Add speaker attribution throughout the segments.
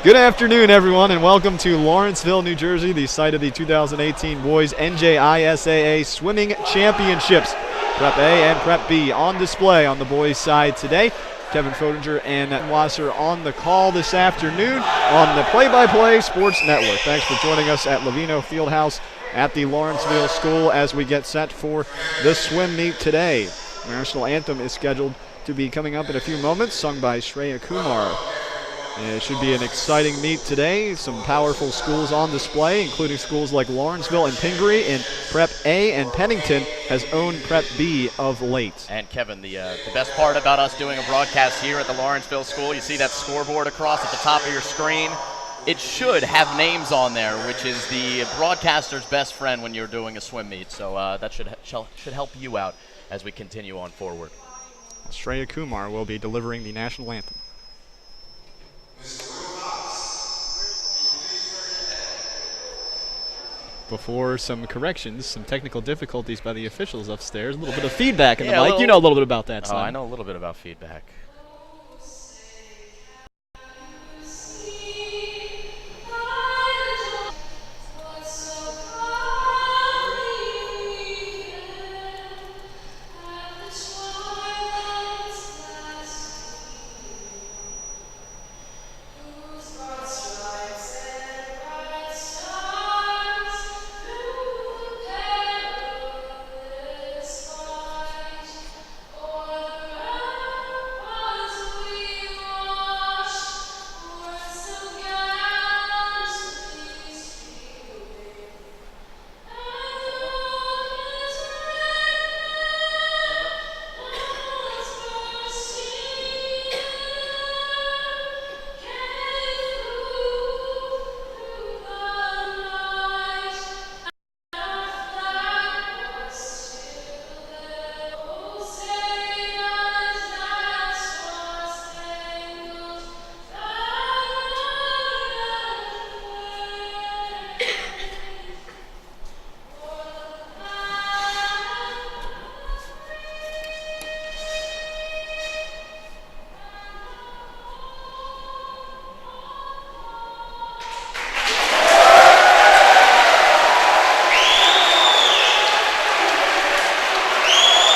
Speaker 1: Good afternoon, everyone, and welcome to Lawrenceville, New Jersey, the site of the 2018 Boys NJISAA Swimming Championships. Prep A and Prep B on display on the boys' side today. Kevin Fodinger and Wasser on the call this afternoon on the Play-by-Play Sports Network. Thanks for joining us at Lavino Fieldhouse at the Lawrenceville School as we get set for the swim meet today. The national anthem is scheduled to be coming up in a few moments, sung by Shreya Kumar. It should be an exciting meet today. Some powerful schools on display, including schools like Lawrenceville and Pingree in Prep A, and Pennington has owned Prep B of late.
Speaker 2: And Kevin, the best part about us doing a broadcast here at the Lawrenceville School, you see that scoreboard across at the top of your screen? It should have names on there, which is the broadcaster's best friend when you're doing a swim meet. So that should help you out as we continue on forward.
Speaker 1: Shreya Kumar will be delivering the national anthem. Before some corrections, some technical difficulties by the officials upstairs. A little bit of feedback in the mic. You know a little bit about that, son.
Speaker 2: Oh, I know a little bit about feedback.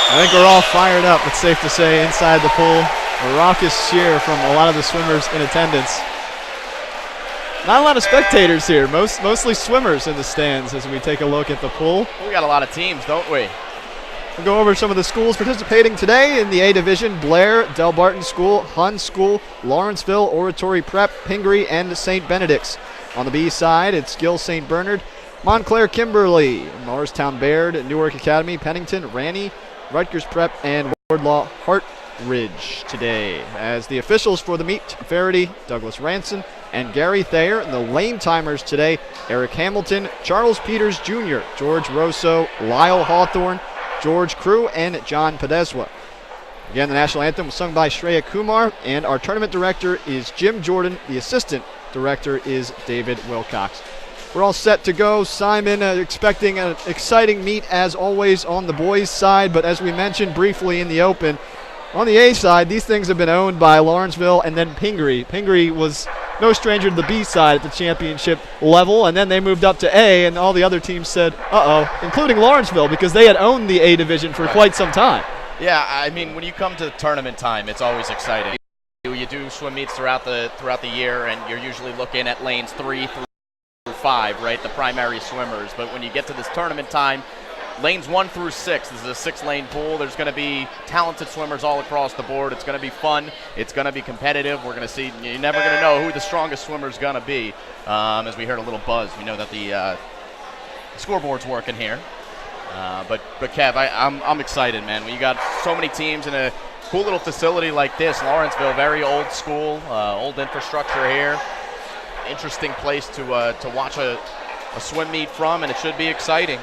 Speaker 1: I think we're all fired up, it's safe to say, inside the pool. A raucous cheer from a lot of the swimmers in attendance. Not a lot of spectators here, mostly swimmers in the stands as we take a look at the pool.
Speaker 2: We got a lot of teams, don't we?
Speaker 1: We'll go over some of the schools participating today in the A Division: Blair, Del Barton School, Hun School, Lawrenceville, Oratory Prep, Pingree, and St. Benedict's. On the B side, it's Gill St. Bernard, Montclair Kimberly, Norristown Baird, Newark Academy, Pennington, Ranney, Rutgers Prep, and Wardlaw Hartridge today. As the officials for the meet, Faraday, Douglas Ranson, and Gary Thayer. And the lane timers today, Eric Hamilton, Charles Peters Jr., George Rosso, Lyle Hawthorne, George Crew, and John Podeswa. Again, the national anthem was sung by Shreya Kumar, and our tournament director is Jim Jordan. The assistant director is David Wilcox. We're all set to go. Simon expecting an exciting meet as always on the boys' side, but as we mentioned briefly in the open, on the A side, these things have been owned by Lawrenceville and then Pingree. Pingree was no stranger to the B side at the championship level, and then they moved up to A, and all the other teams said, uh-oh, including Lawrenceville, because they had owned the A division for quite some time.
Speaker 2: Yeah, I mean, when you come to tournament time, it's always exciting. You do swim meets throughout the year, and you're usually looking at lanes 3 through 5, right, the primary swimmers. But when you get to this tournament time, lanes 1 through 6, this is a 6-lane pool. There's going to be talented swimmers all across the board. It's going to be fun. It's going to be competitive. We're going to see, you're never going to know who the strongest swimmer is going to be. As we heard a little buzz, we know that the scoreboard's working here. But Kev, I'm excited, man. When you got so many teams in a cool little facility like this, Lawrenceville, very old school, old infrastructure here. Interesting place to watch a swim meet from, and it should be exciting.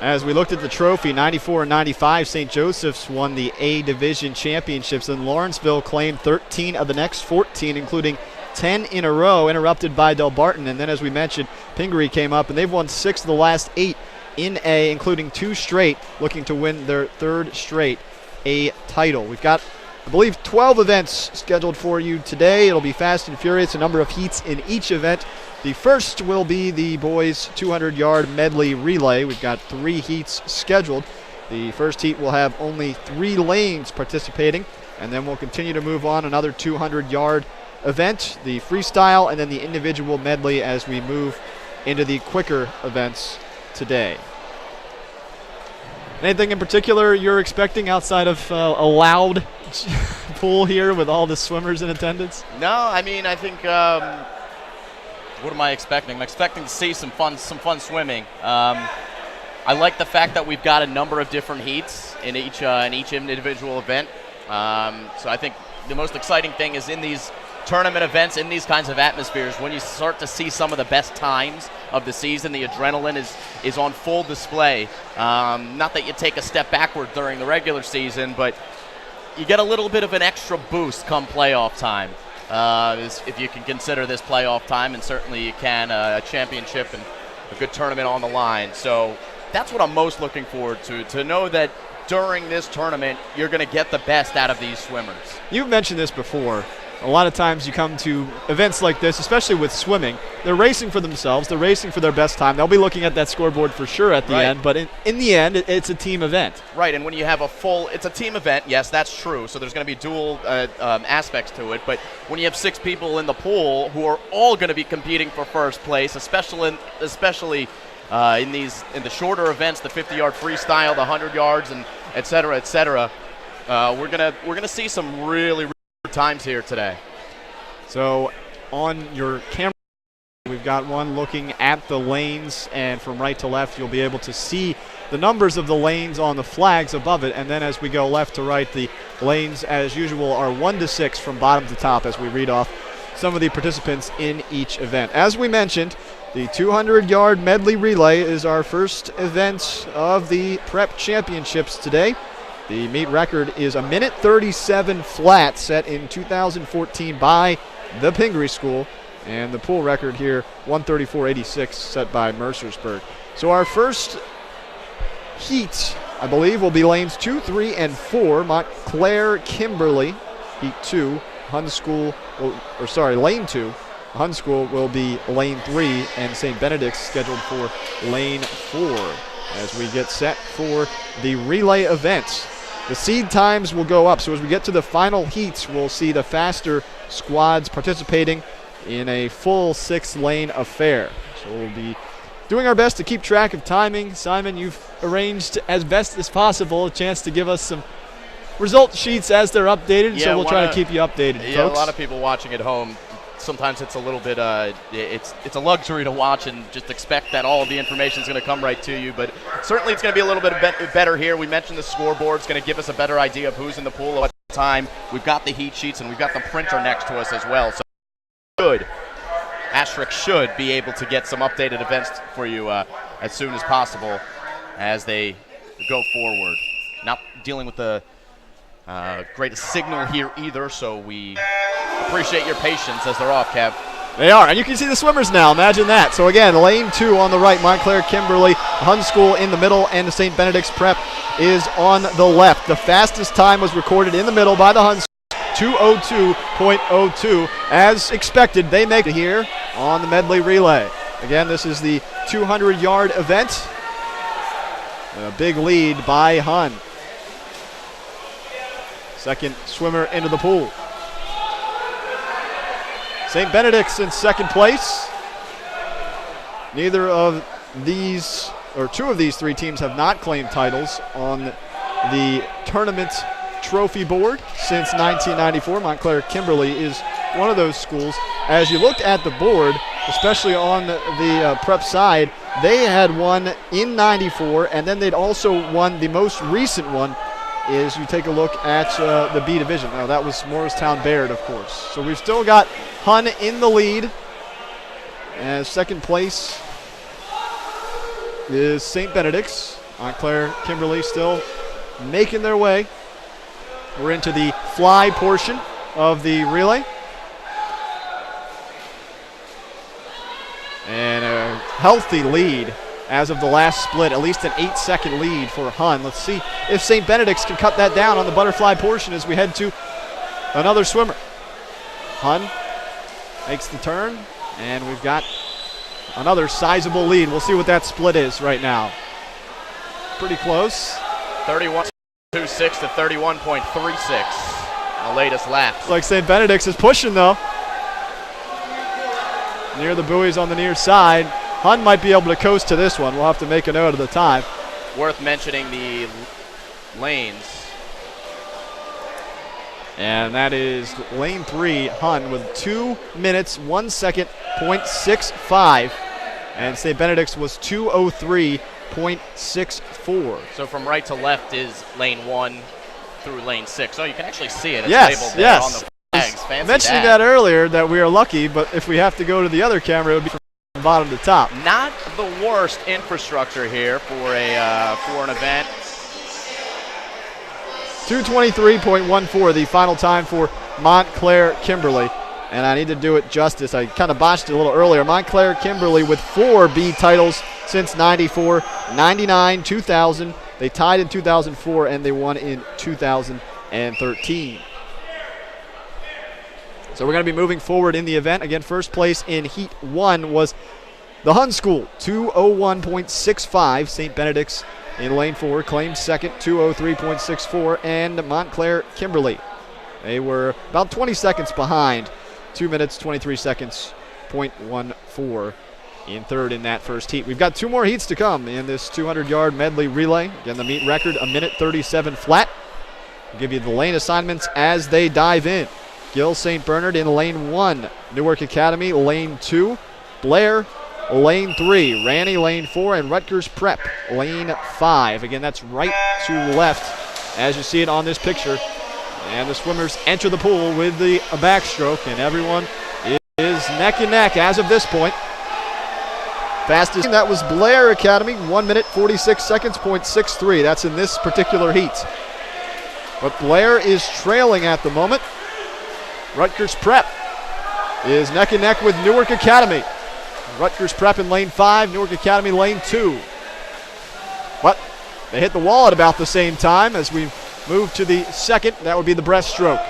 Speaker 1: As we looked at the trophy, 94 and 95, St. Joseph's won the A Division championships, and Lawrenceville claimed 13 of the next 14, including 10 in a row, interrupted by Del Barton. And then, as we mentioned, Pingree came up, and they've won 6 of the last 8 in A, including 2 straight, looking to win their 3rd straight A title. We've got I believe 12 events scheduled for you today. It'll be fast and furious, a number of heats in each event. The first will be the boys' 200-yard medley relay. We've got 3 heats scheduled. The first heat will have only 3 lanes participating, and then we'll continue to move on another 200-yard event, the freestyle, and then the individual medley as we move into the quicker events today. Anything in particular you're expecting outside of a loud pool here with all the swimmers in attendance?
Speaker 2: No, I mean, I think, what am I expecting? I'm expecting to see some fun swimming. I like the fact that we've got a number of different heats in each individual event. So I think the most exciting thing is in these tournament events, in these kinds of atmospheres, when you start to see some of the best times of the season, the adrenaline is on full display. Not that you take a step backward during the regular season, but you get a little bit of an extra boost come playoff time. If you can consider this playoff time, and certainly you can, a championship and a good tournament on the line. So that's what I'm most looking forward to know that during this tournament, you're going to get the best out of these swimmers.
Speaker 1: You've mentioned this before. A lot of times you come to events like this, especially with swimming, they're racing for themselves, they're racing for their best time. They'll be looking at that scoreboard for sure at the end, but in the end, it's a team event.
Speaker 2: Right, and when you have it's a team event, yes, that's true, so there's going to be dual aspects to it, but when you have 6 people in the pool who are all going to be competing for first place, especially in the shorter events, the 50-yard freestyle, the 100 yards, and et cetera, we're gonna see some really times here today.
Speaker 1: So on your camera, we've got one looking at the lanes, and from right to left, you'll be able to see the numbers of the lanes on the flags above it. And then as we go left to right, the lanes, as usual, are 1 to 6 from bottom to top as we read off some of the participants in each event. As we mentioned, the 200-yard medley relay is our first event of the Prep Championships today. The meet record is 1:37 flat, set in 2014 by the Pingree School, and the pool record here 1:34.86 set by Mercersburg. So our first heat, I believe, will be lanes 2, 3, and 4. Montclair, Kimberly, heat 2. Hun School, lane 2. Hun School will be lane 3, and St. Benedict's scheduled for lane 4 as we get set for the relay events. The seed times will go up, so as we get to the final heats, we'll see the faster squads participating in a full 6-lane affair. So we'll be doing our best to keep track of timing. Simon, you've arranged as best as possible a chance to give us some result sheets as they're updated, so we'll try to keep you updated,
Speaker 2: folks. A lot of people watching at home, sometimes it's a little bit, it's a luxury to watch and just expect that all of the information is going to come right to you. But certainly it's going to be a little bit better here. We mentioned the scoreboard. It's going to give us a better idea of who's in the pool at what time. We've got the heat sheets, and we've got the printer next to us as well. So Asterisk should be able to get some updated events for you as soon as possible as they go forward. Not dealing with the greatest signal here either, so we appreciate your patience as they're off, Kev.
Speaker 1: They are, and you can see the swimmers now. Imagine that. So again, lane 2 on the right, Montclair, Kimberly, Hun School in the middle, and the St. Benedict's Prep is on the left. The fastest time was recorded in the middle by the Hun School, 2:02.02. As expected, they make it here on the medley relay. Again, this is the 200-yard event. A big lead by Hun. Second swimmer into the pool. St. Benedict's in second place. Neither of these, or 2 of these 3 teams have not claimed titles on the tournament trophy board since 1994. Montclair Kimberly is one of those schools. As you looked at the board, especially on the prep side, they had won in 94, and then they'd also won the most recent one. Is you take a look at the B division. Now that was Morristown Baird, of course. So we've still got Hun in the lead. As second place is St. Benedict's. Montclair Kimberly still making their way. We're into the fly portion of the relay. And a healthy lead as of the last split, at least an 8-second lead for Hun. Let's see if St. Benedict's can cut that down on the butterfly portion as we head to another swimmer. Hun makes the turn, and we've got another sizable lead. We'll see what that split is right now. Pretty close.
Speaker 2: 31.26 to 31.36. The latest lap.
Speaker 1: Looks like St. Benedict's is pushing, though. Near the buoys on the near side. Hun might be able to coast to this one. We'll have to make a note of the time.
Speaker 2: Worth mentioning the lanes.
Speaker 1: And that is lane 3, Hun, with 2 minutes, 1 second, 0.65. And St. Benedict's was 2:03.64.
Speaker 2: So from right to left is lane 1 through lane 6. Oh, you can actually see it. It's
Speaker 1: yes,
Speaker 2: labeled there on
Speaker 1: yes.
Speaker 2: the flags. Fancy
Speaker 1: Mentioning that earlier that we are lucky, but if we have to go to the other camera, it would be from bottom to top.
Speaker 2: Not the worst infrastructure here for an event.
Speaker 1: 2:23.14, the final time for Montclair Kimberly. And I need to do it justice. I kind of botched it a little earlier. Montclair Kimberly with 4 B titles since 94, 99, 2000. They tied in 2004, and they won in 2013. So we're going to be moving forward in the event. Again, first place in Heat 1 was the Hun School, 2:01.65. St. Benedict's in lane 4 claimed second, 2:03.64, and Montclair Kimberly. They were about 20 seconds behind, 2 minutes, 23 seconds, 0.14 in third in that first heat. We've got 2 more heats to come in this 200-yard medley relay. Again, the meet record, 1:37 flat. I'll give you the lane assignments as they dive in. Gill St. Bernard in lane 1, Newark Academy lane 2, Blair lane 3, Ranny lane 4, and Rutgers Prep lane 5. Again, that's right to left as you see it on this picture. And the swimmers enter the pool with the backstroke, and everyone is neck and neck as of this point. Fastest, that was Blair Academy, 1 minute 46 seconds, 0.63. That's in this particular heat. But Blair is trailing at the moment. Rutgers Prep is neck and neck with Newark Academy. Rutgers Prep in lane 5, Newark Academy lane 2. But they hit the wall at about the same time as we move to the second. That would be the breaststroke.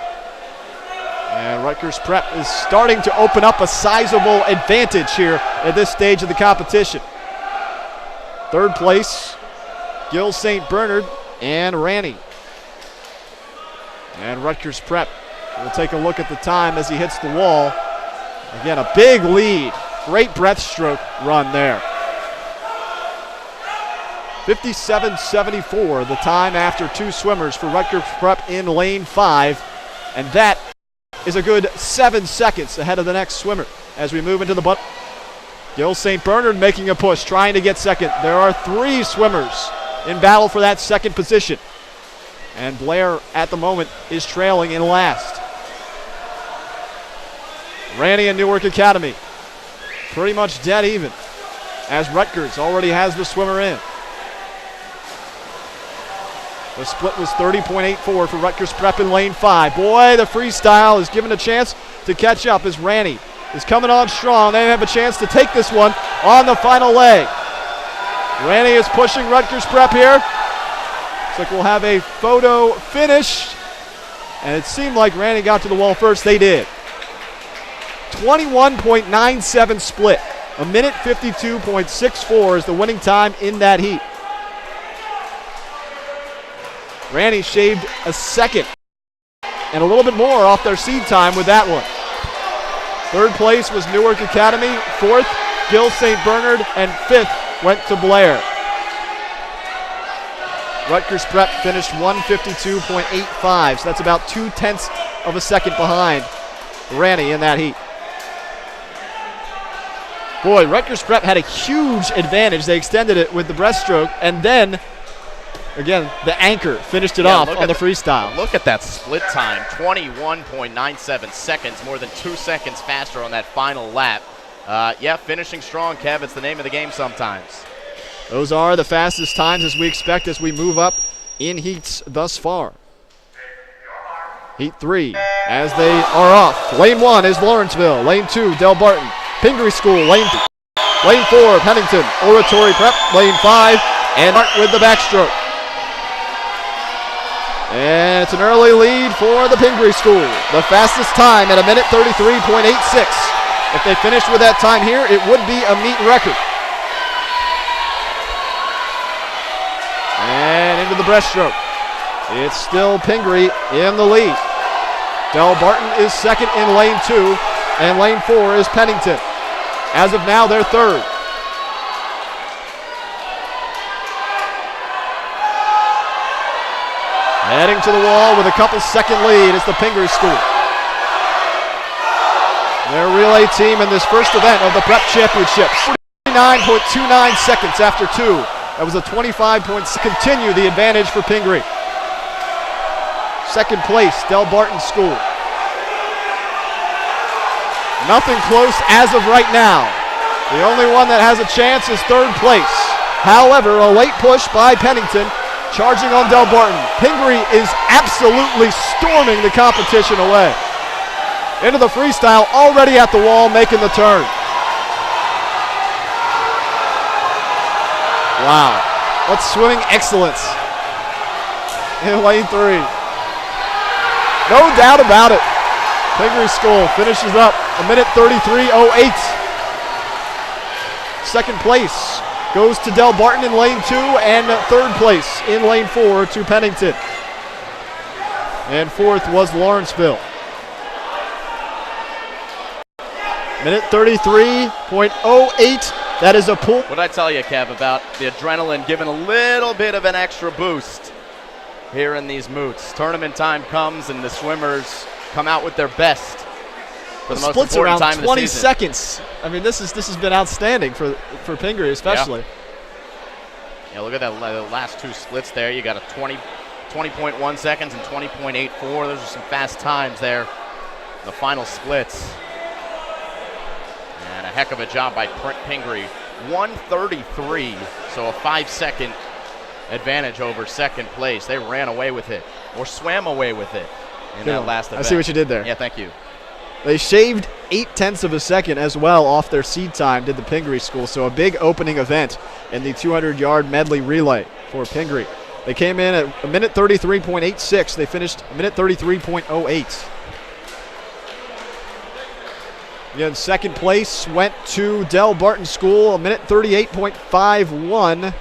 Speaker 1: And Rutgers Prep is starting to open up a sizable advantage here at this stage of the competition. Third place, Gill St. Bernard and Ranny. And Rutgers Prep will take a look at the time as he hits the wall. Again, a big lead. Great breaststroke run there. 57.74, the time after 2 swimmers for Rutgers Prep in lane 5. And that is a good 7 seconds ahead of the next swimmer as we move into the butt. Gill St. Bernard making a push, trying to get second. There are 3 swimmers in battle for that second position. And Blair at the moment is trailing in last. Ranny and Newark Academy pretty much dead even as Rutgers already has the swimmer in. The split was 30.84 for Rutgers Prep in lane 5. Boy, the freestyle is given a chance to catch up as Ranny is coming on strong. They have a chance to take this one on the final leg. Ranny is pushing Rutgers Prep here. Looks like we'll have a photo finish. And it seemed like Ranny got to the wall first. They did. 21.97 split. 1:52.64 is the winning time in that heat. Ranny shaved a second and a little bit more off their seed time with that one. Third place was Newark Academy. 4th, Gill St. Bernard. And 5th went to Blair. Rutgers Prep finished 1:52.85, so that's about 0.2 of a second behind Ranny in that heat. Boy, Rutgers Prep had a huge advantage. They extended it with the breaststroke, and then, again, the anchor finished it off on the freestyle.
Speaker 2: Look at that split time, 21.97 seconds, more than 2 seconds faster on that final lap. Yeah, finishing strong, Kev. It's the name of the game sometimes.
Speaker 1: Those are the fastest times as we expect as we move up in heats thus far. Heat 3, as they are off. Lane 1 is Lawrenceville. Lane 2, Del Barton. Pingree School, lane 4, Pennington. Oratory Prep, lane 5, and Mark with the backstroke. And it's an early lead for the Pingree School. The fastest time at 1:33.86. If they finished with that time here, it would be a meet record. And into the breaststroke. It's still Pingree in the lead. Del Barton is second in lane 2, and lane 4 is Pennington. As of now, they're third. Heading to the wall with a couple second lead is the Pingree School. Their relay team in this first event of the Prep Championships. 49.29 seconds after 2. That was a 25 points. Continue the advantage for Pingree. Second place, Del Barton School. Nothing close as of right now. The only one that has a chance is third place. However, a late push by Pennington, charging on Del Barton. Pingree is absolutely storming the competition away. Into the freestyle, already at the wall, making the turn. Wow, what swimming excellence in lane 3. No doubt about it. Pingree School finishes up 1:33.08. Second place goes to Del Barton in lane 2, and third place in lane 4 to Pennington. And fourth was Lawrenceville. 1:33.08. That is a pull.
Speaker 2: What did I tell you, Kev, about the adrenaline giving a little bit of an extra boost here in these moots? Tournament time comes and the swimmers come out with their best for the most
Speaker 1: Splits
Speaker 2: important
Speaker 1: around
Speaker 2: time
Speaker 1: 20
Speaker 2: of the season.
Speaker 1: seconds. I mean, this has been outstanding for Pingree especially.
Speaker 2: Yeah, look at that last two splits there. You got a 20.1 seconds and 20.84. Those are some fast times there. The final splits. And a heck of a job by Pingree. 1:33, so a 5-second advantage over second place. They ran away with it, or swam away with it in that last event.
Speaker 1: I see what you did there.
Speaker 2: Yeah, thank you.
Speaker 1: They shaved 0.8 of a second as well off their seed time, did the Pingree School. So a big opening event in the 200-yard medley relay for Pingree. They came in at 1:33.86. They finished 1:33.08. Again, second place went to Del Barton School, 1:38.51.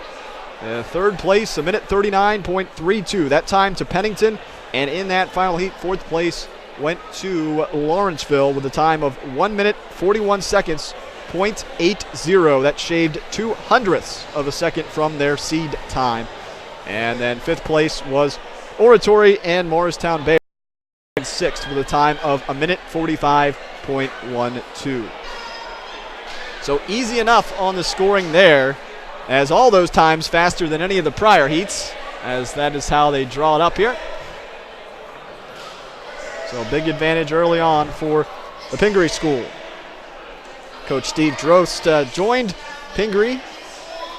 Speaker 1: Third place, 1:39.32. That time to Pennington. And in that final heat, fourth place went to Lawrenceville with a time of 1:41 seconds, .80. That shaved 0.02 of a second from their seed time. And then fifth place was Oratory and Morristown Bay, sixth with a time of 1:45.12. So easy enough on the scoring there, as all those times faster than any of the prior heats, as that is how they draw it up here. So a big advantage early on for the Pingree School. Coach Steve Drost joined Pingree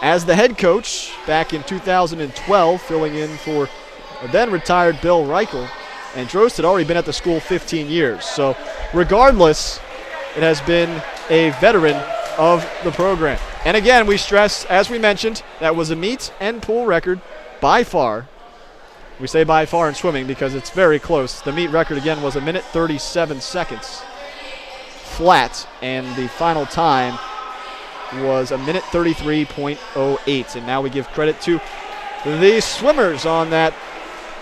Speaker 1: as the head coach back in 2012, filling in for a then retired Bill Reichel. And Drost had already been at the school 15 years. So regardless, it has been a veteran of the program. And again, we stress, as we mentioned, that was a meet and pool record by far. We say by far in swimming because it's very close. The meet record, again, was 1:37 seconds flat, and the final time was 1:33.08. And now we give credit to the swimmers on that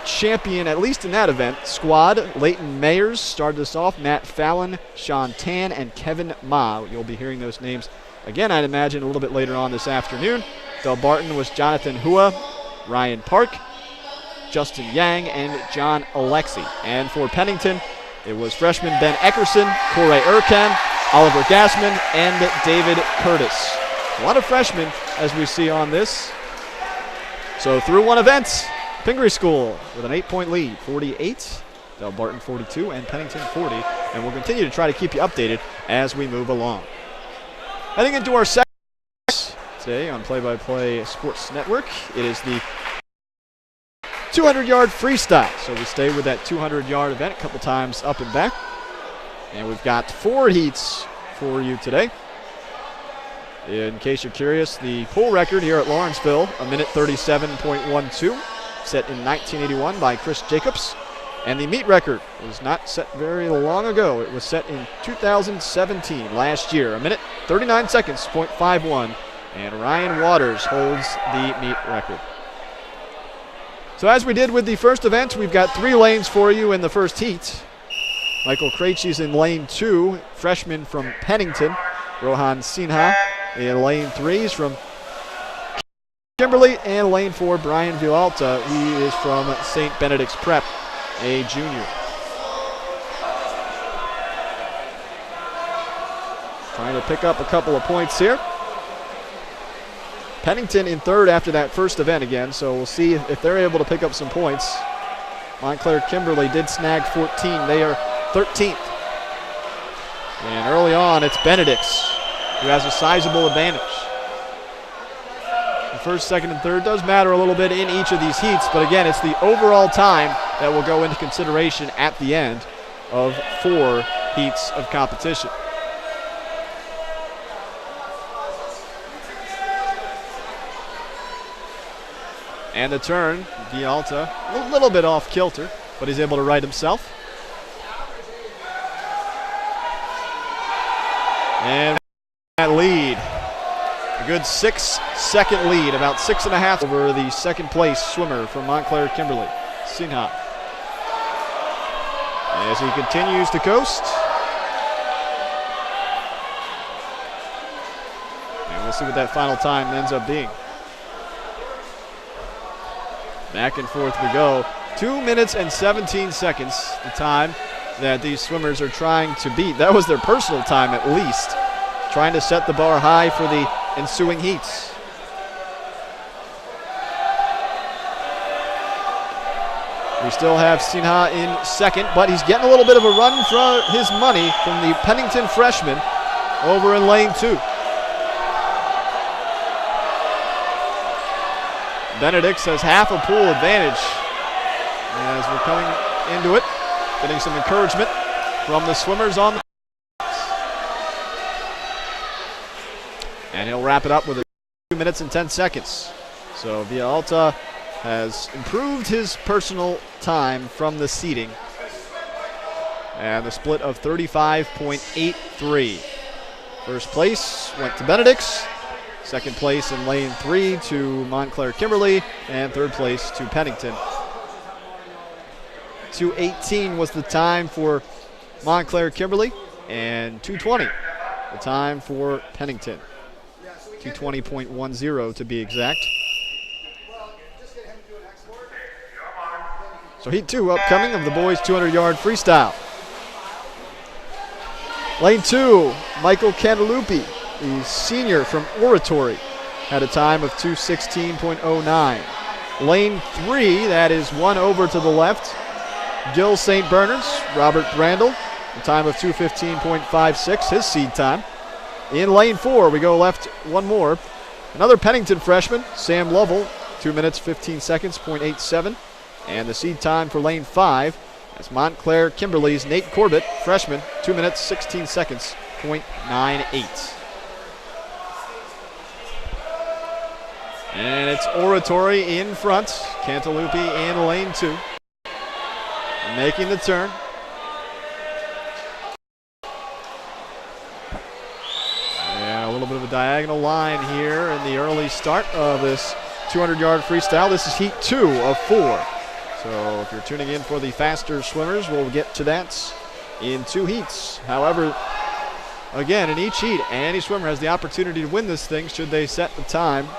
Speaker 1: champion, at least in that event, squad. Leighton Mayers started us off, Matt Fallon, Sean Tan, and Kevin Ma. You'll be hearing those names again, I'd imagine, a little bit later on this afternoon. Del Barton was Jonathan Hua, Ryan Park, Justin Yang, and John Alexi. And for Pennington, it was freshman Ben Eckerson, Corey Erkan, Oliver Gassman, and David Curtis. A lot of freshmen, as we see on this. So through one event, Pingree School with an 8-point lead, 48, Del Barton 42, and Pennington 40. And we'll continue to try to keep you updated as we move along. Heading into our second today on Play-by-Play Sports Network, it is the 200-yard freestyle. So we stay with that 200-yard event a couple times up and back. And we've got 4 heats for you today. In case you're curious, the pool record here at Lawrenceville, 1:37.12. set in 1981 by Chris Jacobs. And the meet record was not set very long ago. It was set in 2017, last year. 1 minute, 39 seconds, .51. And Ryan Waters holds the meet record. So as we did with the first event, we've got 3 lanes for you in the first heat. Michael Krejci's in lane 2, freshman from Pennington. Rohan Sinha in lane 3 is from Kimberly. And lane 4, Brian Villalta. He is from St. Benedict's Prep, a junior. Trying to pick up a couple of points here. Pennington in third after that first event again, so we'll see if they're able to pick up some points. Montclair Kimberly did snag 14. They are 13th. And early on, it's Benedict's who has a sizable advantage. The first, second, and third does matter a little bit in each of these heats, but again, it's the overall time that will go into consideration at the end of 4 heats of competition. And the turn, Villalta, a little bit off kilter, but he's able to right himself. And that lead, a good 6-second lead, about 6.5 over the second place swimmer from Montclair Kimberly, Sinha. As he continues to coast. And we'll see what that final time ends up being. Back and forth we go. 2 minutes and 17 seconds, the time that these swimmers are trying to beat. That was their personal time at least. Trying to set the bar high for the ensuing heats. We still have Sinha in second, but he's getting a little bit of a run for his money from the Pennington freshman over in lane 2. Benedict's has half a pool advantage as we're coming into it, getting some encouragement from the swimmers on the and he'll wrap it up with 2 minutes and 10 seconds. So Villalta has improved his personal time from the seeding and the split of 35.83. First place went to Benedict's. Second place in lane 3 to Montclair Kimberly, and third place to Pennington. 2:18 was the time for Montclair Kimberly, and 2:20 the time for Pennington. 2:20.10 to be exact. So heat 2 upcoming of the boys 200-yard freestyle. Lane 2, Michael Cantalupi, the senior from Oratory, had a time of 2:16.09. Lane 3, that is one over to the left, Gil St. Bernard's, Robert Brandel, a time of 2:15.56, his seed time. In lane 4, we go left one more. Another Pennington freshman, Sam Lovell, 2 minutes, 15 seconds, .87. And the seed time for lane 5 is Montclair Kimberly's Nate Corbett, freshman, 2 minutes, 16 seconds, .98. And it's Oratory in front, Cantalupi in lane 2. Making the turn. And a little bit of a diagonal line here in the early start of this 200-yard freestyle. This is heat 2 of 4. So if you're tuning in for the faster swimmers, we'll get to that in 2 heats. However, again, in each heat, any swimmer has the opportunity to win this thing should they set the time.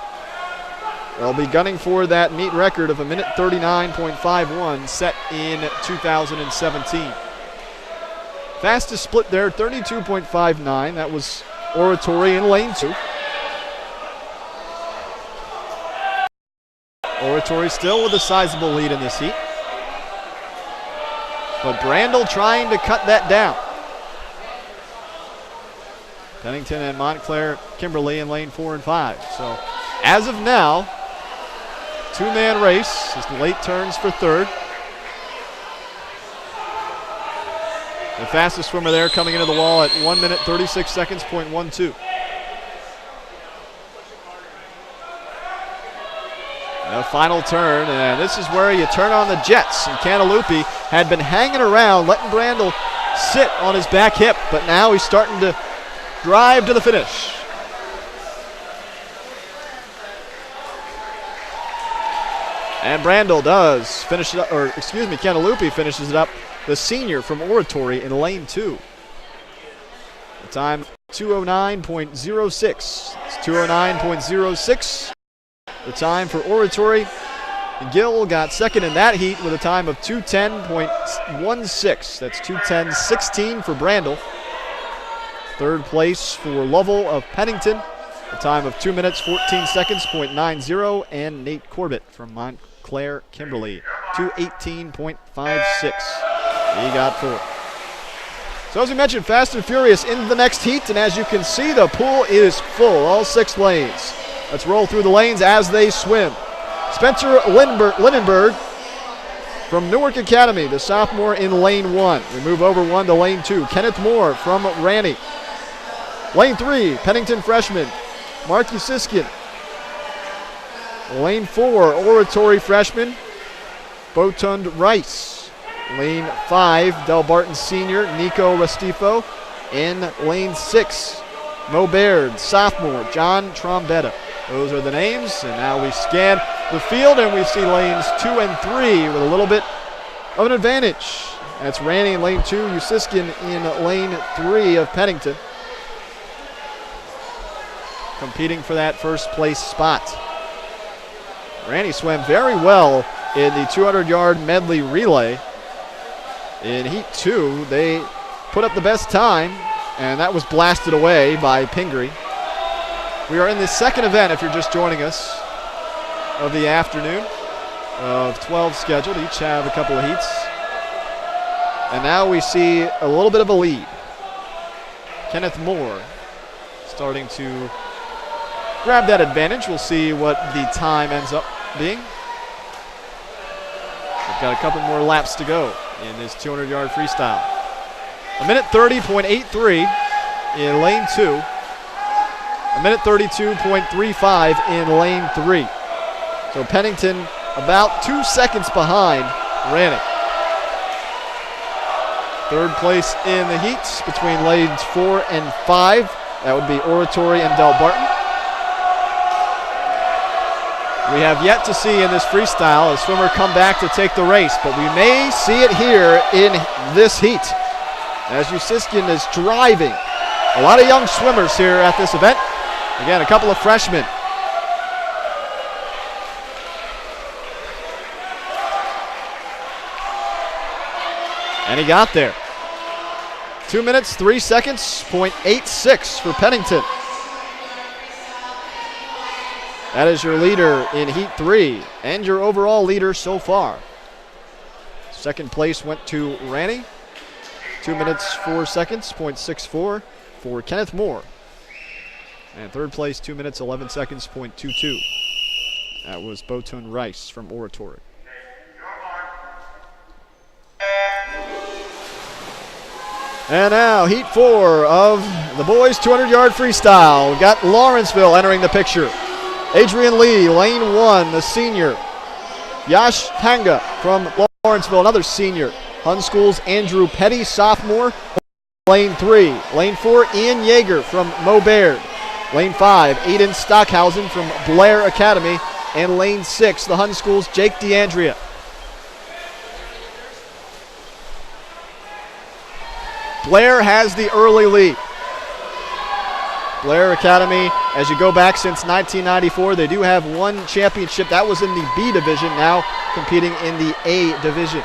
Speaker 1: They'll be gunning for that meet record of 1:39.51 set in 2017. Fastest split there, 32.59. That was Oratory in lane 2. Oratory still with a sizable lead in this heat. But Brandel trying to cut that down. Pennington and Montclair Kimberly in lane 4 and 5. So as of now, 2-man race. Just late turns for third. The fastest swimmer there coming into the wall at 1 minute 36 seconds, .12. A final turn, and this is where you turn on the jets. And Cantaloupe had been hanging around, letting Brandel sit on his back hip, but now he's starting to drive to the finish. And Brandel does finish it up, or excuse me, Cantaloupe finishes it up, the senior from Oratory in lane 2. The time 2:09.06. It's 2:09.06. The time for Oratory. Gill got second in that heat with a time of 2:10.16. That's 2:10.16 for Brandel. Third place for Lovell of Pennington. A time of 2 minutes, 14 seconds, .90. And Nate Corbett from Montclair Kimberly, 2:18.56. He got fourth. So as we mentioned, Fast and Furious into the next heat, and as you can see, the pool is full, all 6 lanes. Let's roll through the lanes as they swim. Spencer Lindenberg from Newark Academy, the sophomore in lane 1. We move over 1 to lane 2. Kenneth Moore from Ranney. Lane 3, Pennington freshman, Mark Usiskin. Lane 4, Oratory freshman, Botund Rice. Lane 5, Del Barton senior, Nico Restifo. In lane 6, Mo Baird, sophomore, John Trombetta. Those are the names, and now we scan the field, and we see lanes 2 and 3 with a little bit of an advantage. That's Ranney in lane 2, Usiskin in lane 3 of Pennington, competing for that first place spot. Ranney swam very well in the 200-yard medley relay. In heat 2, they put up the best time, and that was blasted away by Pingree. We are in the second event, if you're just joining us, of the afternoon of 12 scheduled. Each have a couple of heats. And now we see a little bit of a lead. Kenneth Moore starting to grab that advantage. We'll see what the time ends up being. We've got a couple more laps to go in this 200-yard freestyle. 1:30.83 in lane 2. 1:32.35 in lane 3. So Pennington about 2 seconds behind Ranney. Third place in the heats between lanes 4 and 5. That would be Oratory and Del Barton. We have yet to see in this freestyle a swimmer come back to take the race, but we may see it here in this heat as Usiskin is driving. A lot of young swimmers here at this event. Again, a couple of freshmen. And he got there. 2 minutes, 3 seconds, .86 for Pennington. That is your leader in Heat 3 and your overall leader so far. Second place went to Ranney. 2 minutes, 4 seconds, .64 for Kenneth Moore. And third place, 2 minutes, 11 seconds, .22. That was Botun Rice from Oratory. And now Heat 4 of the boys 200-yard freestyle. We've got Lawrenceville entering the picture. Adrian Lee, lane 1, the senior. Yash Hanga from Lawrenceville, another senior. Hun School's Andrew Petty, sophomore, lane 3. Lane 4, Ian Yeager from Mo Baird. Lane 5, Aiden Stockhausen from Blair Academy. And lane 6, the Hun School's Jake DeAndrea. Blair has the early lead. Blair Academy, as you go back since 1994, they do have one championship. That was in the B division, now competing in the A division.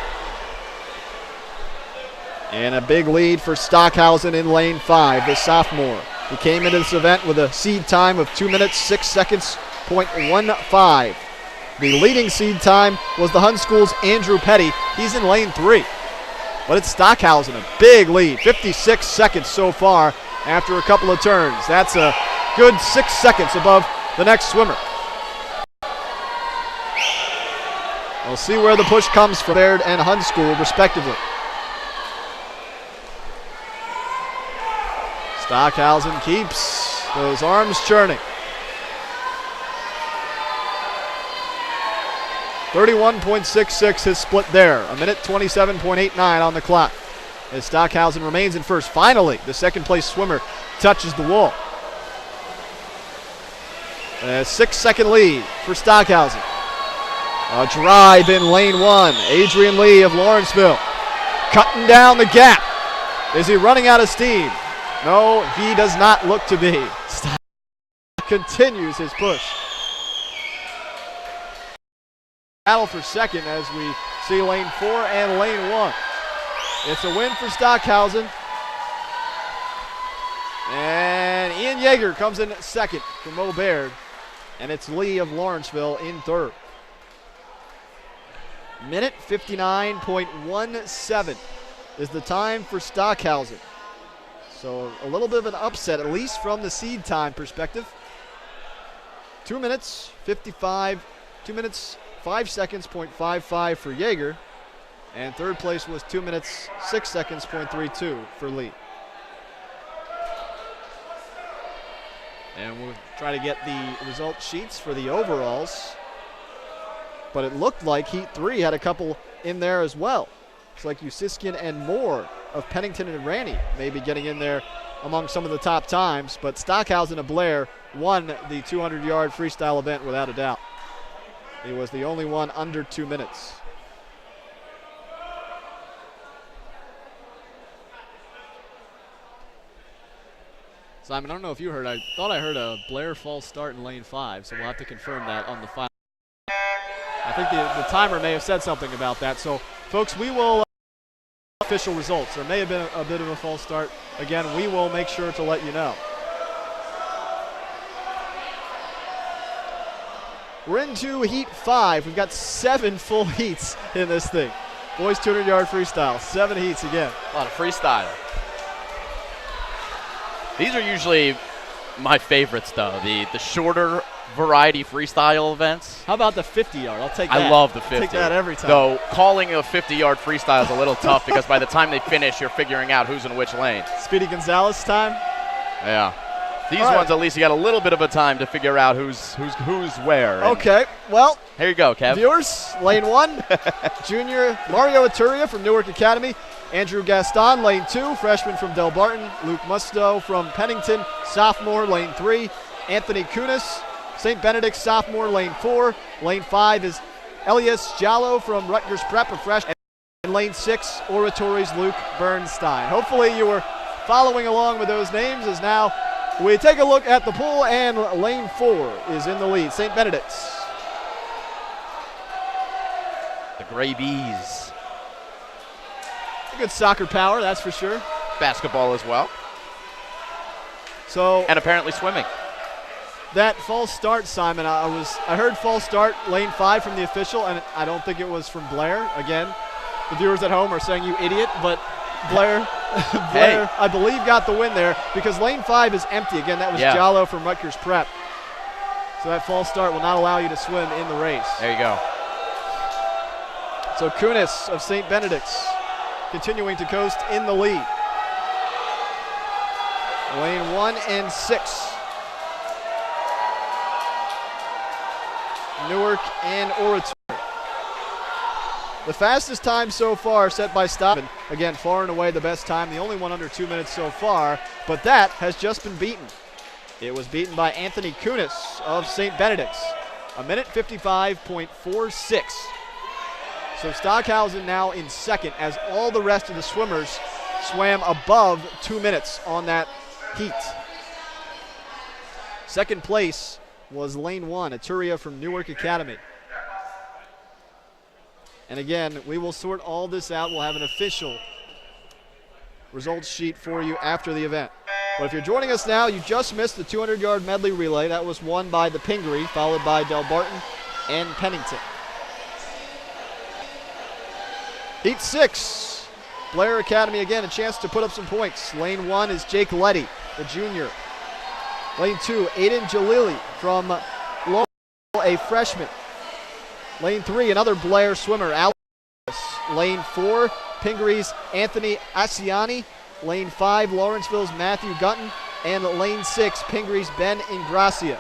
Speaker 1: And a big lead for Stockhausen in lane 5, the sophomore. He came into this event with a seed time of 2 minutes, 6 seconds, .15. The leading seed time was the Hun School's Andrew Petty. He's in lane 3. But it's Stockhausen, a big lead, 56 seconds so far after a couple of turns. That's a good 6 seconds above the next swimmer. We'll see where the push comes from Baird and Hun School, respectively. Stockhausen keeps those arms churning. 31.66 his split there. A minute 27.89 on the clock. As Stockhausen remains in first. Finally, the second place swimmer touches the wall. A 6-second lead for Stockhausen. A drive in lane 1. Adrian Lee of Lawrenceville cutting down the gap. Is he running out of steam? No, he does not look to be. Stock continues his push. Battle for second as we see lane 4 and lane 1. It's a win for Stockhausen. And Ian Yeager comes in second for Mo Baird. And it's Lee of Lawrenceville in third. Minute 59.17 is the time for Stockhausen. So a little bit of an upset, at least from the seed time perspective. 2 minutes 5 seconds, .55 for Yeager. And third place was 2 minutes, 6 seconds, .32 for Lee. And we'll try to get the result sheets for the overalls. But it looked like Heat 3 had a couple in there as well. It's like Usiskian and Moore of Pennington and Ranney maybe getting in there among some of the top times. But Stockhausen of Blair won the 200-yard freestyle event without a doubt. He was the only one under 2 minutes. Simon, I don't know if you heard. I thought I heard a Blair false start in lane 5, so we'll have to confirm that on the final. I think the timer may have said something about that. So, folks, we will official results. There may have been a bit of a false start. Again, we will make sure to let you know. We're into Heat 5. We've got 7 full heats in this thing. Boys 200-yard freestyle. 7 heats again.
Speaker 2: A lot of freestyle. These are usually my favorites, though. The shorter variety freestyle events.
Speaker 1: How about the 50-yard? I'll take that.
Speaker 2: I love the 50.
Speaker 1: Take that every time.
Speaker 2: Though calling a 50-yard freestyle is a little tough because by the time they finish, you're figuring out who's in which lane.
Speaker 1: Speedy Gonzalez time?
Speaker 2: Yeah. These ones, at least, you got a little bit of a time to figure out who's where.
Speaker 1: Okay, well.
Speaker 2: Here you go, Kev.
Speaker 1: Viewers, lane 1, junior Mario Aturia from Newark Academy. Andrew Gaston, lane 2, freshman from Del Barton. Luke Musto from Pennington, sophomore, lane 3. Anthony Kunis, St. Benedict's sophomore, lane 4. Lane 5 is Elias Jallo from Rutgers Prep, a freshman. And lane 6, Oratory's Luke Bernstein. Hopefully you were following along with those names as now we take a look at the pool, and lane 4 is in the lead. St. Benedict's.
Speaker 2: The Gray Bees.
Speaker 1: Good soccer power, that's for sure.
Speaker 2: Basketball as well.
Speaker 1: So.
Speaker 2: And apparently swimming.
Speaker 1: That false start, Simon, I heard false start, lane 5 from the official, and I don't think it was from Blair. Again, the viewers at home are saying you idiot, but Blair,
Speaker 2: hey.
Speaker 1: I believe, got the win there because lane 5 is empty. Again, that was Jallo from Rutgers Prep. So that false start will not allow you to swim in the race.
Speaker 2: There you go.
Speaker 1: So Kunis of St. Benedict's continuing to coast in the lead. Lane 1 and 6. Newark and Oratory. The fastest time so far set by Stockton. Again, far and away the best time. The only one under 2 minutes so far, but that has just been beaten. It was beaten by Anthony Kunis of St. Benedict's. A minute 55.46. So Stockhausen now in second as all the rest of the swimmers swam above 2 minutes on that heat. Second place was lane 1, Aturia from Newark Academy. And again, we will sort all this out. We'll have an official results sheet for you after the event. But if you're joining us now, you just missed the 200-yard medley relay. That was won by the Pingree, followed by Del Barton and Pennington. Heat 6, Blair Academy again, a chance to put up some points. Lane 1 is Jake Letty, the junior. Lane 2, Aiden Jalili from Lowell, a freshman. Lane 3, another Blair swimmer, Alex. Lane 4, Pingree's Anthony Asiani. Lane 5, Lawrenceville's Matthew Gunton. And lane 6, Pingree's Ben Ingracia.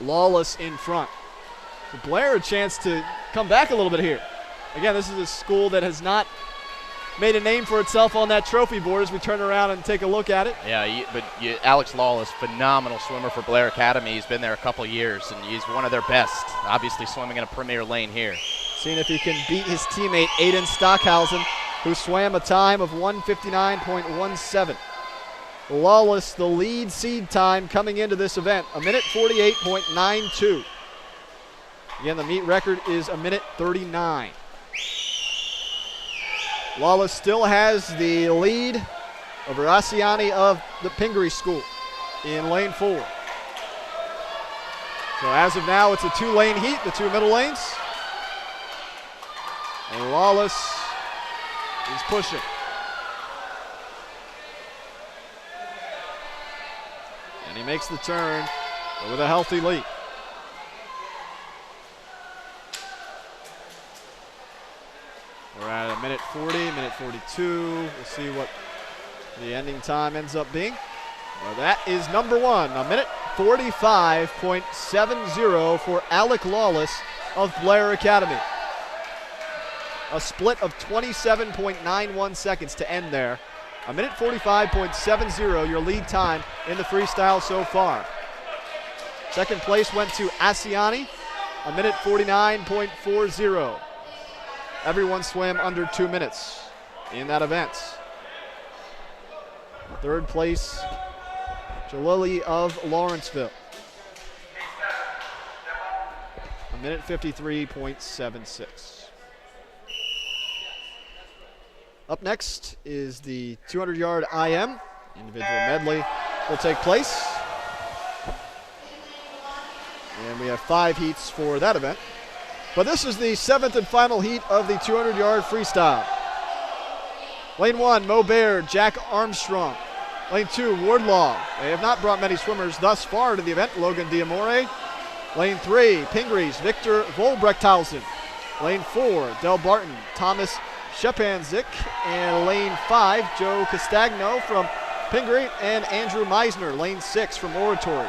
Speaker 1: Lawless in front. So Blair a chance to come back a little bit here. Again, this is a school that has not made a name for itself on that trophy board as we turn around and take a look at it.
Speaker 2: Yeah, Alex Lawless, phenomenal swimmer for Blair Academy. He's been there a couple years, and he's one of their best, obviously swimming in a premier lane here.
Speaker 1: Seeing if he can beat his teammate Aiden Stockhausen, who swam a time of 1:59.17. Lawless, the lead seed time coming into this event, 1:48.92. Again, the meet record is 1:39. Lawless still has the lead over Asiani of the Pingree School in lane 4. So as of now, it's a 2-lane heat, the 2 middle lanes. And Lawless is pushing. And he makes the turn with a healthy lead. We're at 1:40, 1:42. We'll see what the ending time ends up being. Well, that is number 1, 1:45.70 for Alec Lawless of Blair Academy. A split of 27.91 seconds to end there. 1:45.70, your lead time in the freestyle so far. Second place went to Asiani, 1:49.40. Everyone swam under 2 minutes in that event. Third place, Jalili of Lawrenceville. 1:53.76. Up next is the 200-yard IM. Individual medley will take place. And we have 5 heats for that event. But this is the 7th and final heat of the 200-yard freestyle. Lane 1, Mo Baird, Jack Armstrong. Lane 2, Wardlaw. They have not brought many swimmers thus far to the event. Logan Diamore. Lane 3, Pingree's Victor Volbrechthausen. Lane 4, Del Barton, Thomas Shepanzik. And lane 5, Joe Castagno from Pingree and Andrew Meisner. Lane 6 from Oratory.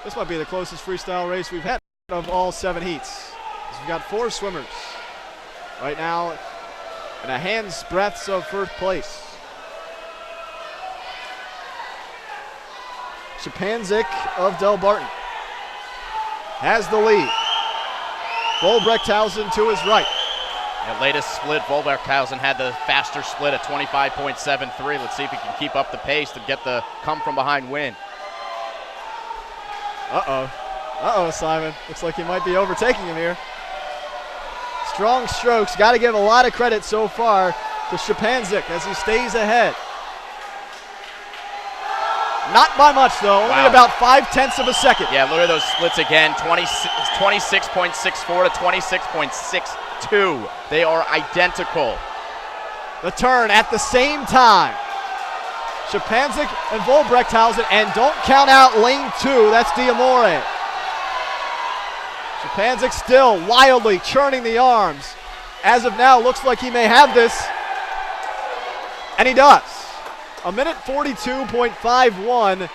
Speaker 1: This might be the closest freestyle race we've had of all 7 heats. We've got 4 swimmers right now in a hand's breadth of first place. Shepanzik of Del Barton has the lead. Volbrechthausen to his right.
Speaker 2: The latest split, Volbrechthausen had the faster split at 25.73. Let's see if he can keep up the pace to get the come from behind win. Simon. Looks like he might be overtaking him here. Strong strokes. Got to give a lot of credit so far to Shepanzik as he stays ahead. Not by much, though. Only about 0.5 of a second. Yeah, look at those splits again. 26.64 to 26.62. They are identical.
Speaker 1: The turn at the same time. Shepanzik and Volbrechthausen, and don't count out lane 2, that's Diamore. Shepanzik still wildly churning the arms. As of now, looks like he may have this, and he does. 1:42.51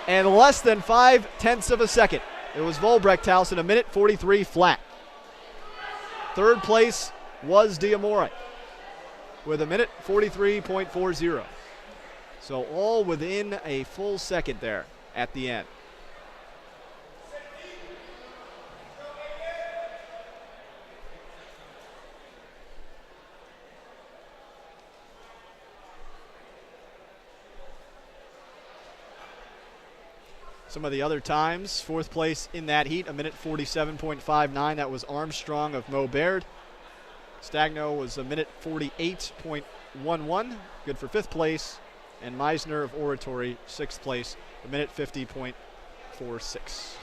Speaker 1: and less than 0.5 of a second. It was Volbrechthausen, 1:43 flat. Third place was Diamore with 1:43.40. So all within a full second there at the end. Some of the other times, 4th place in that heat, 1:47.59. That was Armstrong of Mo Baird. Stagno was 1:48.11, good for 5th place. And Meisner of Oratory, 6th place, 1:50.46.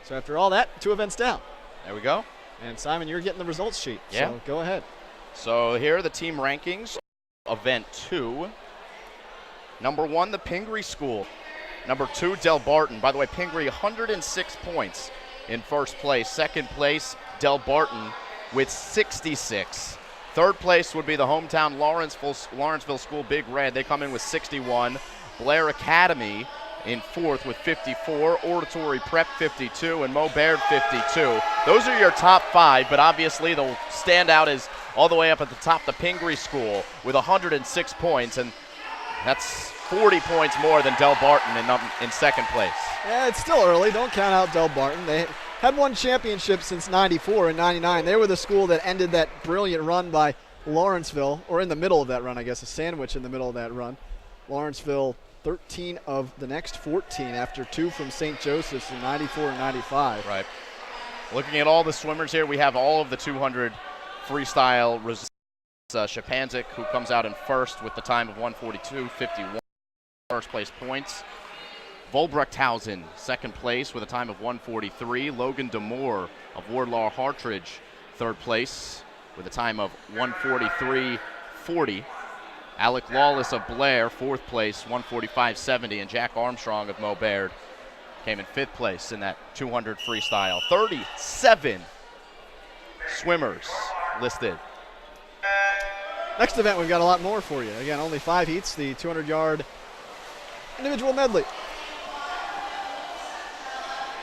Speaker 1: So after all that, 2 events down.
Speaker 2: There we go.
Speaker 1: And Simon, you're getting the results sheet.
Speaker 2: Yeah.
Speaker 1: So go ahead.
Speaker 2: So here are the team rankings. Event 2. Number 1, the Pingree School. Number 2, Del Barton. By the way, Pingree 106 points in first place. Second place, Del Barton with 66. Third place would be the hometown Lawrenceville School, Big Red. They come in with 61. Blair Academy in fourth with 54, Oratory Prep 52, and Mo Baird 52. Those are your top five, but obviously the standout is all the way up at the top, the Pingree School with 106 points, and that's 40 points more than Del Barton in second place.
Speaker 1: Yeah, it's still early. Don't count out Del Barton. They had won championships since 94 and 99. They were the school that ended that brilliant run by Lawrenceville, or in the middle of that run, I guess, a sandwich in the middle of that run. Lawrenceville 13 of the next 14 after 2 from St. Joseph's in 94 and 95.
Speaker 2: Right. Looking at all the swimmers here, we have all of the 200 freestyle results. Shapanzik, who comes out in first with the time of 1:42.51, first place points. Volbrechthausen, second place with a time of 1:43. Logan Demore of Wardlaw Hartridge, third place with a time of 1:43.40. Alec Lawless of Blair, fourth place, 1:45.70, and Jack Armstrong of Mo Baird came in fifth place in that 200 freestyle. 37 swimmers listed.
Speaker 1: Next event, we've got a lot more for you. Again, only 5 heats, the 200-yard individual medley.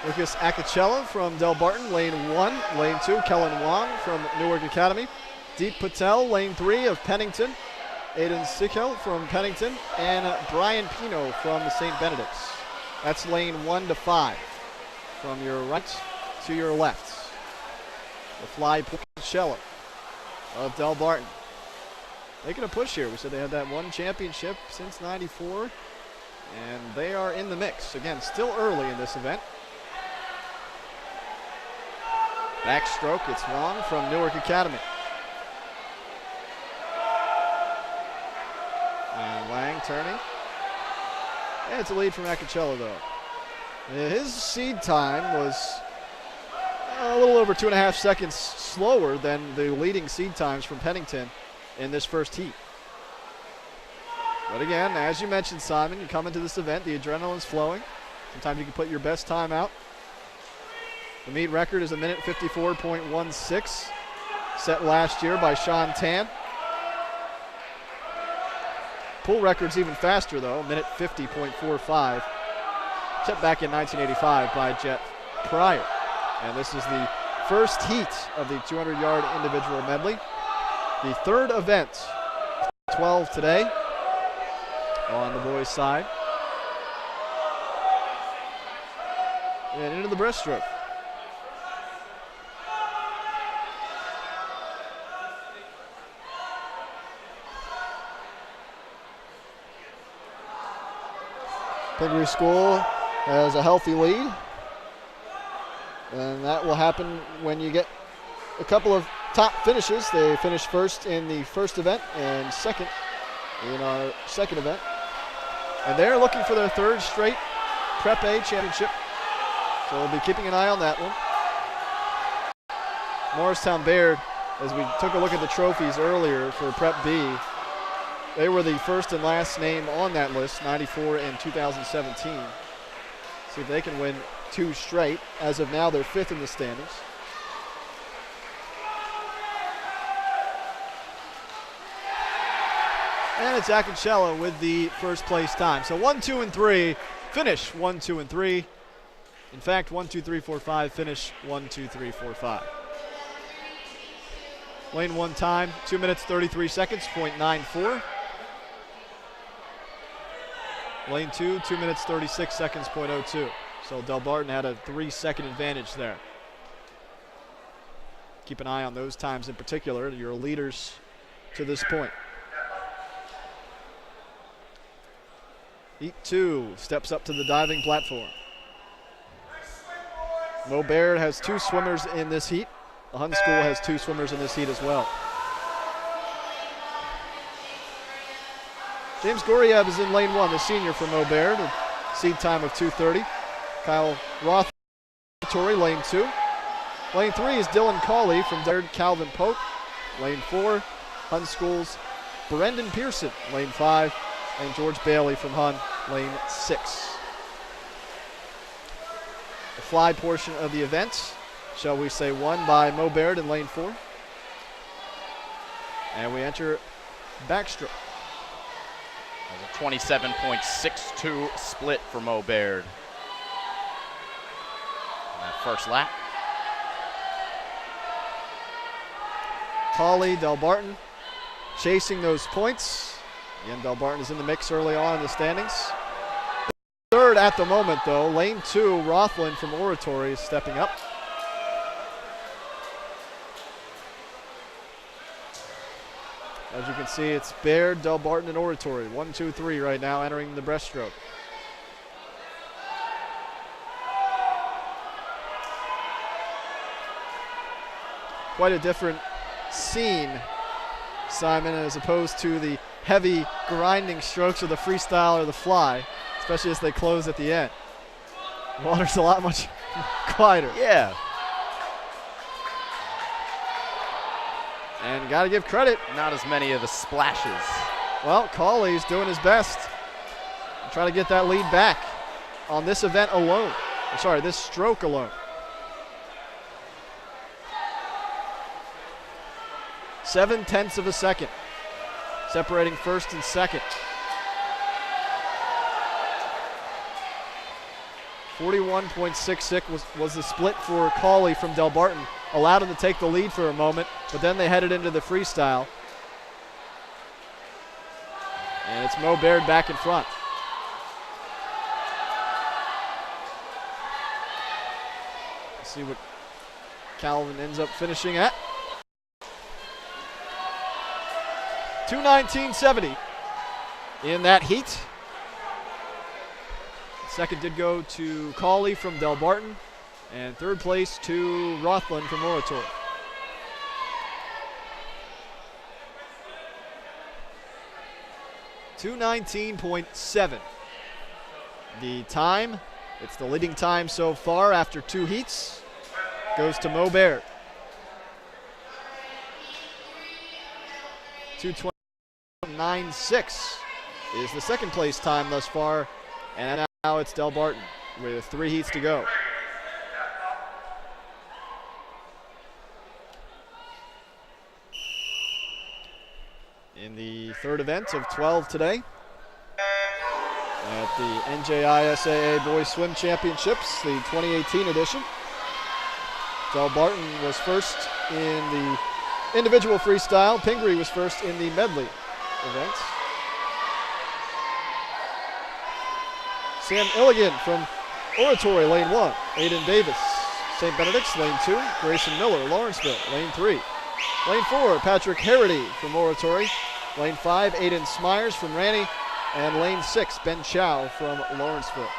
Speaker 1: Lucas Acacella from Del Barton, lane 1. Lane 2, Kellen Wong from Newark Academy. Deep Patel, lane 3 of Pennington. Aiden Sickhill from Pennington, and Brian Pino from the St. Benedict's. That's lane 1 to 5. From your right to your left. The fly Acacella of Del Barton. Making a push here. We said they had that one championship since 94, and they are in the mix. Again, still early in this event. Backstroke, it's Wong from Newark Academy. And Lang turning. And it's a lead from Acacella, though. His seed time was a little over 2.5 seconds slower than the leading seed times from Pennington in this first heat. But again, as you mentioned, Simon, you come into this event, the adrenaline's flowing. Sometimes you can put your best time out. The meet record is 1:54.16, set last year by Sean Tan. Pool record's even faster, though, 1:50.45, set back in 1985 by Jet Pryor. And this is the first heat of the 200-yard individual medley. The third event, 12 today on the boys' side. And into the breaststroke. Pingree School has a healthy lead, and that will happen when you get a couple of top finishes. They finished first in the first event and second in our second event, and they're looking for their third straight Prep A championship, so we'll be keeping an eye on that one. Morristown Baird, as we took a look at the trophies earlier for Prep B, they were the first and last name on that list, 94 and 2017. See if they can win 2 straight. As of now, they're 5th in the standings. And it's Acacella with the first place time. So 1, 2, and 3, finish 1, 2, and 3. In fact, 1, 2, 3, 4, 5, finish 1, 2, 3, 4, 5. Lane 1 time, 2 minutes 33 seconds, .94. Lane 2, 2 minutes 36 seconds, .02. So Del Barton had a 3-second advantage there. Keep an eye on those times in particular, your leaders to this point. Heat 2 steps up to the diving platform. Mo Baird has 2 swimmers in this heat. The Hun School has 2 swimmers in this heat as well. James Goriev is in lane 1, the senior from Mo Baird, a seed time of 2:30. Kyle Roth, lane 2. Lane 3 is Dylan Cawley from Baird, Calvin Pope. Lane 4, Hun School's Brendan Pearson. Lane 5, and George Bailey from Hun, lane 6. The fly portion of the event, shall we say, won by Mo Baird in lane 4. And we enter backstroke.
Speaker 2: A 27.62 split for Mo Baird. That first lap.
Speaker 1: Cawley, Delbarton chasing those points. Again, Delbarton is in the mix early on in the standings. Third at the moment, though. Lane 2, Rothland from Oratory is stepping up. As you can see, it's Baird, Delbarton, and Oratory. 1, 2, 3 right now entering the breaststroke. Quite a different scene, Simon, as opposed to the heavy grinding strokes of the freestyle or the fly, especially as they close at the end. Water's a lot much quieter.
Speaker 2: Yeah.
Speaker 1: And got to give credit.
Speaker 2: Not as many of the splashes.
Speaker 1: Well, Cawley's doing his best to try to get that lead back on this event alone. Sorry, this stroke alone. 0.7 of a second separating first and second. 41.66 was the split for Cawley from Delbarton. Allowed him to take the lead for a moment, but then they headed into the freestyle. And it's Mo Baird back in front. Let's see what Calvin ends up finishing at. 2:19.70 in that heat. Second did go to Cawley from Delbarton, and third place to Rothland from Oratory. .219.7. The time, it's the leading time so far after 2 heats, goes to Mo Baird. 2:20.96 is the second place time thus far, and now it's Delbarton with 3 heats to go. In the third event of 12 today at the NJISAA Boys Swim Championships, the 2018 edition. Delbarton was first in the individual freestyle. Pingree was first in the medley event. Sam Illigan from Oratory, lane 1. Aiden Davis, St. Benedict's, lane 2. Grayson Miller, Lawrenceville, lane 3. Lane 4, Patrick Harity from Oratory. Lane 5, Aiden Smyers from Ranney. And lane 6, Ben Chow from Lawrenceville.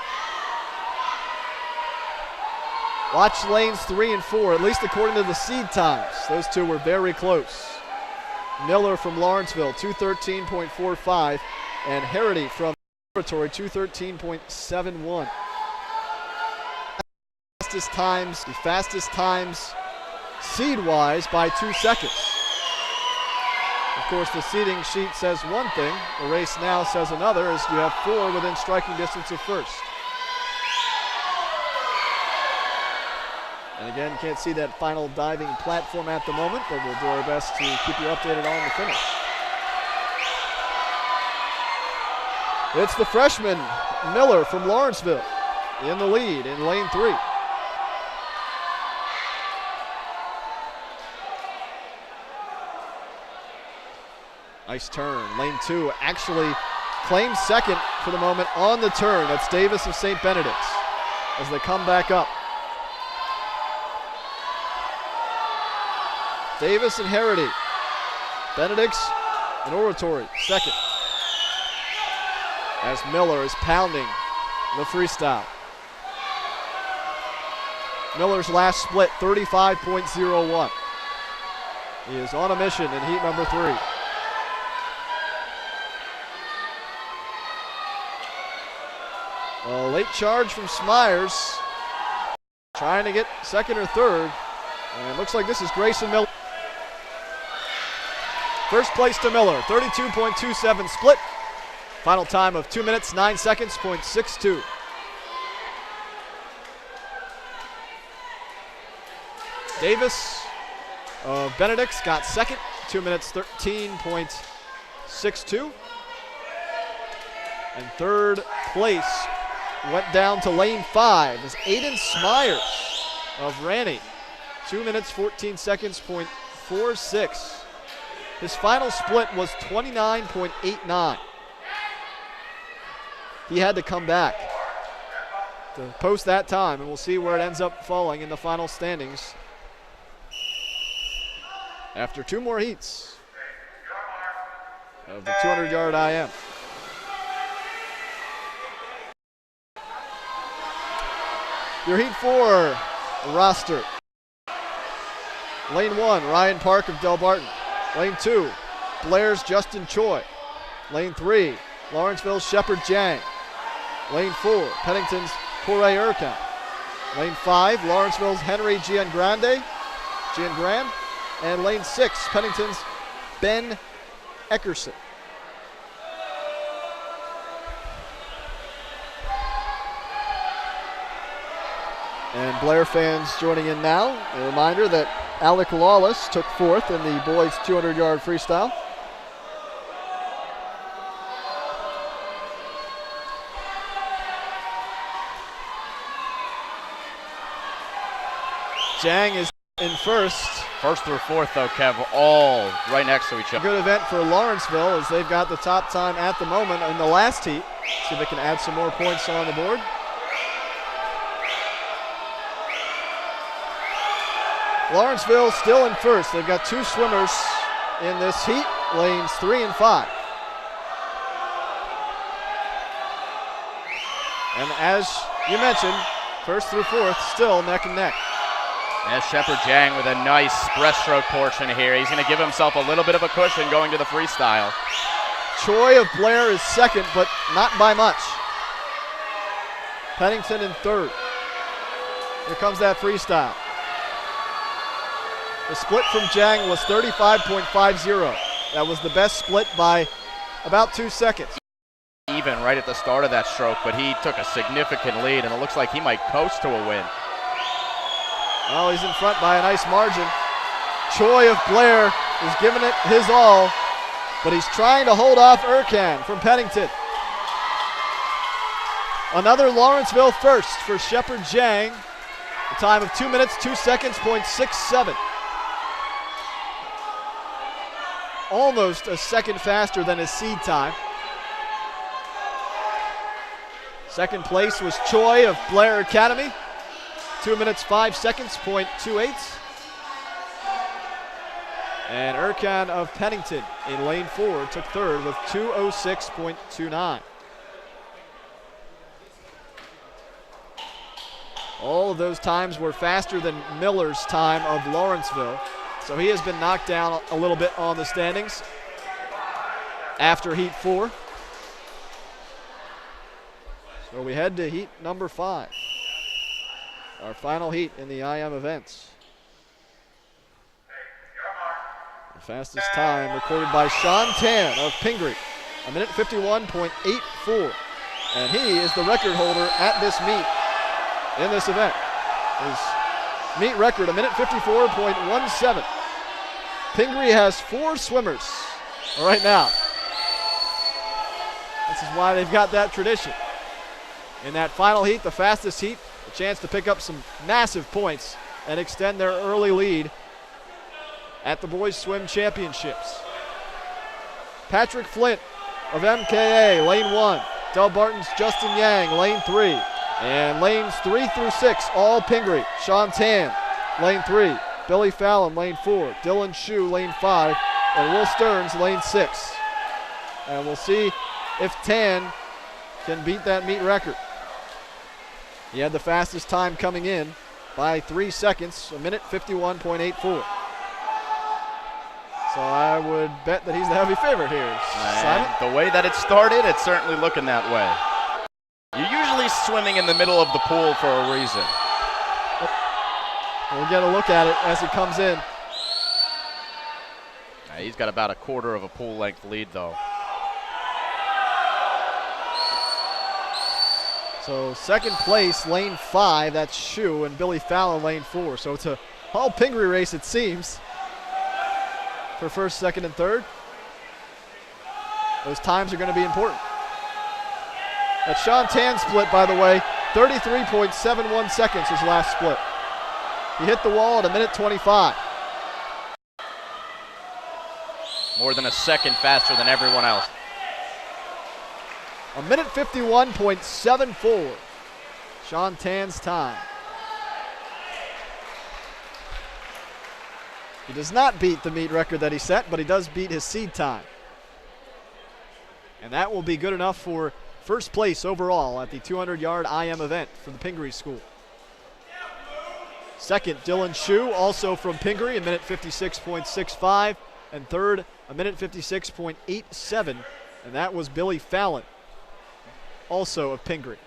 Speaker 1: Watch lanes 3 and 4, at least according to the seed times. Those two were very close. Miller from Lawrenceville, 2:13.45, and Harity from Oratory, 2:13.71. The fastest times seed-wise by 2 seconds. Of course, the seeding sheet says one thing. The race now says another, as you have 4 within striking distance of first. And again, you can't see that final diving platform at the moment, but we'll do our best to keep you updated on the finish. It's the freshman, Miller from Lawrenceville, in the lead in lane 3. Nice turn. Lane 2 actually claims second for the moment on the turn. That's Davis of St. Benedict's as they come back up. Davis and Harity. Benedict's and Oratory, second. As Miller is pounding the freestyle. Miller's last split, 35.01. He is on a mission in heat number 3. A late charge from Smyers, trying to get second or third. And it looks like this is Grayson Miller. First place to Miller, 32.27 split. Final time of 2 minutes, 9 seconds, .62. Davis of Benedict's got second, 2 minutes, 13.62. And third place went down to lane 5 as Aiden Smyers of Ranny. 2 minutes, 14 seconds, .46. His final split was 29.89. He had to come back to post that time, and we'll see where it ends up falling in the final standings after 2 more heats of the 200-yard IM. Your Heat 4 roster. Lane 1, Ryan Park of Delbarton. Lane 2, Blair's Justin Choi. Lane 3, Lawrenceville's Shepard Jang. Lane 4, Pennington's Corey Urquhart. Lane 5, Lawrenceville's Henry Giangrande. And lane 6, Pennington's Ben Eckerson. And Blair fans joining in now. A reminder that Alec Lawless took 4th in the boys 200-yard freestyle. Jang is in first.
Speaker 2: First through fourth, though, Kev, all right next to each other.
Speaker 1: Good event for Lawrenceville as they've got the top time at the moment in the last heat. See if they can add some more points on the board. Lawrenceville still in first. They've got 2 swimmers in this heat, lanes 3 and 5. And as you mentioned, first through fourth, still neck and neck.
Speaker 2: As Shepard Jang with a nice breaststroke portion here. He's going to give himself a little bit of a cushion going to the freestyle.
Speaker 1: Choi of Blair is second, but not by much. Pennington in third. Here comes that freestyle. The split from Jang was 35.50. That was the best split by about 2 seconds.
Speaker 2: Even right at the start of that stroke, but he took a significant lead, and it looks like he might coast to a win.
Speaker 1: Well, he's in front by a nice margin. Choi of Blair is giving it his all, but he's trying to hold off Urquhart from Pennington. Another Lawrenceville first for Shepard Jang. A time of 2 minutes, 2 seconds, .67. Almost a second faster than his seed time. Second place was Choi of Blair Academy. 2 minutes, 5 seconds, .28. And Urquhart of Pennington in lane 4 took third with 2:06.29. All of those times were faster than Miller's time of Lawrenceville. So he has been knocked down a little bit on the standings after heat 4. So we head to heat number 5. Our final heat in the IM events. The fastest time recorded by Sean Tan of Pingree, 1 minute 51.84. And he is the record holder at this meet in this event. His meet record, 1 minute 54.17. Pingree has 4 swimmers right now. This is why they've got that tradition. In that final heat, the fastest heat, a chance to pick up some massive points and extend their early lead at the Boys Swim Championships. Patrick Flint of MKA, lane 1. Delbarton's Justin Yang, lane 3. And lanes 3 through 6, all Pingree. Sean Tan, lane 3. Billy Fallon, lane 4. Dylan Shue, lane 5. And Will Stearns, lane 6. And we'll see if Tan can beat that meet record. He had the fastest time coming in by 3 seconds, 1 minute 51.84. So I would bet that he's the heavy favorite here. Simon?
Speaker 2: The way that it started, it's certainly looking that way. You're usually swimming in the middle of the pool for a reason.
Speaker 1: We'll get a look at it as it comes in.
Speaker 2: He's got about a quarter of a pool length lead, though.
Speaker 1: So second place, lane 5, that's Shue, and Billy Fallon, lane 4. So it's a all Pingree race, it seems, for first, second, and third. Those times are going to be important. That Sean Tan split, by the way, 33.71 seconds his last split. He hit the wall at 1:25.
Speaker 2: More than a second faster than everyone else.
Speaker 1: 1:51.74. Sean Tan's time. He does not beat the meet record that he set, but he does beat his seed time. And that will be good enough for first place overall at the 200-yard IM event for the Pingree School. Second, Dylan Shu, also from Pingree, 1:56.65. And third, 1:56.87. And that was Billy Fallon, also of Pingree.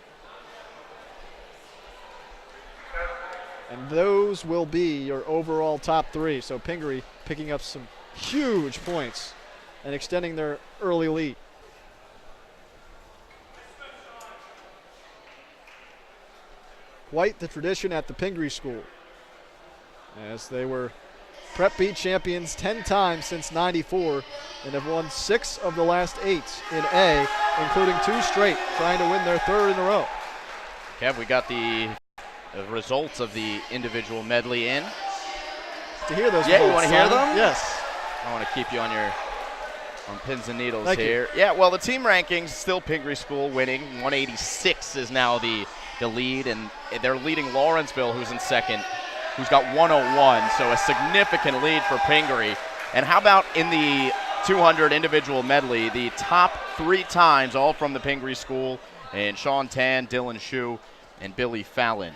Speaker 1: And those will be your overall top three. So Pingree picking up some huge points and extending their early lead. Quite the tradition at the Pingree School, as they were Prep B champions 10 times since '94 and have won 6 of the last 8 in A, including 2 straight, trying to win their 3rd in a row.
Speaker 2: Kev, we got the results of the individual medley in.
Speaker 1: To hear those
Speaker 2: Yeah,
Speaker 1: results,
Speaker 2: you want to hear them?
Speaker 1: Yes.
Speaker 2: I want to keep you on pins and needles
Speaker 1: Thank
Speaker 2: here.
Speaker 1: you.
Speaker 2: Yeah, well, the team rankings, still Pingree School winning. 186 is now the lead, and they're leading Lawrenceville, who's in second, who's got 101, so a significant lead for Pingree. And how about in the 200 individual medley, the top 3 times, all from the Pingree School, and Sean Tan, Dylan Shu, and Billy Fallon.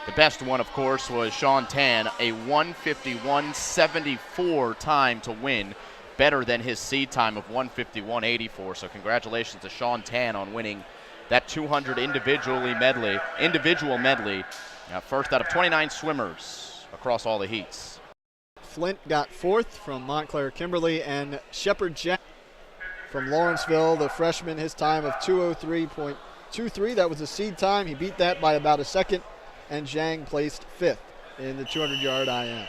Speaker 2: The best one, of course, was Sean Tan, a 1:51.74 time to win, better than his seed time of 1:51.84. So congratulations to Sean Tan on winning that 200 individual medley. First out of 29 swimmers across all the heats.
Speaker 1: Flint got 4th from Montclair Kimberly, and Shepard Jack from Lawrenceville, the freshman, his time of 2:03.23. That was the seed time. He beat that by about a second, and Zhang placed 5th in the 200-yard IM.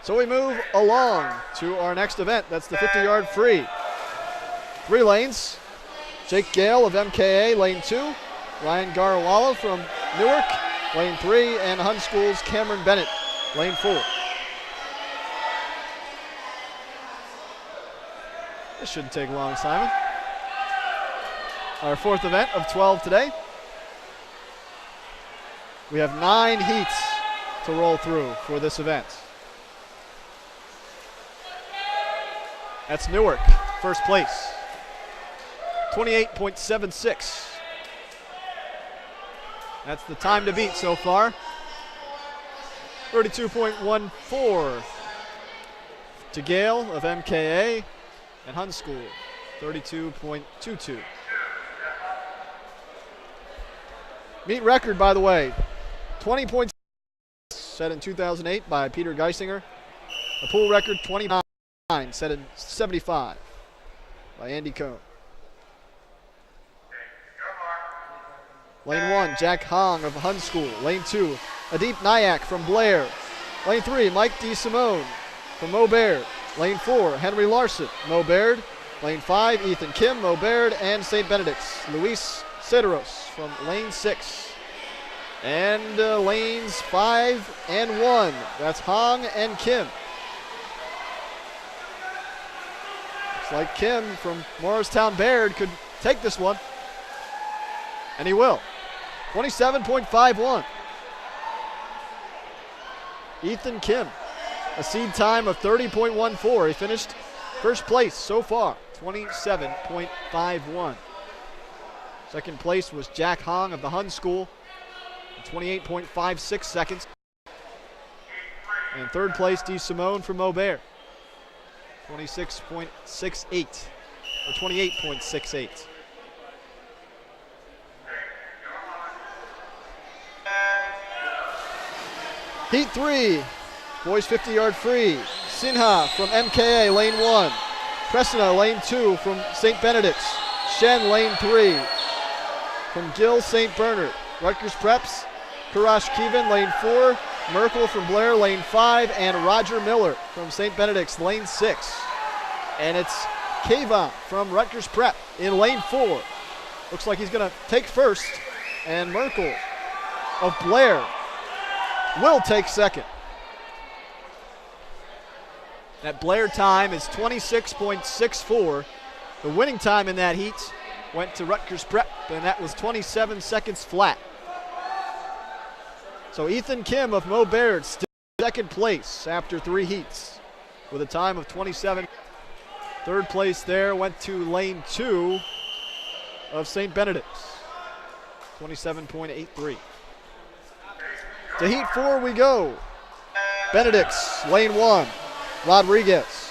Speaker 1: So we move along to our next event. That's the 50-yard free. 3 lanes. Jake Gale of MKA, lane 2. Ryan Garawala from Newark, lane 3. And Hun School's Cameron Bennett, lane 4. This shouldn't take long, Simon. Our 4th event of 12 today. We have 9 heats to roll through for this event. That's Newark, first place. 28.76. That's the time to beat so far. 32.14 to Gale of MKA, and Hun School, 32.22. Meet record, by the way, 20 points set in 2008 by Peter Geisinger. A pool record, 29, set in 75 by Andy Cohn. Lane 1, Jack Hong of Hun School. Lane 2, Adip Nayak from Blair. Lane 3, Mike DeSimone from Mo Baird. Lane 4, Henry Larson, Mo Baird. Lane 5, Ethan Kim, Mo Baird, and St. Benedict's, Luis Cederos from lane 6. And lanes 5 and 1, that's Hong and Kim. Looks like Kim from Morristown Baird could take this one. And he will. 27.51. Ethan Kim, a seed time of 30.14. He finished first place so far, 27.51. Second place was Jack Hong of the Hun School, 28.56 seconds. And third place, DeSimone from Maubert, 26.68, or 28.68. Heat 3, boys 50-yard free. Sinha from MKA, lane 1. Cressina, lane 2 from St. Benedict's. Shen, lane 3 from Gill St. Bernard. Rutgers Preps, Karash Keevan, lane 4. Merkel from Blair, lane 5. And Roger Miller from St. Benedict's, lane 6. And it's Kava from Rutgers Prep in lane 4. Looks like he's going to take first, and Merkel of Blair will take second. That Blair time is 26.64. The winning time in that heat went to Rutgers Prep, and that was 27 seconds flat. So Ethan Kim of Mo Baird still second place after 3 heats with a time of 27. Third place there went to lane 2 of St. Benedict's, 27.83. To heat 4 we go. Benedict's, lane 1, Rodriguez.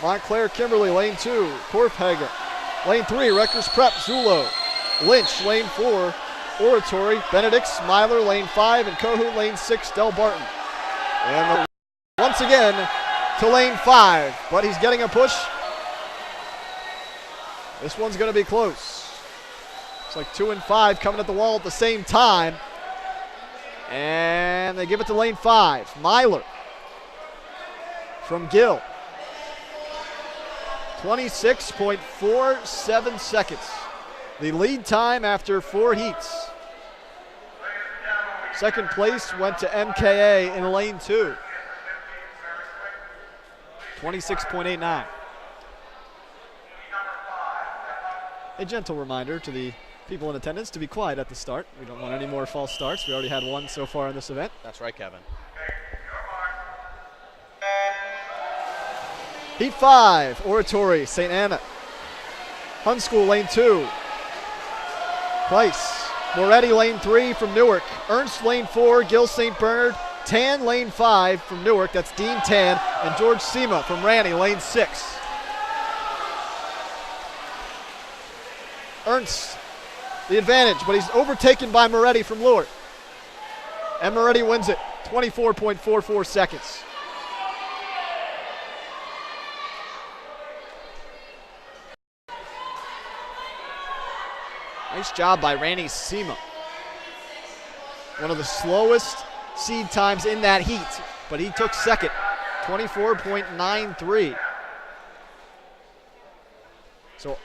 Speaker 1: Montclair Kimberly, lane 2, Korfhagen. Lane 3, Rutgers Prep, Zulo. Lynch, lane 4, Oratory. Benedict's, Myler, lane 5, and Kohut, lane 6, Del Barton. And once again to lane 5, but he's getting a push. This one's going to be close. It's like 2 and 5 coming at the wall at the same time. And they give it to lane 5. Myler from Gill. 26.47 seconds. The lead time after 4 heats. Second place went to MKA in lane 2. 26.89. A gentle reminder to the people in attendance to be quiet at the start. We don't want any more false starts. We already had one so far in this event.
Speaker 2: That's right, Kevin.
Speaker 1: Heat 5, Oratory, St. Anna. Hun School, lane 2. Price. Moretti, lane 3 from Newark. Ernst, lane 4. Gill, St. Bernard. Tan, lane 5 from Newark. That's Dean Tan. And George Sema from Ranney, lane 6. Ernst, the advantage, but he's overtaken by Moretti from Newark. And Moretti wins it, 24.44 seconds. Nice job by Randy Sema. One of the slowest seed times in that heat, but he took second, 24.93. So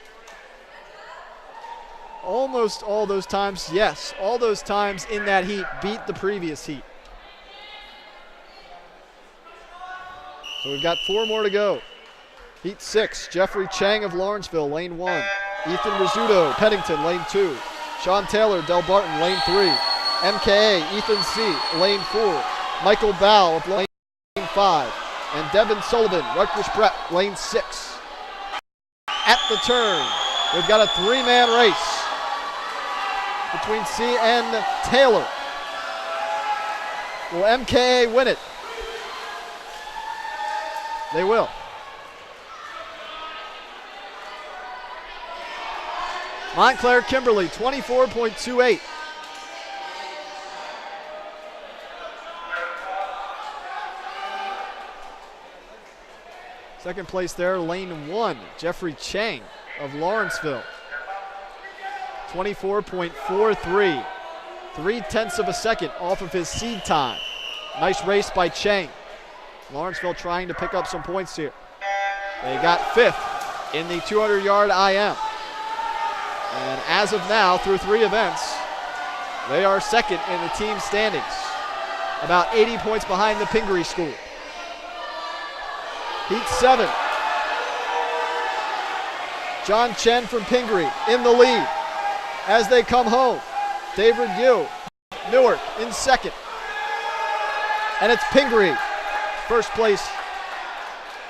Speaker 1: almost all those times, yes, all those times in that heat beat the previous heat. So we've got 4 more to go. Heat 6, Jeffrey Chang of Lawrenceville, lane 1. Ethan Rizzuto, Pennington, lane 2. Sean Taylor, Del Barton, lane 3. MKA, Ethan C., lane 4. Michael Bow of lane 5. And Devin Sullivan, Rutgers Prep, lane 6. At the turn, we've got a 3-man race between C and Taylor. Will MKA win it? They will. Montclair Kimberly, 24.28. Second place there, lane 1, Jeffrey Chang of Lawrenceville. 24.43. 3/10 of a second off of his seed time. Nice race by Chang. Lawrenceville trying to pick up some points here. They got 5th in the 200-yard IM. And as of now, through 3 events, they are 2nd in the team standings. About 80 points behind the Pingree School. Heat 7. John Chen from Pingree in the lead as they come home. David Yu, Newark in 2nd. And it's Pingree, first place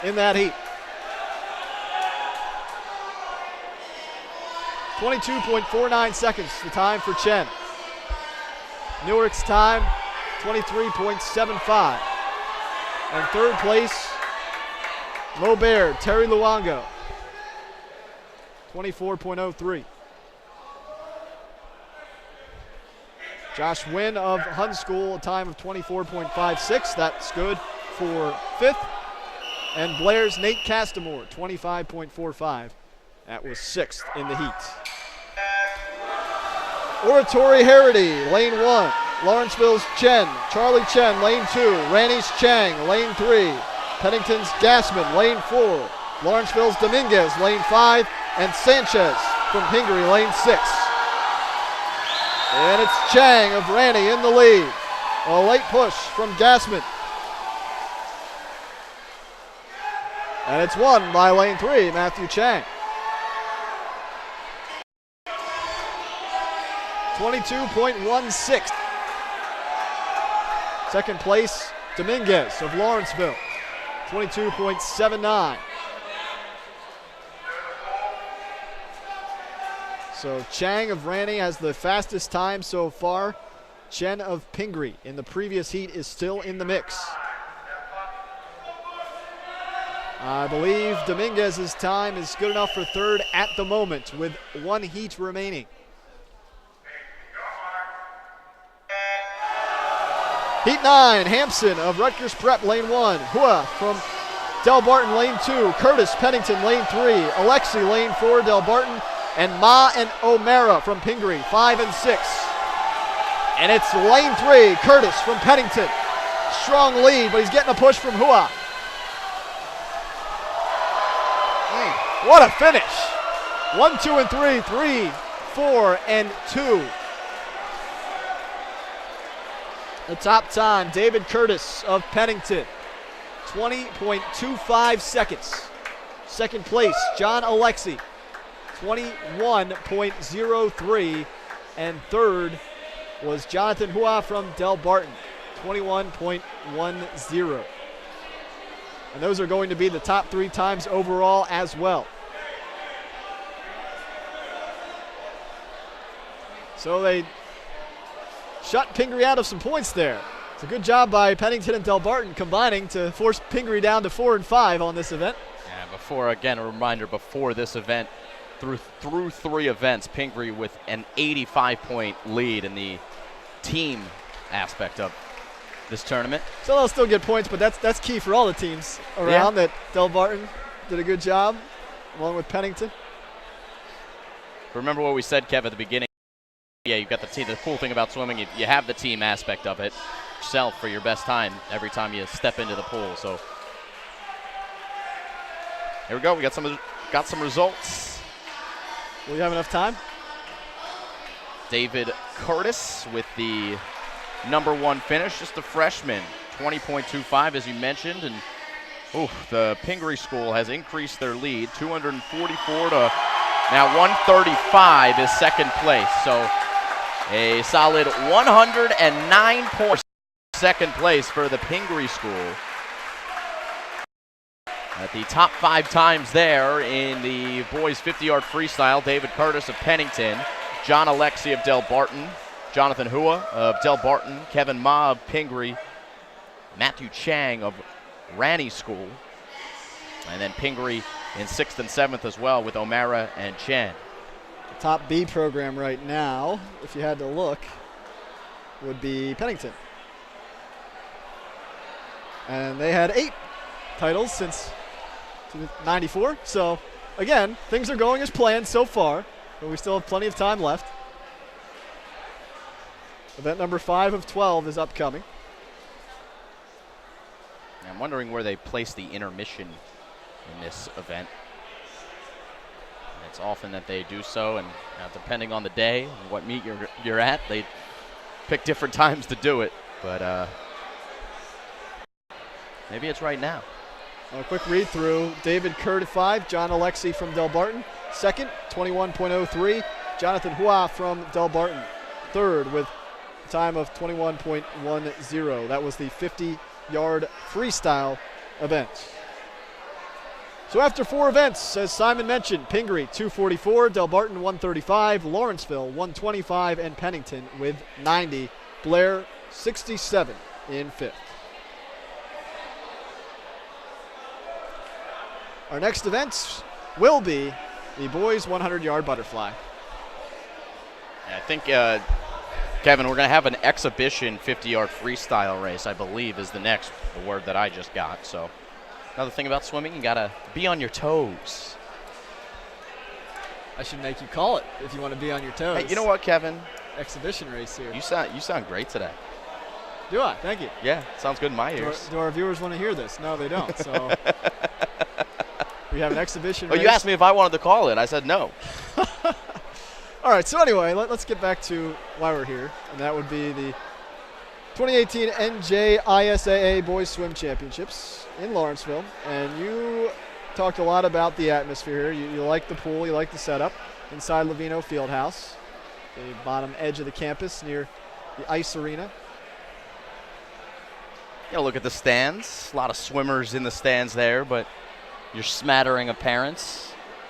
Speaker 1: in that heat. 22.49 seconds, the time for Chen. Newark's time, 23.75. And third place, Mo Baird, Terry Luongo, 24.03. Josh Wynn of Hun School, a time of 24.56. That's good for 5th. And Blair's Nate Castamore, 25.45. That was 6th in the heat. Oratory Harity, lane 1. Lawrenceville's Chen, Charlie Chen, lane 2. Ranny's Chang, lane 3. Pennington's Gassman, lane 4. Lawrenceville's Dominguez, lane 5. And Sanchez from Pingree, lane 6. And it's Chang of Ranny in the lead. A late push from Gassman. And it's won by lane 3, Matthew Chang. 22.16. Second place, Dominguez of Lawrenceville, 22.79. So Chang of Ranny has the fastest time so far. Chen of Pingree in the previous heat is still in the mix. I believe Dominguez's time is good enough for third at the moment with one heat remaining. Heat 9, Hampson of Rutgers Prep, lane 1. Hua from Del Barton, lane 2. Curtis Pennington, lane 3. Alexi, lane 4, Del Barton. And Ma and O'Mara from Pingree, 5 and 6. And it's lane 3, Curtis from Pennington. Strong lead, but he's getting a push from Hua. What a finish. 1, 2, and 3, 3, 4, and 2. The top time, David Curtis of Pennington, 20.25 seconds. Second place, John Alexi, 21.03. And third was Jonathan Hua from Del Barton, 21.10. And those are going to be the top 3 times overall as well. So they shut Pingree out of some points there. It's a good job by Pennington and Del Barton combining to force Pingree down to 4 and 5 on this event.
Speaker 2: Yeah, before, again, a reminder, before this event, through 3 events, Pingree with an 85-point lead in the team aspect of this tournament.
Speaker 1: So they'll still get points, but that's key for all the teams around, that Del Barton did a good job along with Pennington.
Speaker 2: Remember what we said, Kev, at the beginning. Yeah, you've got the team. The cool thing about swimming, you have the team aspect of it yourself for your best time every time you step into the pool. So here we go. We got some results.
Speaker 1: Will you have enough time?
Speaker 2: David Curtis with the number 1 finish, just a freshman, 20.25 as you mentioned, and the Pingree school has increased their lead, 244 to now 135 is second place. So a solid 109 points, second place for the Pingree school. At the top 5 times there in the boys 50-yard freestyle, David Curtis of Pennington, John Alexi of Del Barton, Jonathan Hua of Del Barton, Kevin Ma of Pingree, Matthew Chang of Ranny School, and then Pingree in 6th and 7th as well with O'Mara and Chen.
Speaker 1: The top B program right now, if you had to look, would be Pennington. And they had 8 titles since 94. So, again, things are going as planned so far, but we still have plenty of time left. Event number 5 of 12 is upcoming.
Speaker 2: I'm wondering where they place the intermission in this event. It's often that they do so, and depending on the day and what meet you're at, they pick different times to do it. But maybe it's right now.
Speaker 1: A quick read through. David Curtis 5, John Alexi from Del Barton. Second, 21.03. Jonathan Hua from Del Barton. Third with a time of 21.10. That was the 50-yard freestyle event. So after 4 events, as Simon mentioned, Pingree 244, Del Barton 135, Lawrenceville 125, and Pennington with 90. Blair 67 in 5th. Our next events will be the boys 100-yard butterfly.
Speaker 2: I think, Kevin, we're going to have an exhibition 50-yard freestyle race, I believe, is the word that I just got. So another thing about swimming, you got to be on your toes.
Speaker 1: I should make you call it if you want to be on your toes.
Speaker 2: Hey, you know what, Kevin?
Speaker 1: Exhibition race here.
Speaker 2: You sound great today.
Speaker 1: Do I? Thank you.
Speaker 2: Yeah, sounds good in my ears.
Speaker 1: Do our viewers want to hear this? No, they don't. So we have an exhibition race.
Speaker 2: You asked me if I wanted to call it. I said no.
Speaker 1: All right, so anyway, let's get back to why we're here, and that would be the 2018 NJISAA Boys Swim Championships in Lawrenceville. And you talked a lot about the atmosphere here. You like the pool, you like the setup inside Lavino Fieldhouse, the bottom edge of the campus near the ice arena.
Speaker 2: You know, look at the stands. A lot of swimmers in the stands there, but your smattering of parents.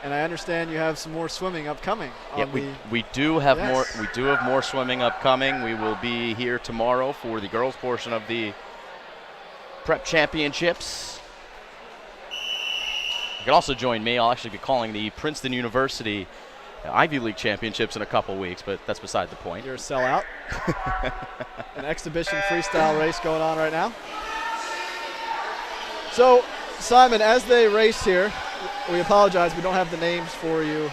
Speaker 1: And I understand you have some more swimming upcoming.
Speaker 2: Yeah, we do have
Speaker 1: Yes.
Speaker 2: more. We do have more swimming upcoming. We will be here tomorrow for the girls' portion of the prep championships. You can also join me. I'll actually be calling the Princeton University Ivy League championships in a couple weeks, but that's beside the point.
Speaker 1: You're a sellout. An exhibition freestyle race going on right now. So, Simon, as they race here, we apologize, we don't have the names for you,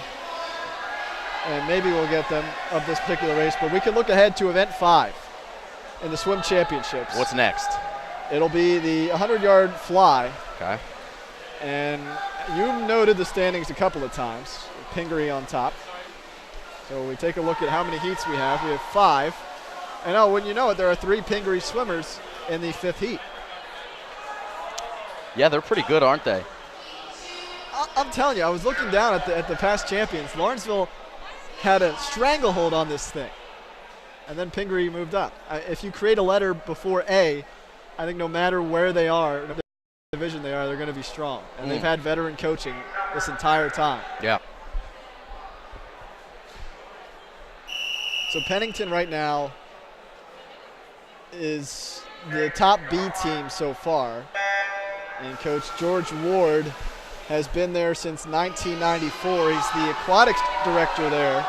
Speaker 1: and maybe we'll get them of this particular race, but we can look ahead to event 5 in the swim championships.
Speaker 2: What's next?
Speaker 1: It'll be the 100-yard fly.
Speaker 2: Okay.
Speaker 1: And you've noted the standings a couple of times. Pingree on top. So we take a look at how many heats we have. We have 5. And oh, wouldn't you know it, there are 3 Pingree swimmers in the 5th heat.
Speaker 2: Yeah, they're pretty good, aren't they?
Speaker 1: I'm telling you, I was looking down at the past champions. Lawrenceville had a stranglehold on this thing. And then Pingree moved up. If you create a letter before A, I think no matter where they are, the division they are, they're going to be strong. And they've had veteran coaching this entire time.
Speaker 2: Yeah.
Speaker 1: So Pennington right now is the top B team so far. And Coach George Ward has been there since 1994. He's the aquatics director there.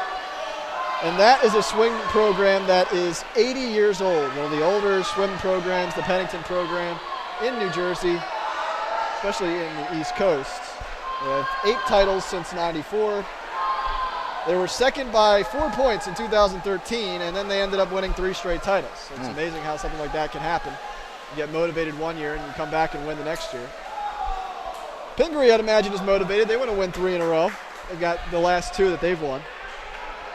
Speaker 1: And that is a swim program that is 80 years old. One of the older swim programs, the Pennington program in New Jersey, especially in the East Coast. They have 8 titles since 94. They were second by 4 points in 2013, and then they ended up winning 3 straight titles. So it's amazing how something like that can happen. You get motivated one year and you come back and win the next year. Pingree, I'd imagine, is motivated. They want to win 3 in a row. They've got the last 2 that they've won.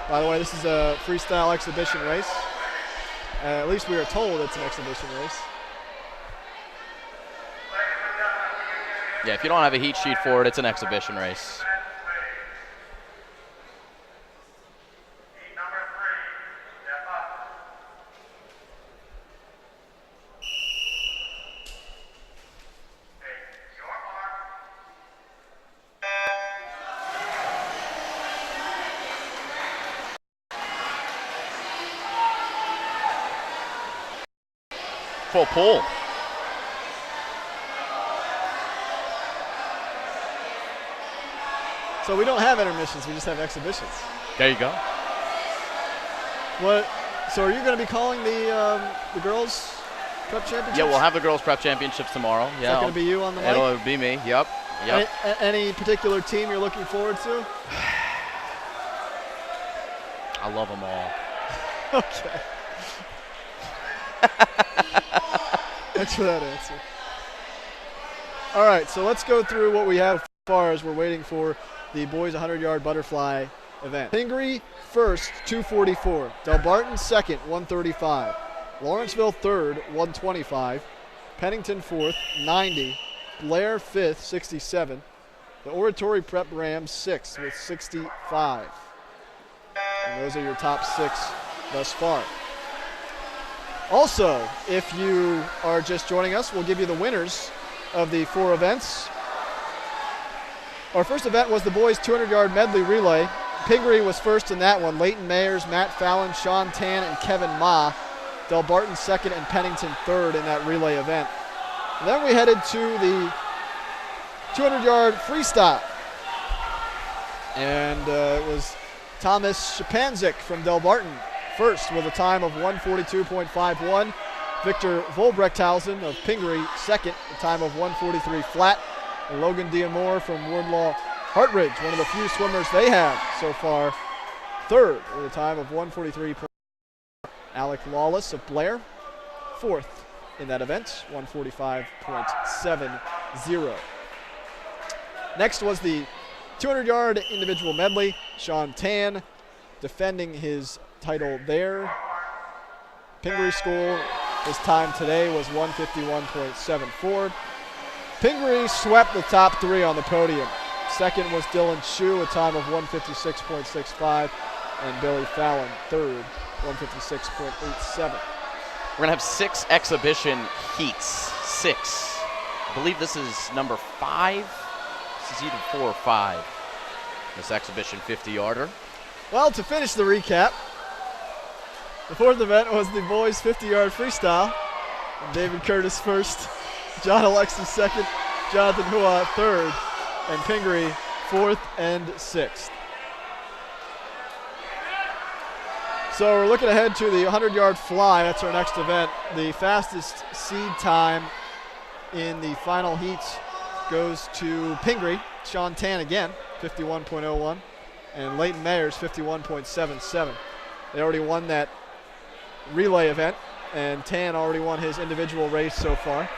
Speaker 1: By the way, this is a freestyle exhibition race. At least we are told it's an exhibition race.
Speaker 2: Yeah, if you don't have a heat sheet for it, it's an exhibition race. Full pull.
Speaker 1: So we don't have intermissions, we just have exhibitions.
Speaker 2: There you go.
Speaker 1: What? So are you going to be calling the girls' prep championships?
Speaker 2: Yeah, we'll have the girls' prep championships tomorrow.
Speaker 1: Is
Speaker 2: Yeah,
Speaker 1: that going to be you on the mic?
Speaker 2: it'll be me. Yep.
Speaker 1: Any particular team you're looking forward to?
Speaker 2: I love them all.
Speaker 1: Okay. Thanks for that answer. All right, so let's go through what we have as far as we're waiting for the boys 100-yard butterfly event. Pingree first, 244. Delbarton second, 135. Lawrenceville third, 125. Pennington fourth, 90. Blair fifth, 67. The Oratory Prep Rams sixth with 65. And those are your top 6 thus far. Also, if you are just joining us, we'll give you the winners of the 4 events. Our first event was the boys 200-yard medley relay. Pingree was first in that one. Leighton Mayers, Matt Fallon, Sean Tan, and Kevin Ma. Delbarton second and Pennington third in that relay event. And then we headed to the 200-yard freestyle. And it was Thomas Shapanzik from Delbarton first with a time of 1:42.51. Victor Volbrechthausen of Pingree second, a time of 1:43 flat. And Logan Diamore from Wardlaw Hartridge, one of the few swimmers they have so far, third with a time of 1:43. Alec Lawless of Blair, fourth in that event, 1:45.70. Next was the 200-yard individual medley. Sean Tan defending his title there. Pingree School, his time today was 151.74. Pingree swept the top three on the podium. Second was Dylan Chu, a time of 156.65, and Billy Fallon, third, 156.87.
Speaker 2: We're going to have 6 exhibition heats. 6. I believe this is number 5. This is either 4 or 5. This exhibition 50-yarder.
Speaker 1: Well, to finish the recap, the fourth event was the boys' 50-yard freestyle. David Curtis first, John Alexis second, Jonathan Hua third, and Pingree fourth and sixth. So we're looking ahead to the 100-yard fly. That's our next event. The fastest seed time in the final heats goes to Pingree. Sean Tan again, 51.01, and Leighton Mayers, 51.77. They already won that relay event, and Tan already won his individual race so far.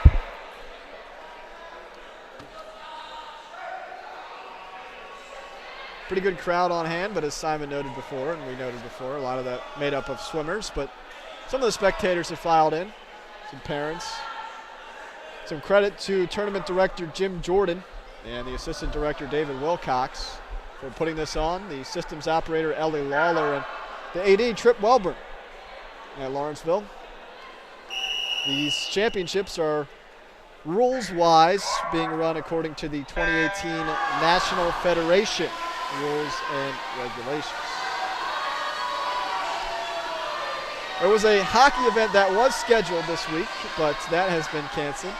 Speaker 1: Pretty good crowd on hand, but as Simon noted before, and we noted before, a lot of that made up of swimmers, but some of the spectators have filed in, some parents. Some credit to tournament director Jim Jordan and the assistant director David Wilcox for putting this on, the systems operator Ellie Lawler, and the AD Trip Welburn at Lawrenceville. These championships are rules-wise being run according to the 2018 National Federation rules and regulations. There was a hockey event that was scheduled this week, but that has been canceled.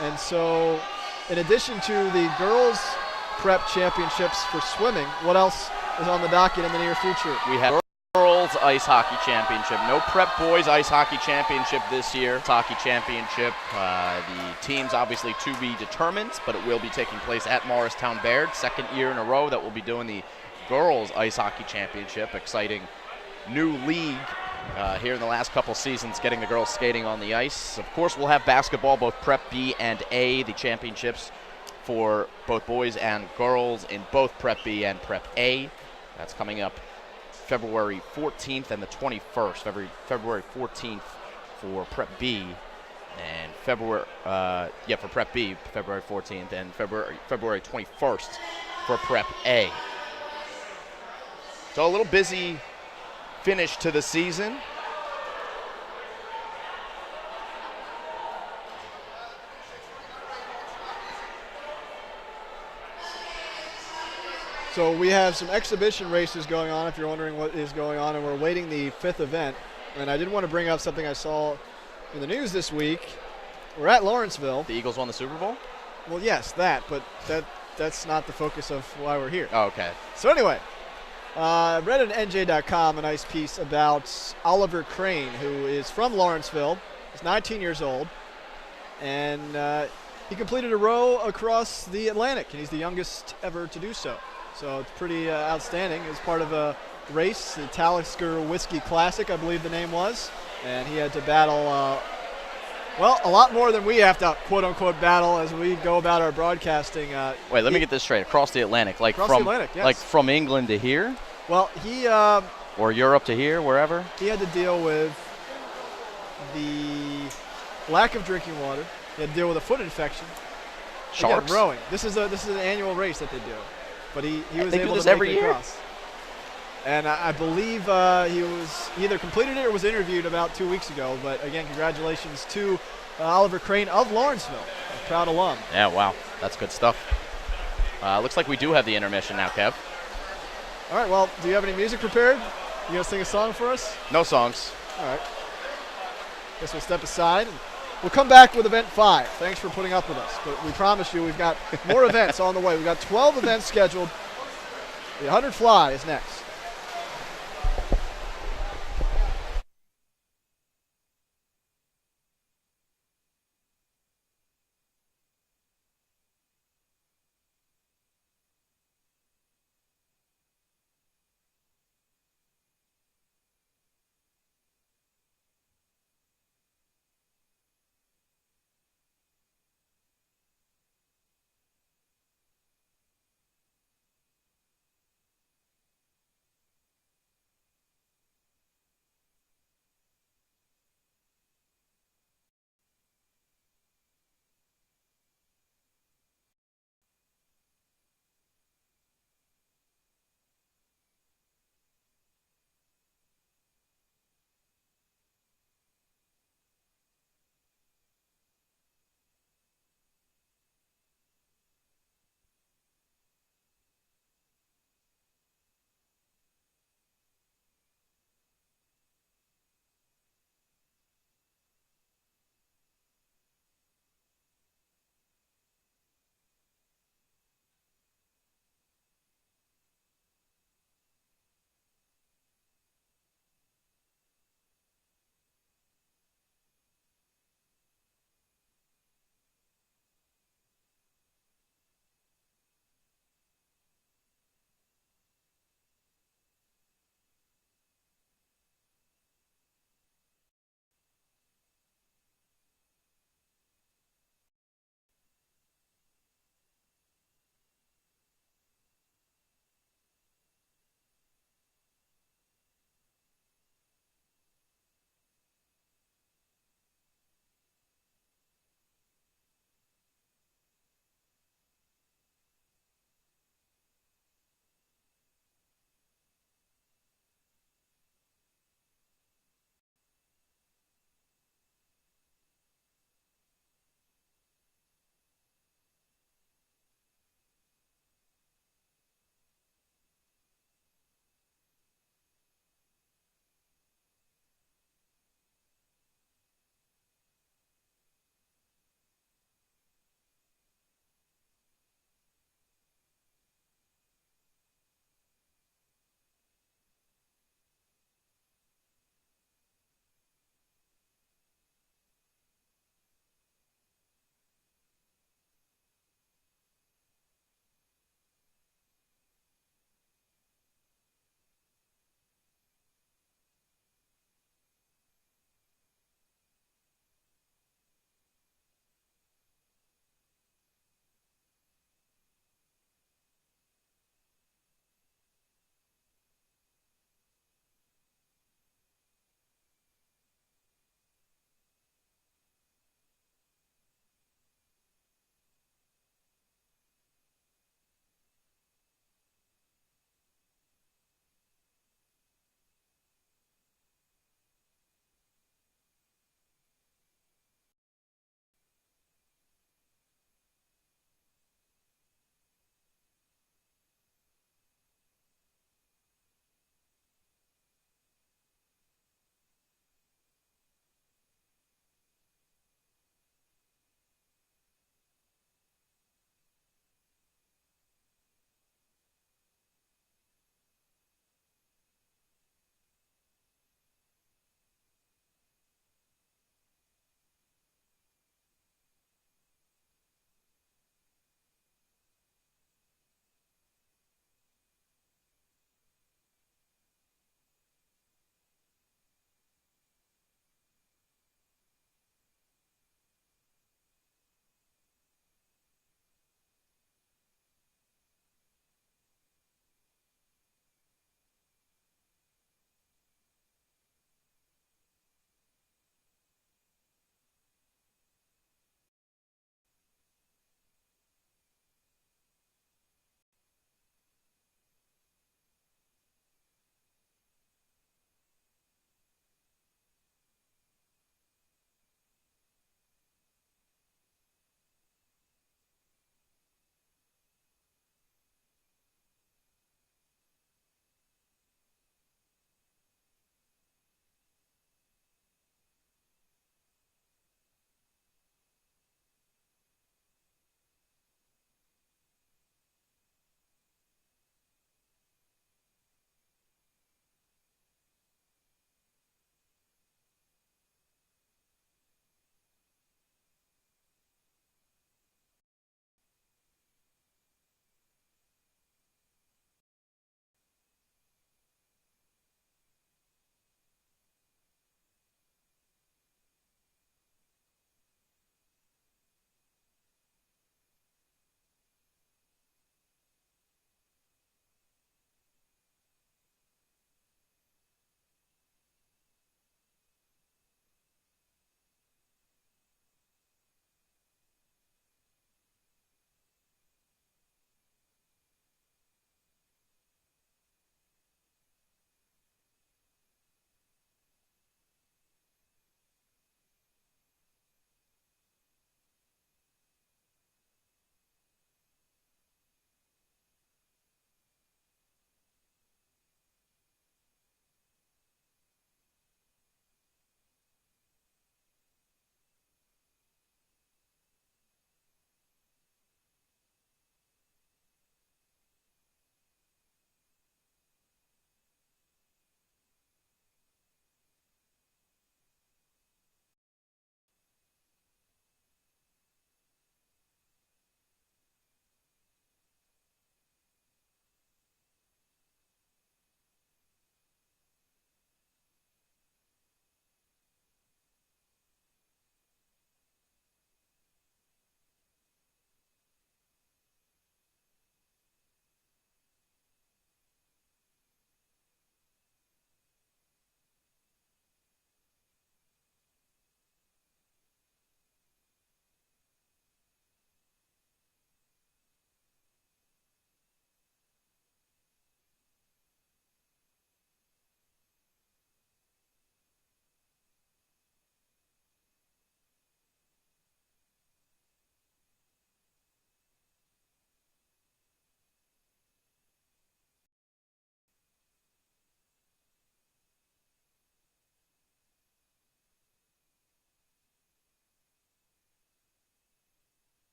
Speaker 1: And so, in addition to the girls' prep championships for swimming, what else is on the docket in the near future?
Speaker 2: We have girls ice hockey championship. No prep boys ice hockey championship this year. Hockey championship. The teams obviously to be determined, but it will be taking place at Morristown Baird. Second year in a row that we'll be doing the girls ice hockey championship. Exciting new league here in the last couple seasons, getting the girls skating on the ice. Of course, we'll have basketball, both Prep B and A, the championships for both boys and girls in both Prep B and Prep A. That's coming up February 14th and the 21st. February 14th for Prep B, and for Prep B, February 14th, and February 21st for Prep A. So a little busy finish to the season.
Speaker 1: So we have some exhibition races going on, if you're wondering what is going on, and we're awaiting the fifth event. And I did want to bring up something I saw in the news this week. We're at Lawrenceville.
Speaker 2: The Eagles won the Super Bowl?
Speaker 1: Well, yes, but that's not the focus of why we're here.
Speaker 2: Oh, okay.
Speaker 1: So anyway, I read on NJ.com a nice piece about Oliver Crane, who is from Lawrenceville. He's 19 years old, and he completed a row across the Atlantic, and he's the youngest ever to do so. So it's pretty outstanding. It was part of a race, the Talisker Whiskey Classic, I believe the name was, and he had to battle, a lot more than we have to quote-unquote battle as we go about our broadcasting.
Speaker 2: Wait, let me get this straight. Across the Atlantic, like
Speaker 1: across the Atlantic, yes.
Speaker 2: Like from England to here?
Speaker 1: Well, he
Speaker 2: or Europe to here, wherever?
Speaker 1: He had to deal with the lack of drinking water. He had to deal with a foot infection.
Speaker 2: Sharks?
Speaker 1: Again, rowing. This is an annual race that they do. But he was
Speaker 2: they
Speaker 1: able
Speaker 2: do this
Speaker 1: to make
Speaker 2: every
Speaker 1: it
Speaker 2: year?
Speaker 1: across. And I believe he either completed it or was interviewed about 2 weeks ago. But again, congratulations to Oliver Crane of Lawrenceville, a proud alum.
Speaker 2: Yeah, wow. That's good stuff. Looks like we do have the intermission now, Kev.
Speaker 1: All right, well, do you have any music prepared? You going to sing a song for us?
Speaker 2: No songs.
Speaker 1: All right. Guess we'll step aside. We'll come back with event 5. Thanks for putting up with us. But we promise you we've got more events on the way. We've got 12 events scheduled. The 100 fly is next.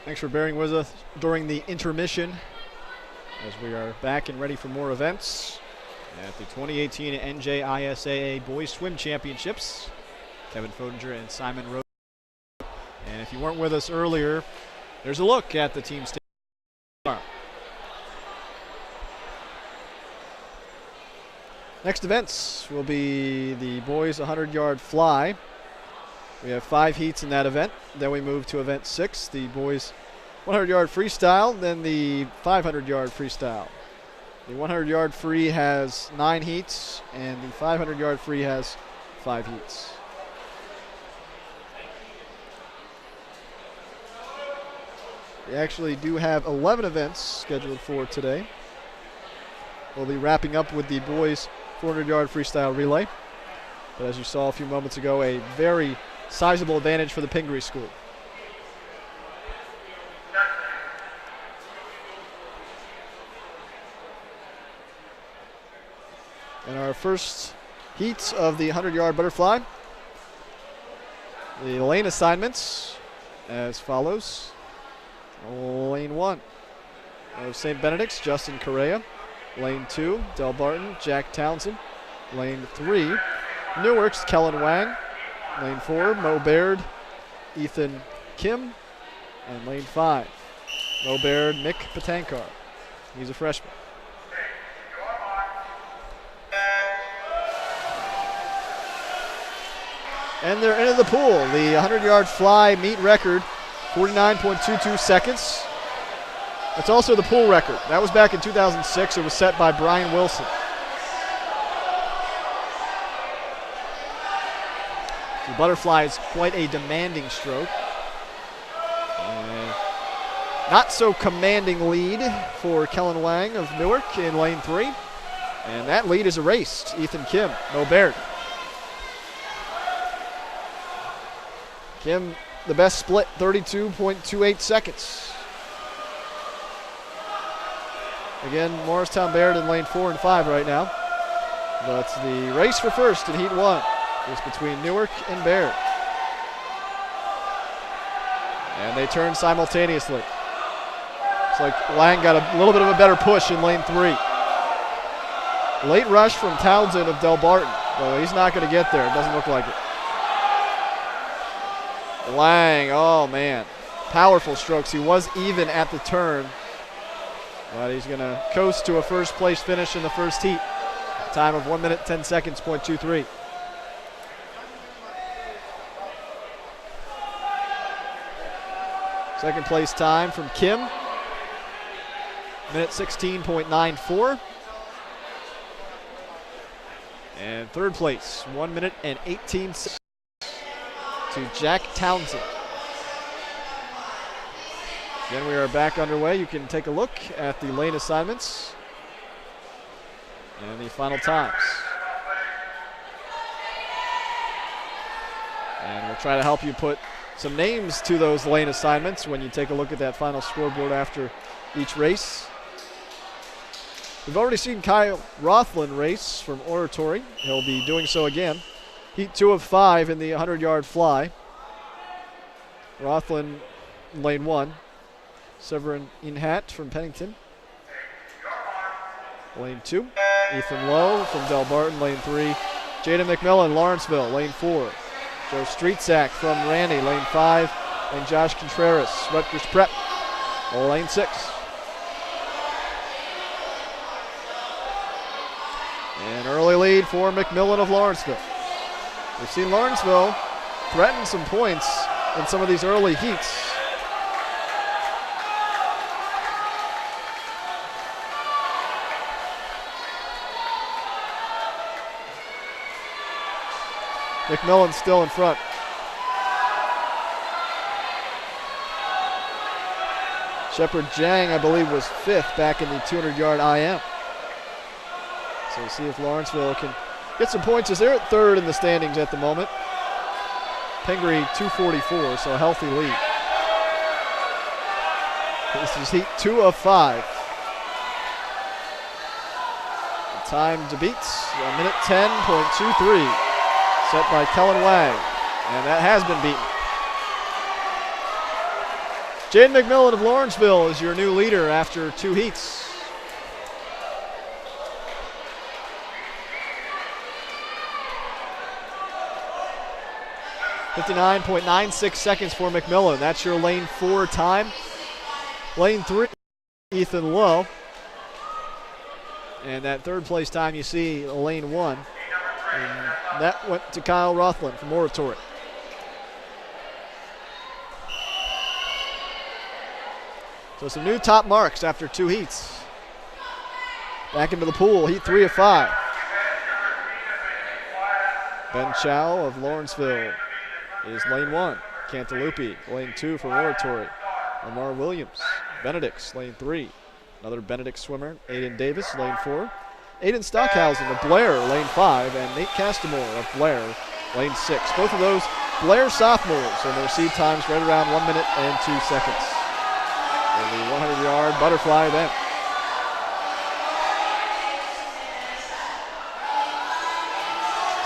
Speaker 1: Thanks for bearing with us during the intermission as we are back and ready for more events at the 2018 NJISAA Boys Swim Championships. Kevin Fodinger and Simon Rose. And if you weren't with us earlier, there's a look at the team stage. Next events will be the boys 100-yard fly. We have 5 heats in that event. Then we move to event 6, the boys 100-yard freestyle, then the 500-yard freestyle. The 100-yard free has 9 heats, and the 500-yard free has 5 heats. We actually do have 11 events scheduled for today. We'll be wrapping up with the boys 400-yard freestyle relay. But as you saw a few moments ago, a very sizable advantage for the Pingree School. And our first heat of the 100-yard butterfly. The lane assignments as follows. Lane 1 of St. Benedict's, Justin Correa. Lane 2, Del Barton, Jack Townsend. Lane 3, Newark's Kellen Wang. Lane 4, Mo Baird, Ethan Kim. And lane 5, Mo Baird, Mick Patankar. He's a freshman. And they're into the pool. The 100-yard fly meet record, 49.22 seconds. That's also the pool record. That was back in 2006. It was set by Brian Wilson. The butterfly is quite a demanding stroke. And not so commanding lead for Kellen Wang of Newark in lane 3. And that lead is erased. Ethan Kim, Mo Baird. Kim, the best split, 32.28 seconds. Again, Morristown Baird in lane 4 and 5 right now. But the race for first in heat 1 is between Newark and Baird. And they turn simultaneously. It's like Lang got a little bit of a better push in lane 3. Late rush from Townsend of Del Barton, but he's not going to get there. It doesn't look like it. Lang, oh man, powerful strokes. He was even at the turn, but he's going to coast to a first place finish in the first heat. Time of 1 minute, 10 seconds, .23. Second place time from Kim, minute 16.94. And third place, 1 minute and 18 seconds. To Jack Townsend. Again, we are back underway. You can take a look at the lane assignments and the final times. And we'll try to help you put some names to those lane assignments when you take a look at that final scoreboard after each race. We've already seen Kyle Rothland race from Oratory. He'll be doing so again. Heat 2 of 5 in the 100-yard fly. Rothland, lane 1. Severin Inhat from Pennington. Lane 2. Ethan Lowe from Del Barton, lane 3. Jaden McMillan, Lawrenceville, lane 4. Joe Streetsack from Randy, lane 5. And Josh Contreras, Rutgers Prep, lane 6. An early lead for McMillan of Lawrenceville. We've seen Lawrenceville threaten some points in some of these early heats. McMillan still in front. Shepard Jang, I believe, was 5th back in the 200-yard IM. So we'll see if Lawrenceville can get some points as they're at 3rd in the standings at the moment. Pingree 244, so a healthy lead. This is heat 2 of 5. The time to beat, 1 minute 10.23, set by Kellen Wang, and that has been beaten. Jaden McMillan of Lawrenceville is your new leader after 2 heats. .59.96 seconds for McMillan. That's your lane 4 time. Lane 3, Ethan Lowe. And that 3rd place time you see lane 1. And that went to Kyle Rothland from Oratory. So some new top marks after 2 heats. Back into the pool, heat 3 of 5. Ben Chow of Lawrenceville is lane 1. Cantaloupe, lane 2 for Oratory. Lamar Williams, Benedict's lane 3. Another Benedict swimmer, Aiden Davis, lane 4. Aiden Stockhausen of Blair, lane 5. And Nate Castamore of Blair, lane 6. Both of those Blair sophomores, and their seed times right around 1 minute and 2 seconds. In the 100-yard butterfly event.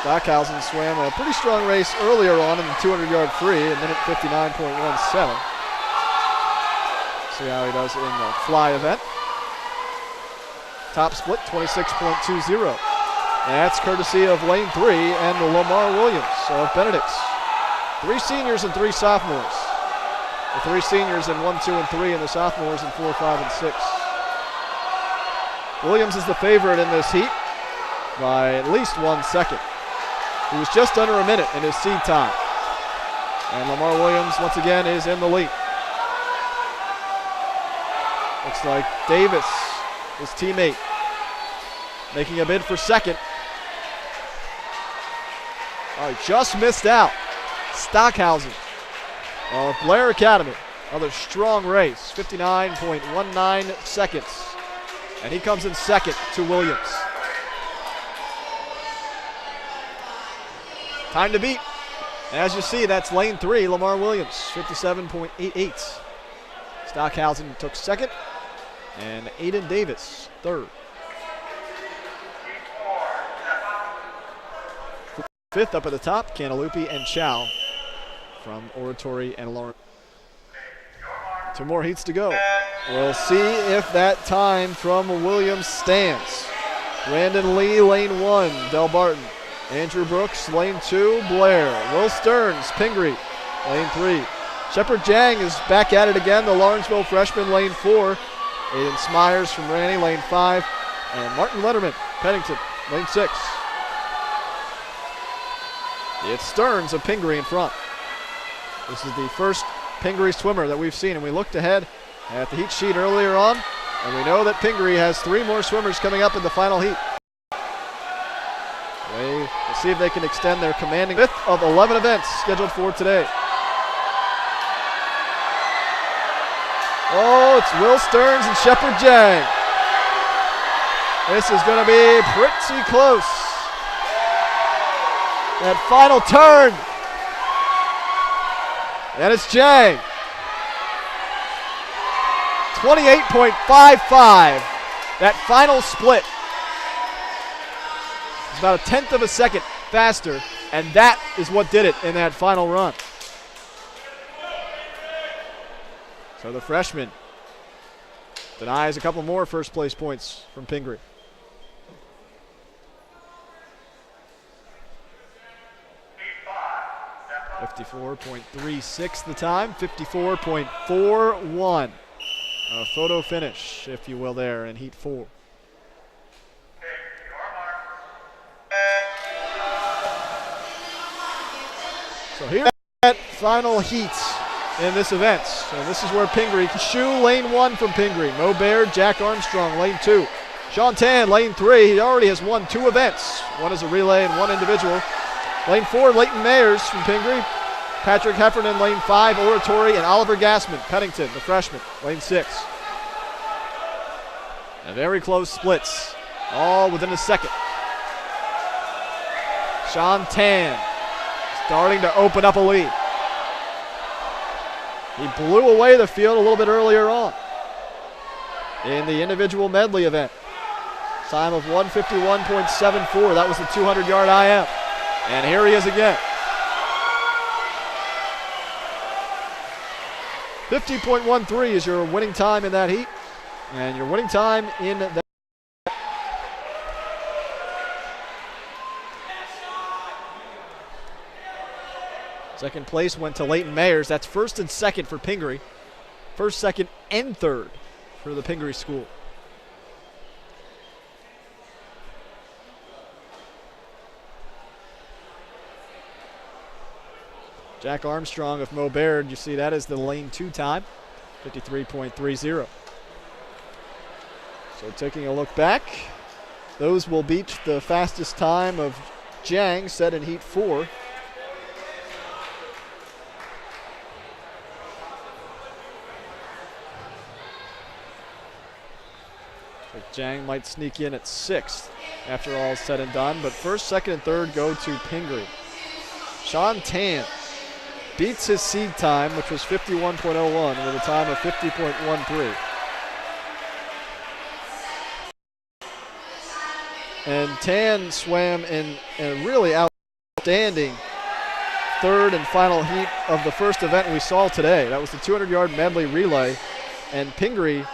Speaker 1: Stockhausen swam a pretty strong race earlier on in the 200-yard free, a minute 59.17. See how he does in the fly event. Top split, 26.20. That's courtesy of lane 3 and Lamar Williams of Benedict's. 3 seniors and 3 sophomores. The 3 seniors in 1, 2, and 3, and the sophomores in 4, 5, and 6. Williams is the favorite in this heat by at least 1 second. He was just under a minute in his seed time. And Lamar Williams, once again, is in the lead. Looks like Davis, his teammate, making a bid for second. Oh, he just missed out. Stockhausen of Blair Academy. Another strong race, 59.19 seconds. And he comes in second to Williams. Time to beat. As you see, that's lane 3, Lamar Williams, 57.88. Stockhausen took second, and Aiden Davis, third. 5th up at the top, Cantaloupe and Chow from Oratory and Lawrence. 2 more heats to go. We'll see if that time from Williams stands. Brandon Lee, lane 1, Del Barton. Andrew Brooks, lane 2, Blair. Will Stearns, Pingree, lane 3. Shepard Jang is back at it again, the Lawrenceville freshman, lane 4. Aiden Smyers from Ranny, lane 5. And Martin Letterman, Pennington, lane 6. It's Stearns of Pingree in front. This is the first Pingree swimmer that we've seen, and we looked ahead at the heat sheet earlier on, and we know that Pingree has 3 more swimmers coming up in the final heat. We'll see if they can extend their commanding 5th of 11 events scheduled for today. Oh, it's Will Stearns and Shepard Jang. This is going to be pretty close. That final turn. And it's Jang. 28.55. That final split. It's about 1/10 of a second faster, and that is what did it in that final run. So the freshman denies a couple more first place points from Pingree. .54.36 the time, 54.41. A photo finish, if you will, there in heat 4. So here's that final heat in this event. So this is where Pingree, Shoe, lane 1 from Pingree. Mo Baird, Jack Armstrong, lane 2. Sean Tan, lane 3. He already has won 2 events. One is a relay and 1 individual. Lane 4, Leighton Mayers from Pingree. Patrick Heffernan, lane 5, Oratory, and Oliver Gassman, Pennington, the freshman, lane 6. And very close splits, all within a second. Sean Tan starting to open up a lead. He blew away the field a little bit earlier on in the individual medley event. Time of 1:51.74. That was the 200-yard IM. And here he is again. 50.13 is your winning time in that heat. And your winning time in that. Second place went to Leighton Mayers. That's first and second for Pingree. First, second, and third for the Pingree School. Jack Armstrong of Mo Baird, you see that is the lane 2 time, 53.30. So taking a look back, those will beat the fastest time of Jang set in heat 4. So Jang might sneak in at 6th after all is said and done, but first, second, and third go to Pingree. Sean Tan beats his seed time, which was 51.01, with a time of 50.13. And Tan swam in a really outstanding third and final heat of the first event we saw today. That was the 200-yard medley relay. And Pingree,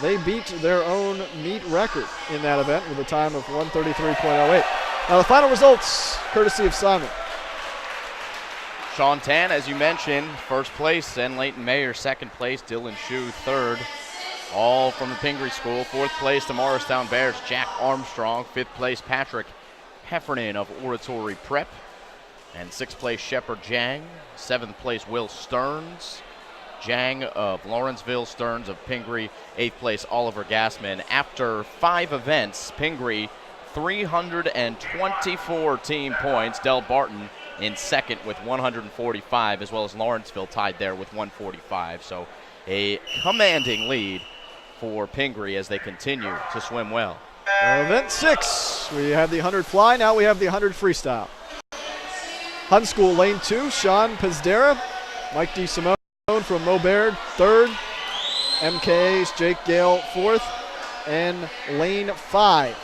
Speaker 1: they beat their own meet record in that event with a time of 1:33.08. Now the final results, courtesy of Simon.
Speaker 2: Sean Tan, as you mentioned, first place, and Leighton Mayer second place, Dylan Shue third, all from the Pingree School. Fourth place, the Morristown Bears, Jack Armstrong. Fifth place, Patrick Heffernan of Oratory Prep. And sixth place, Shepard Jang. Seventh place, Will Stearns. Jang of Lawrenceville, Stearns of Pingree. Eighth place, Oliver Gassman. After 5 events, Pingree 324 team points. Del Barton in second with 145, as well as Lawrenceville tied there with 145. So a commanding lead for Pingree as they continue to swim well.
Speaker 1: Event 6, we have the 100 fly, now we have the 100 freestyle. Hun School lane 2, Sean Pizdera, Mike DeSimone from Mo Baird, third. MKA's Jake Gale, fourth. And lane 5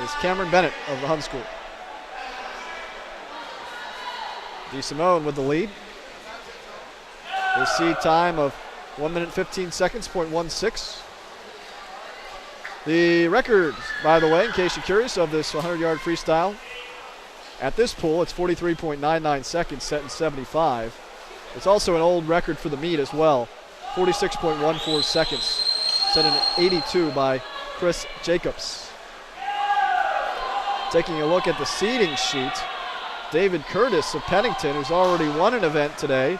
Speaker 1: is Cameron Bennett of the Hun School. DeSimone with the lead. His seed time of 1 minute 15 seconds, .16. The record, by the way, in case you're curious, of this 100-yard freestyle, at this pool, it's 43.99 seconds, set in 75. It's also an old record for the meet as well, 46.14 seconds, set in 82 by Chris Jacobs. Taking a look at the seeding sheet, David Curtis of Pennington, who's already won an event today,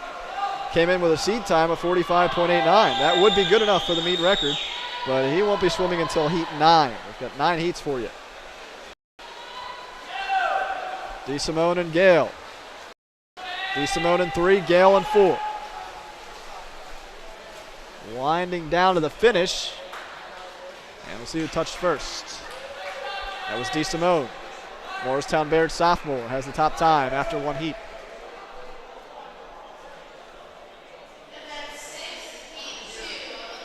Speaker 1: came in with a seed time of 45.89. That would be good enough for the meet record, but he won't be swimming until heat 9. We've got 9 heats for you. DeSimone and Gale. DeSimone in 3, Gale in 4. Winding down to the finish. And we'll see who touched first. That was DeSimone. Morristown Baird sophomore has the top time after 1 heat.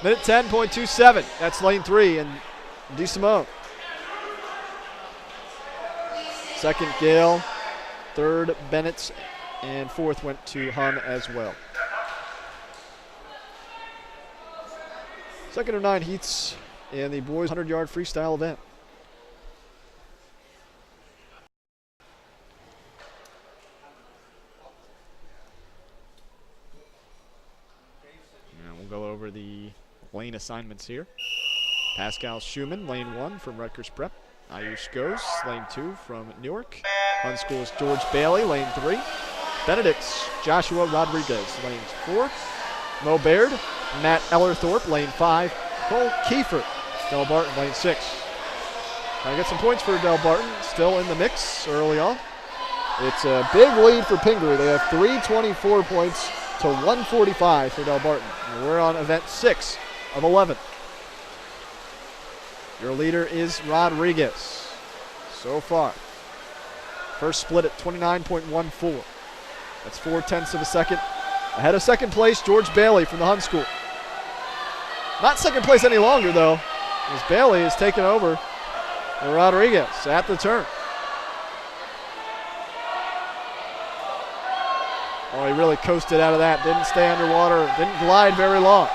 Speaker 1: Minute 10.27. That's lane 3 and DeSimone. Second, Gale. Third, Bennett. And fourth went to Hun as well. Second of 9 heats in the boys 100-yard freestyle event. And we'll go over the lane assignments here. Pascal Schumann, lane 1 from Rutgers Prep. Ayush Ghosh, lane 2 from Newark. Hun School's George Bailey, lane 3. Benedict's Joshua Rodriguez, lane 4. Mo Baird, Matt Ellerthorpe, lane 5. Cole Kiefer, Del Barton, lane 6. Trying to get some points for Del Barton, still in the mix early on. It's a big lead for Pingree. They have 324 points to 145 for Del Barton. And we're on event 6 of 11. Your leader is Rodriguez so far. First split at 29.14. That's 0.4 of a second. Ahead of second place, George Bailey from the Hun School. Not second place any longer, though, as Bailey has taken over Rodriguez at the turn. Oh, he really coasted out of that. Didn't stay underwater. Didn't glide very long.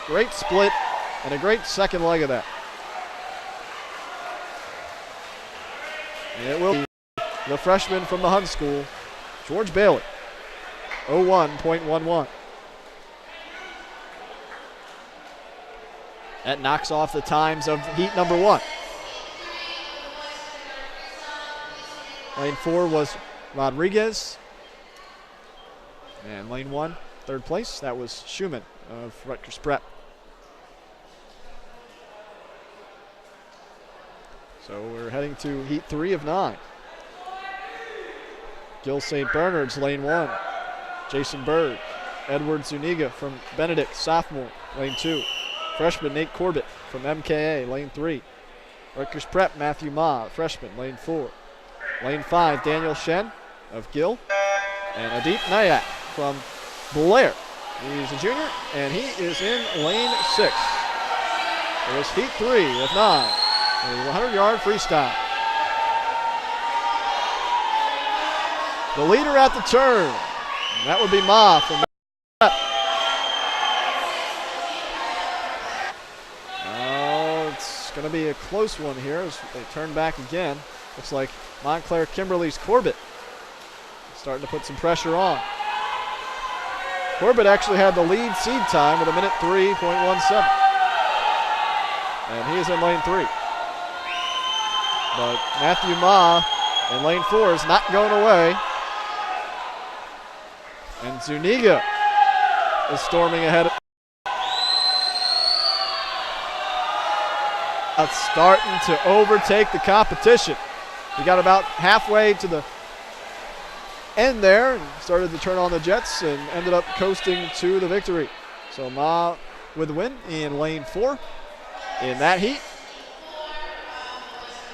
Speaker 1: Great split and a great second leg of that. And it will be the freshman from the Hun School, George Bailey, 01.11. That knocks off the times of heat number 1. Lane 4 was Rodriguez. And lane 1, third place, that was Schumann of Rutgers Prep. So we're heading to heat 3 of 9. Gil St. Bernard's lane 1. Jason Bird. Edward Zuniga from Benedict, sophomore, lane 2. Freshman Nate Corbett from MKA, lane 3. Rutgers Prep, Matthew Ma, freshman, lane 4. Lane 5, Daniel Shen of Gill. And Adip Nayak from Blair. He's a junior, and he is in lane 6. It was heat 3 of 9. A 100-yard freestyle. The leader at the turn. And that would be Ma from Prep. Going to be a close one here as they turn back again. Looks like Montclair Kimberly's Corbett starting to put some pressure on. Corbett actually had the lead seed time with 1:03.17. And he is in lane 3. But Matthew Ma in lane 4 is not going away. And Zuniga is storming ahead. Starting to overtake the competition. He got about halfway to the end there and started to turn on the jets and ended up coasting to the victory. So Ma with the win in lane 4 in that heat.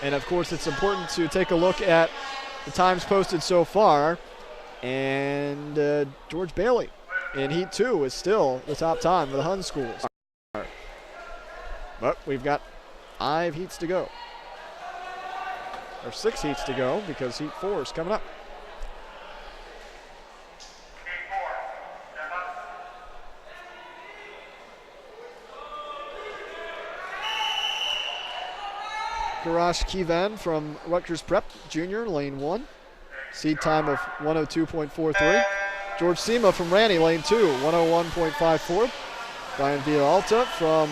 Speaker 1: And of course it's important to take a look at the times posted so far. And George Bailey in heat 2 is still the top time for the Hun schools. But we've got 5 heats to go. Or 6 heats to go because heat 4 is coming up. Garash Kivan from Rutgers Prep, junior, lane 1. Seed time of 102.43. George Sema from Ranney, lane 2, 101.54. Brian Villalta from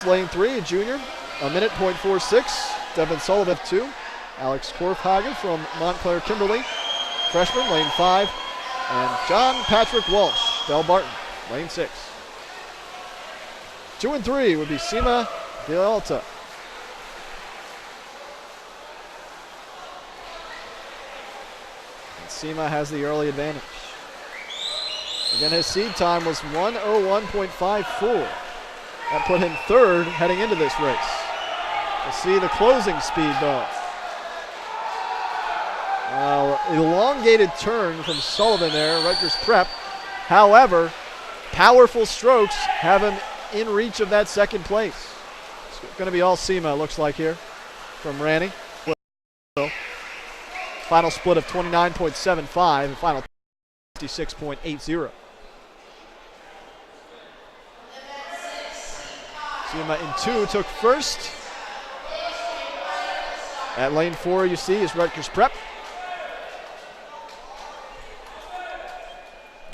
Speaker 1: lane 3, a junior, 1:46. Devin Sullivan, 2. Alex Korfhagen from Montclair Kimberly, freshman, lane 5. And John Patrick Walsh, Del Barton, lane 6. 2 and 3 would be Sema Villalta. And Sema has the early advantage. Again, his seed time was 1:01.54. That put him third heading into this race. We'll see the closing speed, though. Elongated turn from Sullivan there, Rutgers Prep. However, powerful strokes have him in reach of that second place. It's going to be all Sema, looks like here, from Ranney. Final split of 29.75 and final 56.80. Sema in 2 took first. At lane 4 you see is Rutgers Prep.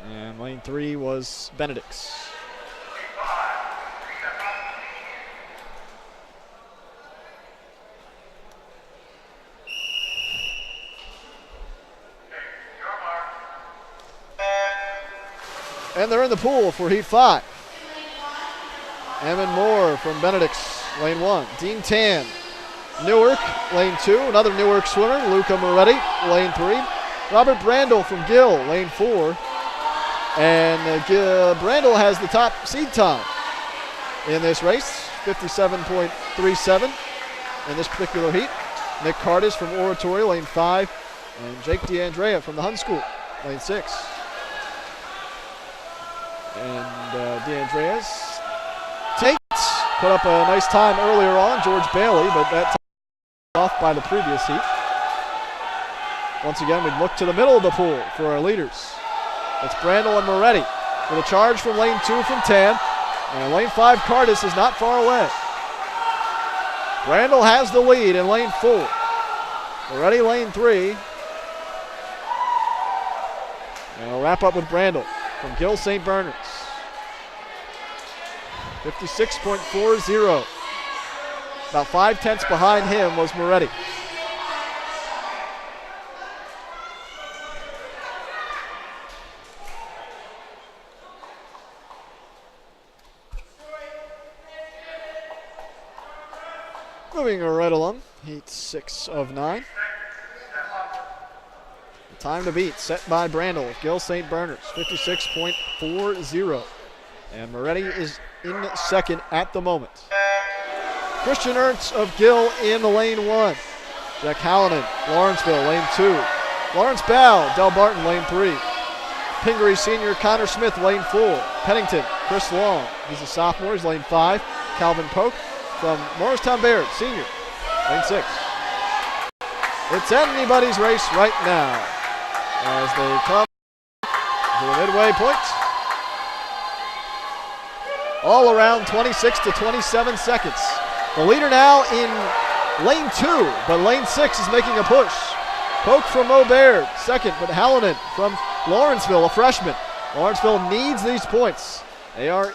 Speaker 1: And lane 3 was Benedict's. And they're in the pool for heat 5. Evan Moore from Benedict's, lane 1. Dean Tan, Newark, lane 2. Another Newark swimmer, Luca Moretti, lane 3. Robert Brandel from Gill, lane 4. And Brandel has the top seed time in this race, 57.37 in this particular heat. Nick Cardis from Oratory, lane 5. And Jake DeAndrea from the Hun School, lane 6. And DeAndrea's Tate put up a nice time earlier on, George Bailey, but that time off by the previous heat. Once again, we look to the middle of the pool for our leaders. It's Brandel and Moretti with a charge from lane 2 from Tan. And lane 5, Cardis is not far away. Brandel has the lead in lane 4. Moretti lane 3. And we'll wrap up with Brandel from Gill St. Bernard's. 56.40. About 5/10 behind him was Moretti. Moving right along, heat 6 of 9. The time to beat set by Brandel of Gill St. Bernard's, 56.40. And Moretti is in second at the moment. Christian Ernst of Gill in lane 1. Jack Hallinan, Lawrenceville, lane 2. Lawrence Bow, Del Barton, lane 3. Pingree senior Connor Smith, lane 4. Pennington, Chris Long, he's a sophomore, he's lane 5. Calvin Polk from Morristown Bayard, senior, lane 6. It's anybody's race right now as they come to the midway point. All around 26 to 27 seconds. The leader now in lane 2, but lane 6 is making a push. Polk from Mo Baird, second, but Hallinan from Lawrenceville, a freshman. Lawrenceville needs these points. They are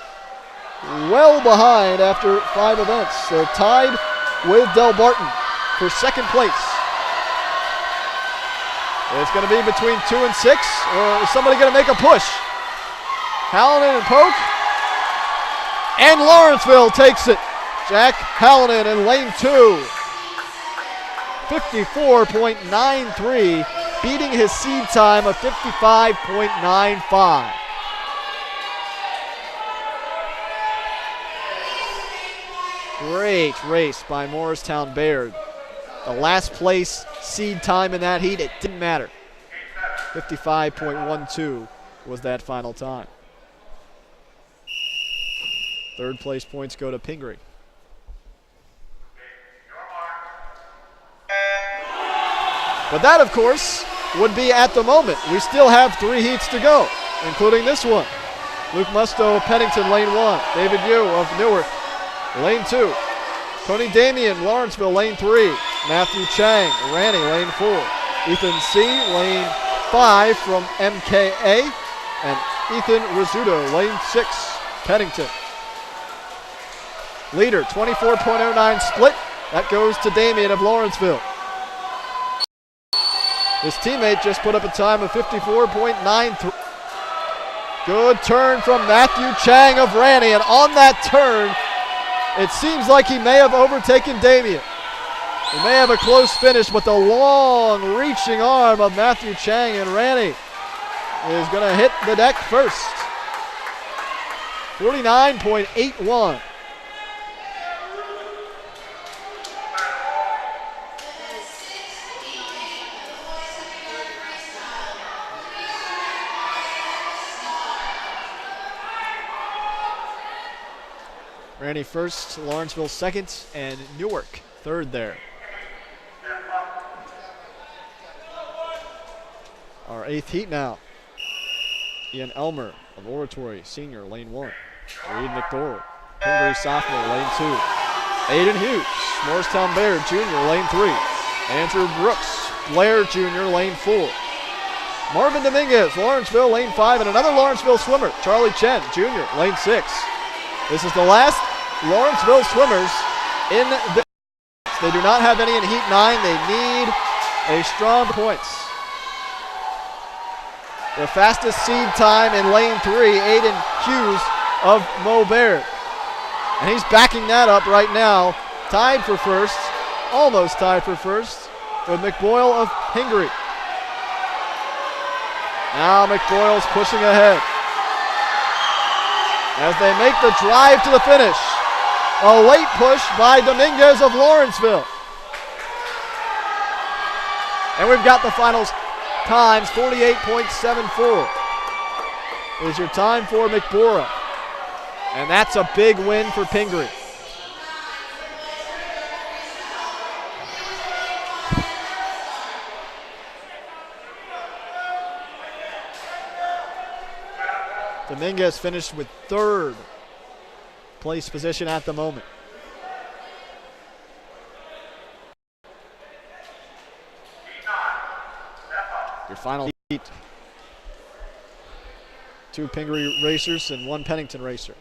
Speaker 1: well behind after 5 events. They're tied with Del Barton for second place. It's going to be between 2 and 6, or is somebody going to make a push? Hallinan and Polk. And Lawrenceville takes it. Jack Hallinan in lane 2. 54.93, beating his seed time of 55.95. Great race by Morristown Bayard. The last place seed time in that heat, it didn't matter. 55.12 was that final time. Third place points go to Pingree. But that, of course, would be at the moment. We still have 3 heats to go, including this one. Luke Musto of Pennington, lane 1. David Yu of Newark, lane 2. Tony Damian, Lawrenceville, lane 3. Matthew Chang, Ranney, lane 4. Ethan C., lane 5 from MKA. And Ethan Rizzuto, lane 6, Pennington. Leader, 24.09 split. That goes to Damian of Lawrenceville. His teammate just put up a time of 54.93. Good turn from Matthew Chang of Ranney, and on that turn, it seems like he may have overtaken Damian. He may have a close finish, but the long reaching arm of Matthew Chang and Ranney is going to hit the deck first. 49.81. Ranney first, Lawrenceville second, and Newark third there. Our 8th heat now. Ian Elmer of Oratory, senior, lane 1. Reed McDowell, Pingree sophomore, lane 2. Aiden Hughes, Morristown Bayard, junior, lane 3. Andrew Brooks, Blair, junior, lane 4. Marvin Dominguez, Lawrenceville, lane 5, and another Lawrenceville swimmer, Charlie Chen, junior, lane 6. This is the last Lawrenceville swimmers in the. They do not have any in heat 9. They need a strong points. The fastest seed time in lane 3, Aiden Hughes of Mo Baird. And he's backing that up right now. Tied for first, almost tied for first, with McBoyle of Pingree. Now McBoyle's pushing ahead as they make the drive to the finish. A late push by Dominguez of Lawrenceville. And we've got the finals times, 48.74 is your time for McBora. And that's a big win for Pingree. Dominguez finished with third place position at the moment. Your final heat. 2 Pingree racers and 1 Pennington racer.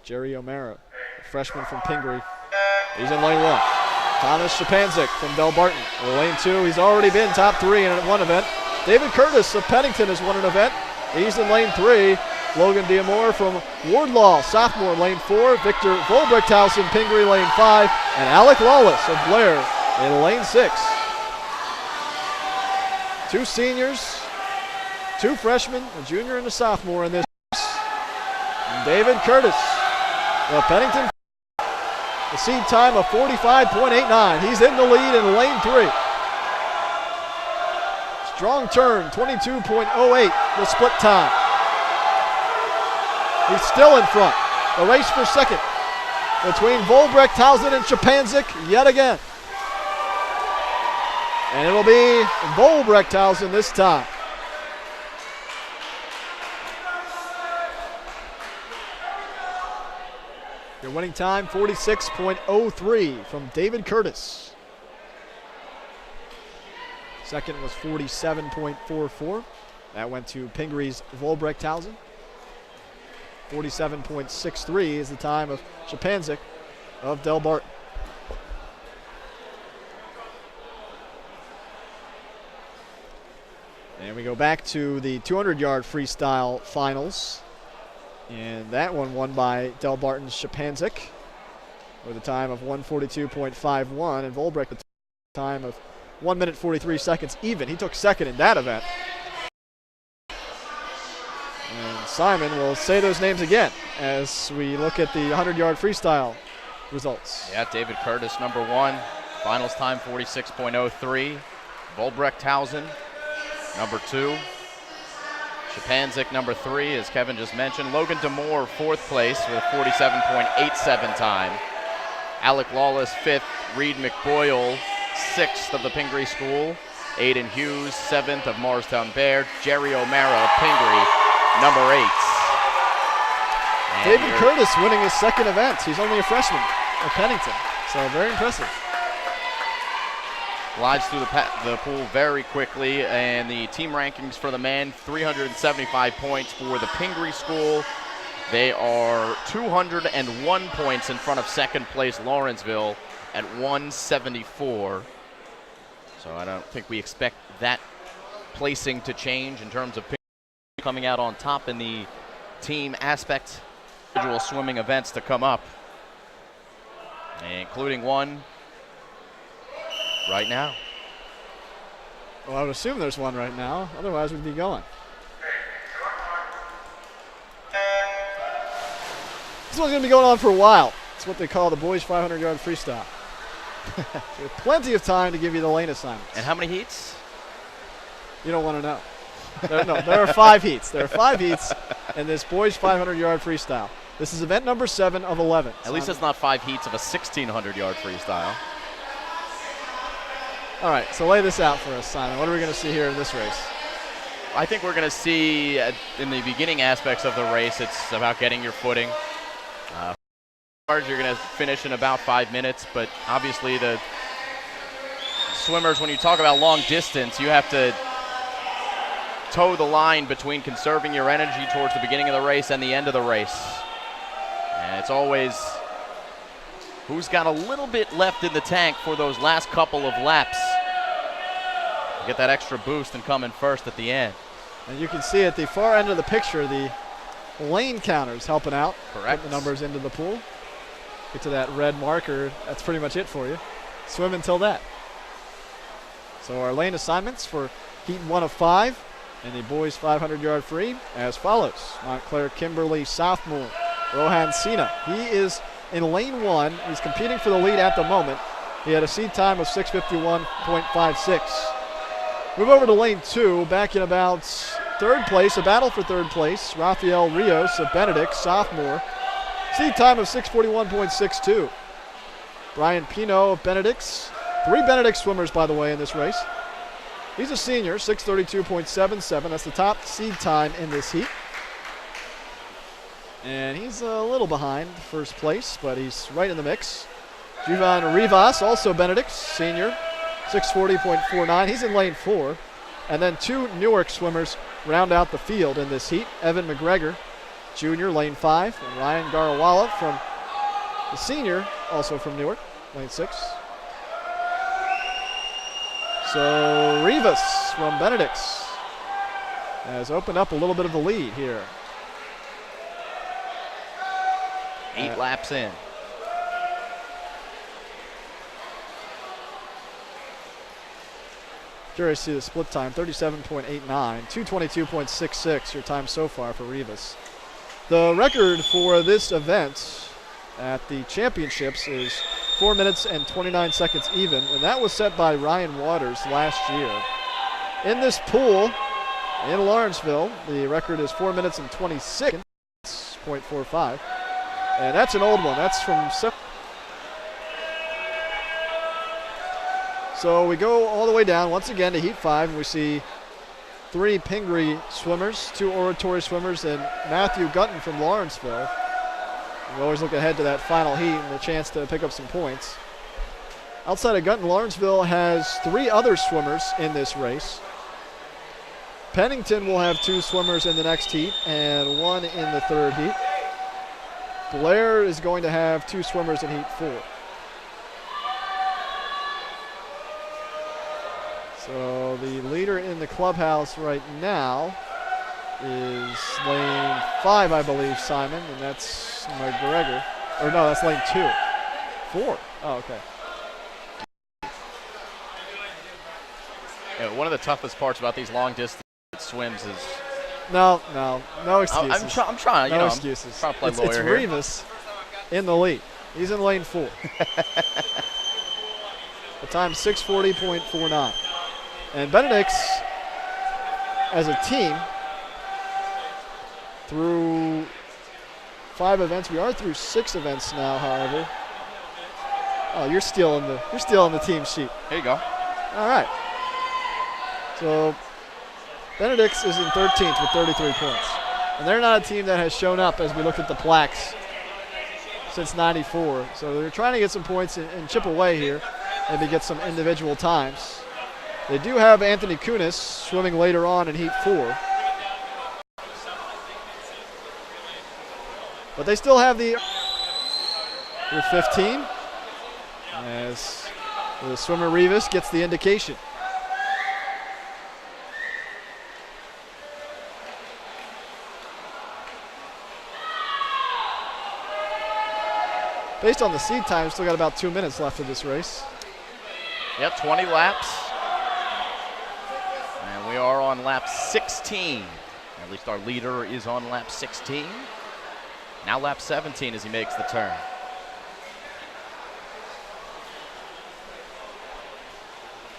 Speaker 1: Jerry O'Mara, a freshman from Pingree. He's in lane 1. Thomas Shapanzik from Del Barton. In lane 2, he's already been top 3 in one event. David Curtis of Pennington has won an event. He's in lane 3. Logan Diamore from Wardlaw, sophomore, lane 4. Victor Volbrechthausen, Pingree, lane 5. And Alec Lawless of Blair in lane 6. 2 seniors, 2 freshmen, a junior and a sophomore in this race. And David Curtis of Pennington, a seed time of 45.89. He's in the lead in lane 3. Strong turn, 22.08, the split time. He's still in front. The race for second between Volbrechthausen and Shapanzik yet again. And it'll be Volbrechthausen this time. Your winning time, 46.03 from David Curtis. Second was 47.44. That went to Pingree's Volbrechthausen. 47.63 is the time of Shapanzik of Del Barton. And we go back to the 200-yard freestyle finals. And that one won by Del Barton's Shapanzik with a time of 1:42.51, and Volbrecht a time of 1 minute 43 seconds even. He took second in that event. And Simon will say those names again as we look at the 100-yard freestyle results.
Speaker 2: Yeah, David Curtis, number 1. Finals time, 46.03. Volbrechthausen, number 2. Shapanzik, number 3, as Kevin just mentioned. Logan Damore, 4th place with a 47.87 time. Alec Lawless, 5th. Reed McBoyle, 6th of the Pingree School. Aiden Hughes, 7th of Morristown Bear. Jerry O'Mara of Pingree, number 8. And
Speaker 1: David Curtis winning his second event. He's only a freshman at Pennington, so very impressive.
Speaker 2: Glides through the pool very quickly, and the team rankings for the men, 375 points for the Pingree School. They are 201 points in front of second place Lawrenceville at 174. So I don't think we expect that placing to change in terms of Pingree coming out on top in the team aspect. Individual swimming events to come up, including one right now.
Speaker 1: Well, I would assume there's one right now. Otherwise, we'd be going. This one's going to be going on for a while. It's what they call the boys 500-yard freestyle. There's plenty of time to give you the lane assignments.
Speaker 2: And how many heats?
Speaker 1: You don't want to know. There are 5 heats. There are 5 heats in this boys 500-yard freestyle. This is event number 7 of 11.
Speaker 2: At least it's not 5 heats of a 1,600-yard freestyle.
Speaker 1: All right, so lay this out for us, Simon. What are we going to see here in this race?
Speaker 2: I think we're going to see in the beginning aspects of the race, it's about getting your footing. You're going to finish in about 5 minutes, but obviously the swimmers, when you talk about long distance, you have to toe the line between conserving your energy towards the beginning of the race and the end of the race. And it's always who's got a little bit left in the tank for those last couple of laps. Get that extra boost and come in first at the end.
Speaker 1: And you can see at the far end of the picture, the lane counters helping out.
Speaker 2: Correct.
Speaker 1: Put the numbers into the pool. Get to that red marker. That's pretty much it for you. Swim until that. So our lane assignments for heat 1 of 5 and the boys 500-yard free as follows. Montclair Kimberly sophomore Rohan Sina. He is in lane 1. He's competing for the lead at the moment. He had a seed time of 6:51.56. Move over to lane 2, back in about 3rd place, a battle for 3rd place. Rafael Rios of Benedict, sophomore. Seed time of 6:41.62. Brian Pino of Benedict's. 3 Benedict swimmers, by the way, in this race. He's a senior, 6:32.77. That's the top seed time in this heat. And he's a little behind first place, but he's right in the mix. Juvan Rivas, also Benedict's senior, 640.49. He's in lane 4. And then 2 Newark swimmers round out the field in this heat. Evan McGregor, junior, lane 5. And Ryan Garawala from the senior, also from Newark, lane 6. So Rivas from Benedict's has opened up a little bit of the lead here.
Speaker 2: 8 laps in.
Speaker 1: Curious to see the split time, 37.89, 222.66 your time so far for Rivas. The record for this event at the championships is 4 minutes and 29 seconds even, and that was set by Ryan Waters last year. In this pool in Lawrenceville, the record is 4 minutes and 26.45, and that's an old one. That's from So we go all the way down once again to Heat 5, and we see 3 Pingree swimmers, 2 Oratory swimmers, and Matthew Gutton from Lawrenceville. We always look ahead to that final heat and the chance to pick up some points. Outside of Gutton, Lawrenceville has 3 other swimmers in this race. Pennington will have 2 swimmers in the next heat and 1 in the third heat. Blair is going to have 2 swimmers in Heat 4. So the leader in the clubhouse right now is lane 5, I believe, Simon, and that's McGregor. Or no, that's lane 2. 4. Oh, okay.
Speaker 2: Yeah, one of the toughest parts about these long distance swims is
Speaker 1: No excuses.
Speaker 2: I'm trying.
Speaker 1: No excuses.
Speaker 2: I'm trying to play
Speaker 1: It's
Speaker 2: lawyer here.
Speaker 1: Rivas in the lead. He's in lane 4. The time 640.49. And Benedict's, as a team, through 5 events. We are through 6 events now, however. Oh, you're still in the team sheet.
Speaker 2: There you go.
Speaker 1: All right. So Benedict's is in 13th with 33 points. And they're not a team that has shown up as we look at the plaques since 94. So they're trying to get some points and chip away here, maybe get some individual times. They do have Anthony Kunis swimming later on in Heat 4. But they still have the 15 as the swimmer Rivas gets the indication. Based on the seed time, still got about 2 minutes left of this race.
Speaker 2: Yep, 20 laps. And we are on lap 16. At least our leader is on lap 16. Now lap 17 as he makes the turn.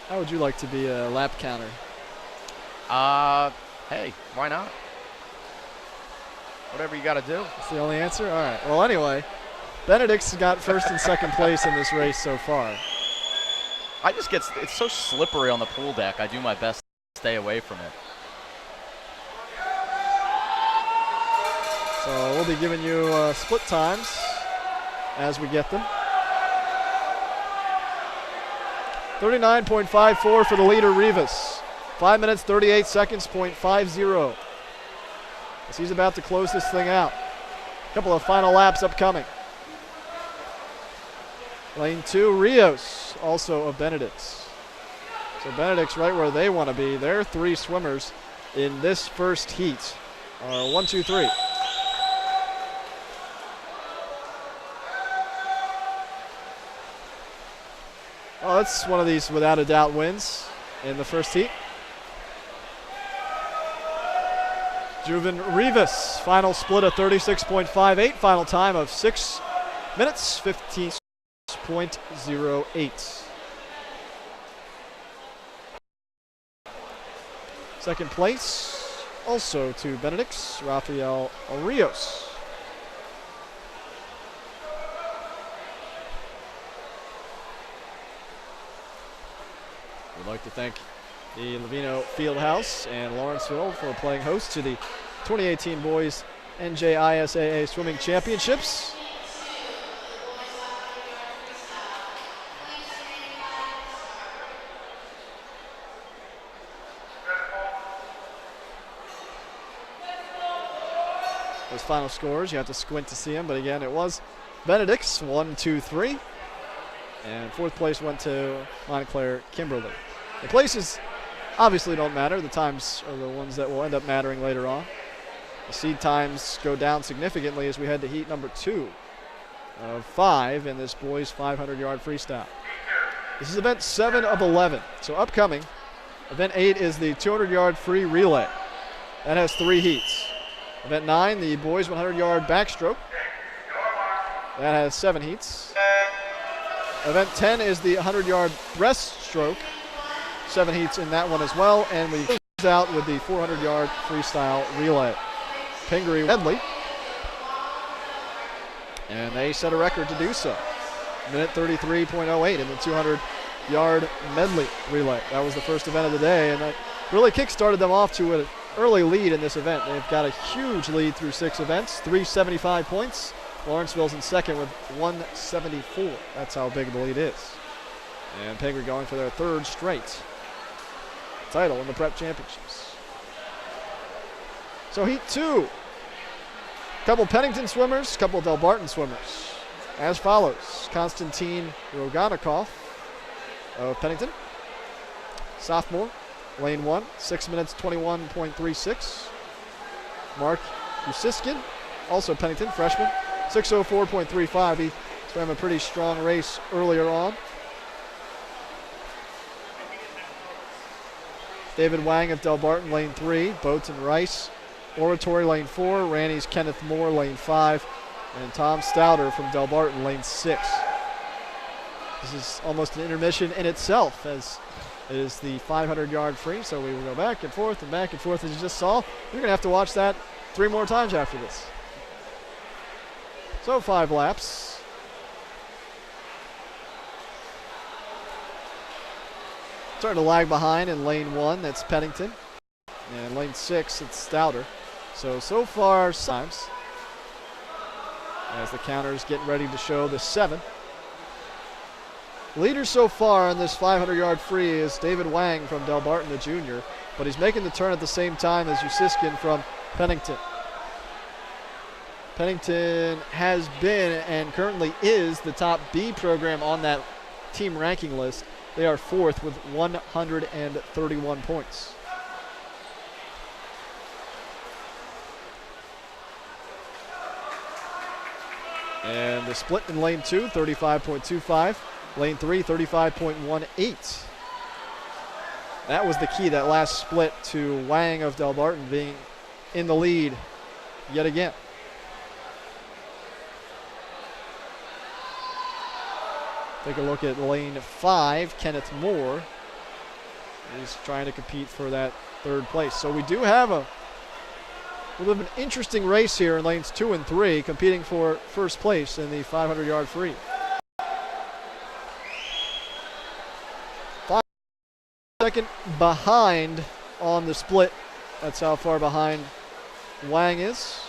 Speaker 1: How would you like to be a lap counter?
Speaker 2: Hey, why not? Whatever you got to do.
Speaker 1: That's the only answer? All right. Well, anyway, Benedict's got first and second place in this race so far.
Speaker 2: It's so slippery on the pool deck. I do my best to stay away from it.
Speaker 1: So we'll be giving you split times as we get them. 39.54 for the leader, Rivas. 5 minutes, 38 seconds, .50. As he's about to close this thing out. A couple of final laps upcoming. Lane 2, Rios, also of Benedict's. So Benedict's right where they want to be. Their 3 swimmers in this first heat are 1, 2, 3. Oh, that's one of these without a doubt wins in the first heat. Juven Rivas, final split of 36.58, final time of 6 minutes, 15.08. Second place, also to Benedict's, Rafael Rios. We'd like to thank the Lavino Fieldhouse and Lawrenceville for playing host to the 2018 Boys NJISAA Swimming Championships. Those final scores, you have to squint to see them, but again, it was Benedict's 1, 2, 3. And fourth place went to Montclair Kimberly. The places obviously don't matter. The times are the ones that will end up mattering later on. The seed times go down significantly as we head to heat number 2 of 5 in this boys 500-yard freestyle. This is event 7 of 11. So upcoming, event 8 is the 200-yard free relay. That has 3 heats. Event 9, the boys 100-yard backstroke. That has 7 heats. Event 10 is the 100-yard breaststroke. 7 heats in that one as well. And we close out with the 400-yard freestyle relay. Pingree Medley. And they set a record to do so. Minute 33.08 in the 200-yard medley relay. That was the first event of the day, and that really kick-started them off to an early lead in this event. They've got a huge lead through 6 events, 375 points. Lawrenceville's in second with 174. That's how big the lead is. And Pingree going for their 3rd straight title in the prep championships. So heat 2. Couple Pennington swimmers, couple Delbarton swimmers. As follows: Konstantin Roganikov of Pennington, sophomore, lane 1, 6 minutes 21.36. Mark Usiskin, also Pennington, freshman, 6:04.35. He swam a pretty strong race earlier on. David Wang of Delbarton, lane 3. Boats and Rice, Oratory, lane 4. Ranny's Kenneth Moore, lane 5. And Tom Stouter from Delbarton, lane 6. This is almost an intermission in itself, as it is the 500-yard free, so we will go back and forth, as you just saw. You're going to have to watch that 3 more times after this. So 5 laps. Starting to lag behind in lane 1, that's Pennington. And lane 6, it's Stouter. So far, times. As the counters getting ready to show the 7. Leader so far on this 500-yard free is David Wang from Delbarton, the junior, but he's making the turn at the same time as Usiskin from Pennington. Pennington has been and currently is the top B program on that team ranking list. They are 4th with 131 points. And the split in lane 2, 35.25. Lane 3, 35.18. That was the key, that last split, to Wang of Delbarton being in the lead yet again. Take a look at lane 5, Kenneth Moore. He's trying to compete for that 3rd place. So we do have a little bit of an interesting race here in lanes 2 and 3, competing for 1st place in the 500-yard free. 5 seconds behind on the split. That's how far behind Wang is.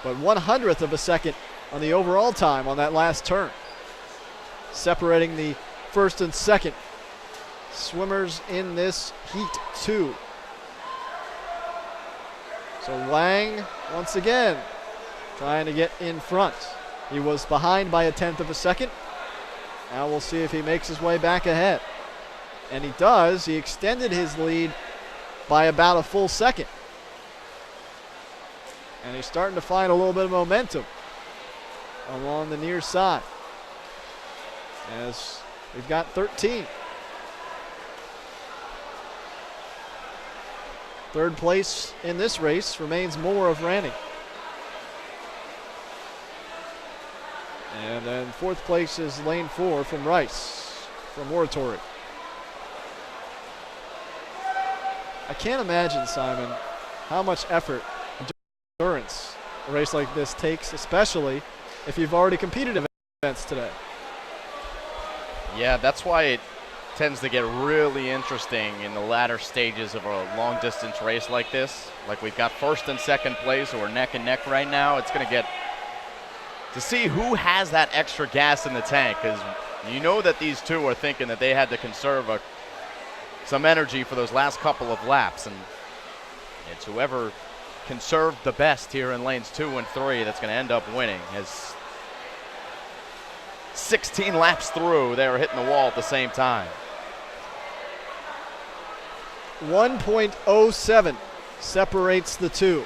Speaker 1: But 1/100th of a second on the overall time on that last turn, separating the 1st and 2nd swimmers in this heat 2. So Wang, once again, trying to get in front. He was behind by 1/10 of a second. Now we'll see if he makes his way back ahead. And he does. He extended his lead by about a full second. And he's starting to find a little bit of momentum along the near side, as we've got 13. 3rd place in this race remains Moore of Ranny. And then 4th place is lane 4 from Rice, from Oratory. I can't imagine, Simon, how much effort and endurance a race like this takes, especially if you've already competed in events today.
Speaker 2: Yeah, that's why tends to get really interesting in the latter stages of a long-distance race like this. Like we've got first and second place who are neck and neck right now. It's going to get to see who has that extra gas in the tank, because you know that these two are thinking that they had to conserve some energy for those last couple of laps, and it's whoever conserved the best here in lanes 2 and 3 that's going to end up winning. As 16 laps through, they were hitting the wall at the same time.
Speaker 1: 1.07 separates the two.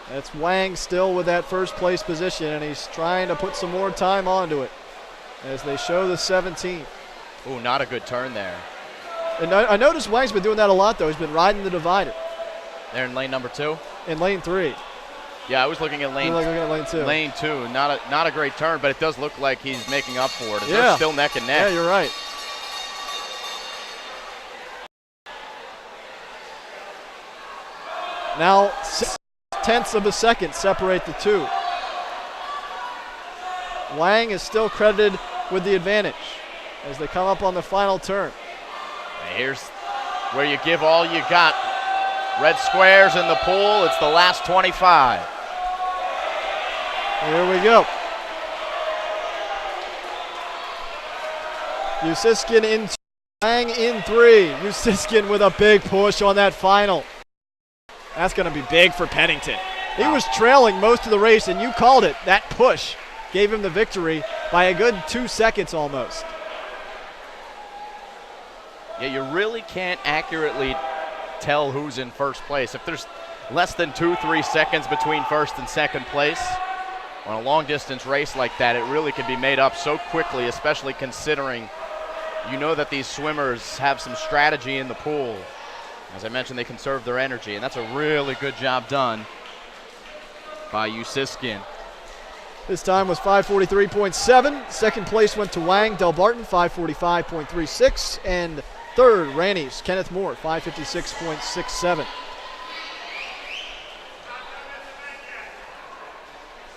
Speaker 1: That's Wang still with that first place position, and he's trying to put some more time onto it as they show the 17.
Speaker 2: Ooh, not a good turn there.
Speaker 1: And I noticed Wang's been doing that a lot, though. He's been riding the divider.
Speaker 2: They're in lane number 2?
Speaker 1: In lane 3.
Speaker 2: Yeah, I was looking at lane
Speaker 1: 2.
Speaker 2: Lane 2, not a great turn, but it does look like he's making up for it.
Speaker 1: Yeah.
Speaker 2: They're still neck and neck.
Speaker 1: Yeah, you're right. Now, 6/10 of a second separate the two. Wang is still credited with the advantage as they come up on the final turn.
Speaker 2: And here's where you give all you got. Red squares in the pool. It's the last 25.
Speaker 1: Here we go. Usiskin in 2, Wang in 3. Usiskin with a big push on that final. That's going to be big for Pennington. He was trailing most of the race, and you called it. That push gave him the victory by a good 2 seconds almost.
Speaker 2: Yeah, you really can't accurately tell who's in first place. If there's less than 2-3 seconds between first and second place on a long distance race like that, it really can be made up so quickly, especially considering you know that these swimmers have some strategy in the pool. As I mentioned, they conserve their energy, and that's a really good job done by Usiskin.
Speaker 1: His time was 5:43.7. Second place went to Wang Delbarton, 5:45.36. And third, Ranny's Kenneth Moore, 5:56.67.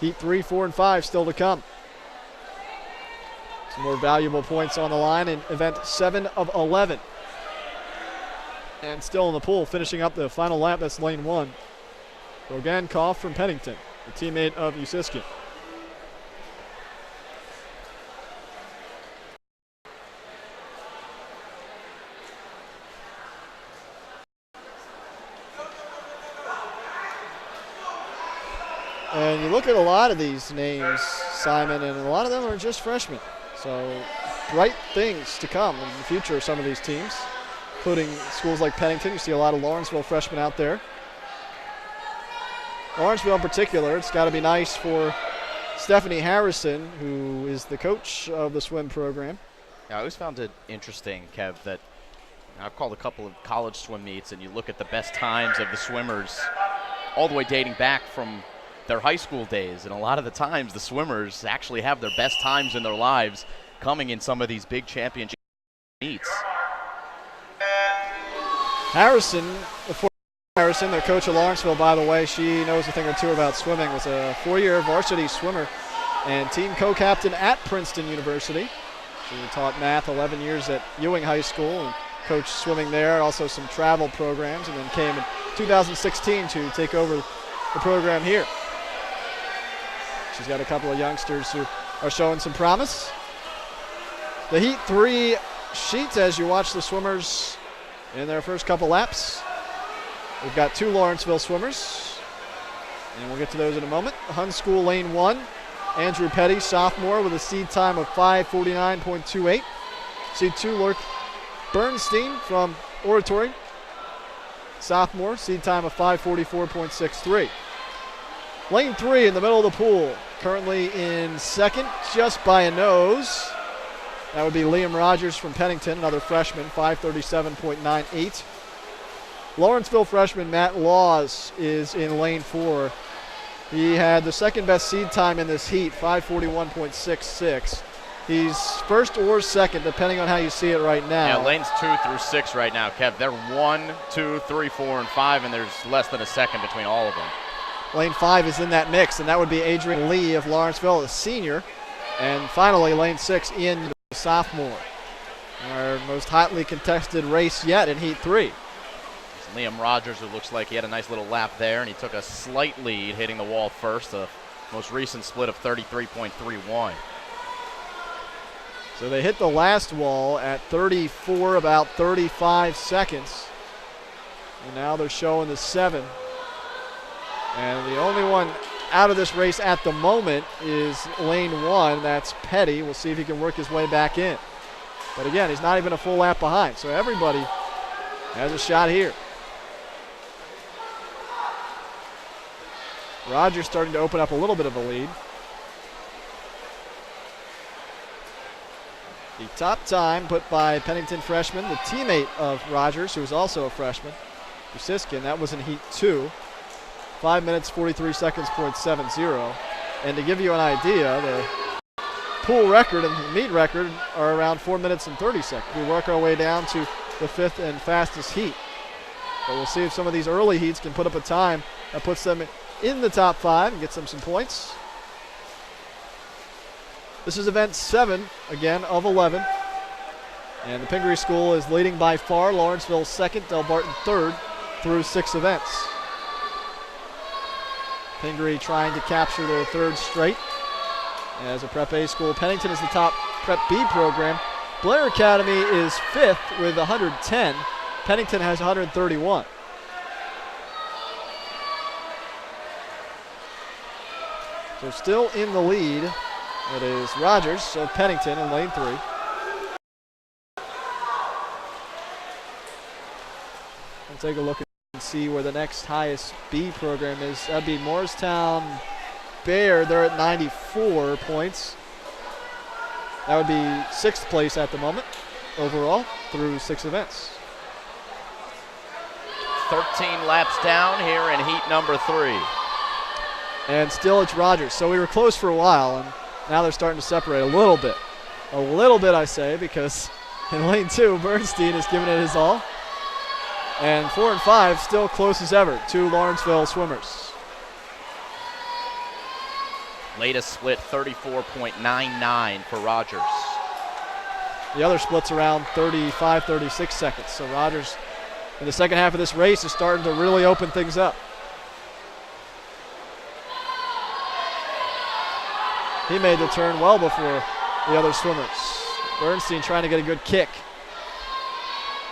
Speaker 1: Heat 3, 4, and 5 still to come. Some more valuable points on the line in event 7 of 11. And still in the pool, finishing up the final lap, that's lane 1. Rogankov from Pennington, a teammate of Usiskin. And you look at a lot of these names, Simon, and a lot of them are just freshmen. So bright things to come in the future of some of these teams, including schools like Pennington. You see a lot of Lawrenceville freshmen out there. Lawrenceville in particular, it's got to be nice for Stephanie Harrison, who is the coach of the swim program.
Speaker 2: Yeah, I always found it interesting, Kev, that I've called a couple of college swim meets, and you look at the best times of the swimmers all the way dating back from their high school days, and a lot of the times the swimmers actually have their best times in their lives coming in some of these big championship meets.
Speaker 1: Harrison, Harrison, the coach of Lawrenceville, by the way, she knows a thing or two about swimming, was a 4-year varsity swimmer and team co-captain at Princeton University. She taught math 11 years at Ewing High School and coached swimming there, also some travel programs, and then came in 2016 to take over the program here. She's got a couple of youngsters who are showing some promise. The Heat 3 sheet as you watch the swimmers in their first couple laps. We've got 2 Lawrenceville swimmers, and we'll get to those in a moment. Hun School lane 1, Andrew Petty, sophomore, with a seed time of 5:49.28. Seed 2, Lurk Bernstein from Oratory, sophomore, seed time of 5:44.63. Lane 3 in the middle of the pool, currently in second, just by a nose. That would be Liam Rogers from Pennington, another freshman, 5:37.98. Lawrenceville freshman Matt Laws is in lane 4. He had the second best seed time in this heat, 5:41.66. He's first or second, depending on how you see it right now.
Speaker 2: Yeah, lanes 2 through 6 right now, Kev. They're 1, 2, 3, 4, and 5, and there's less than a second between all of them.
Speaker 1: Lane 5 is in that mix, and that would be Adrian Lee of Lawrenceville, a senior. And finally, lane 6, Ian, the sophomore. Our most hotly contested race yet in Heat 3.
Speaker 2: It's Liam Rogers, who looks like he had a nice little lap there, and he took a slight lead, hitting the wall first, the most recent split of 33.31.
Speaker 1: So they hit the last wall at 34, about 35 seconds. And now they're showing the 7. And the only one out of this race at the moment is lane 1. That's Petty. We'll see if he can work his way back in. But again, he's not even a full lap behind. So everybody has a shot here. Rogers starting to open up a little bit of a lead. The top time put by Pennington freshman, the teammate of Rogers, who is also a freshman, Siskin. That was in Heat 2. 5 minutes, 43 seconds, .70. And to give you an idea, the pool record and the meet record are around 4 minutes and 30 seconds. We work our way down to the 5th and fastest heat. But we'll see if some of these early heats can put up a time that puts them in the top 5 and gets them some points. This is event 7, again, of 11. And the Pingree School is leading by far. Lawrenceville second, Delbarton third through 6 events. Pingree trying to capture their 3rd straight as a Prep A school. Pennington is the top Prep B program. Blair Academy is 5th with 110. Pennington has 131. So still in the lead, it is Rogers of Pennington in lane 3. We'll take a look and see where the next highest B program is. That'd be Morristown Bayard. They're at 94 points. That would be 6th place at the moment overall through 6 events.
Speaker 2: 13 laps down here in heat number 3.
Speaker 1: And still it's Rogers. So we were close for a while, and now they're starting to separate a little bit. A little bit, I say, because in lane 2, Bernstein is giving it his all. And 4 and 5 still close as ever, 2 Lawrenceville swimmers.
Speaker 2: Latest split 34.99 for Rogers.
Speaker 1: The other split's around 35, 36 seconds. So Rogers in the second half of this race is starting to really open things up. He made the turn well before the other swimmers. Bernstein trying to get a good kick.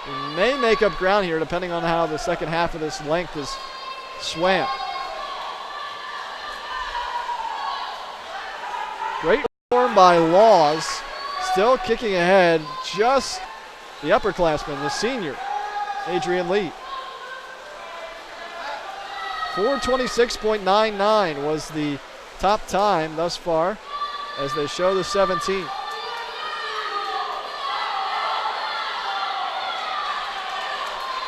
Speaker 1: He may make up ground here depending on how the second half of this length is swam. Great form by Laws. Still kicking ahead, just the upperclassman, the senior, Adrian Lee. 4:26.99 was the top time thus far as they show the 17.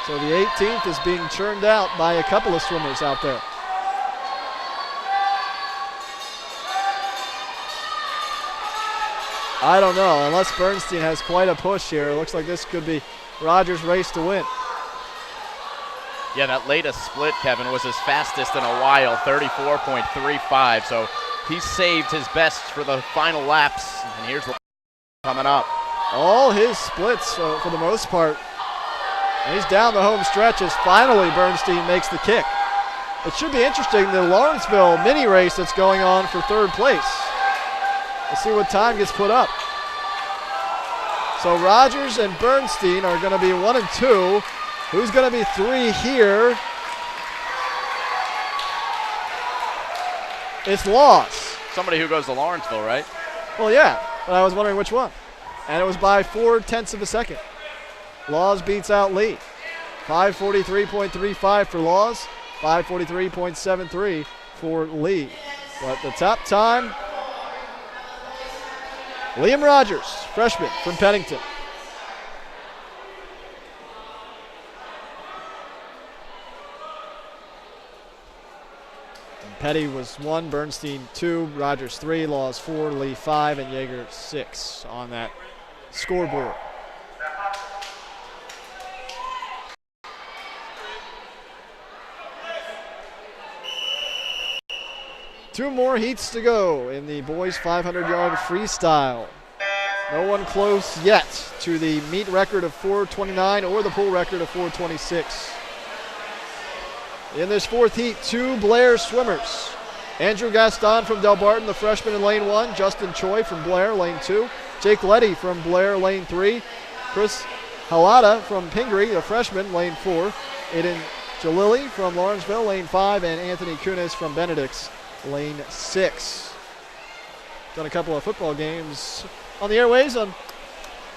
Speaker 1: So the 18th is being churned out by a couple of swimmers out there. I don't know, unless Bernstein has quite a push here. It looks like this could be Rogers' race to win.
Speaker 2: Yeah, that latest split, Kevin, was his fastest in a while, 34.35. So he saved his best for the final laps. And here's what's coming up.
Speaker 1: All his splits, for the most part. And he's down the home stretch as finally Bernstein makes the kick. It should be interesting, the Lawrenceville mini race that's going on for 3rd place. Let's see what time gets put up. So Rogers and Bernstein are going to be 1 and 2. Who's going to be 3 here? It's Laws.
Speaker 2: Somebody who goes to Lawrenceville, right?
Speaker 1: Well, yeah, but I was wondering which one. And it was by 0.4 of a second. Laws beats out Lee. 5:43.35 for Laws, 5:43.73 for Lee. But the top time, Liam Rogers, freshman from Pennington. Petty was 1, Bernstein 2, Rogers 3, Laws 4, Lee 5, and Yeager 6 on that scoreboard. Two more heats to go in the boys 500-yard freestyle. No one close yet to the meet record of 4:29 or the pool record of 4:26. In this fourth heat, 2 Blair swimmers. Andrew Gaston from Delbarton, the freshman in lane 1. Justin Choi from Blair, lane 2. Jake Letty from Blair, lane 3. Chris Halada from Pingree, the freshman, lane 4. Aiden Jalili from Lawrenceville, lane 5. And Anthony Kunis from Benedict's, lane 6. Done a couple of football games on the airways on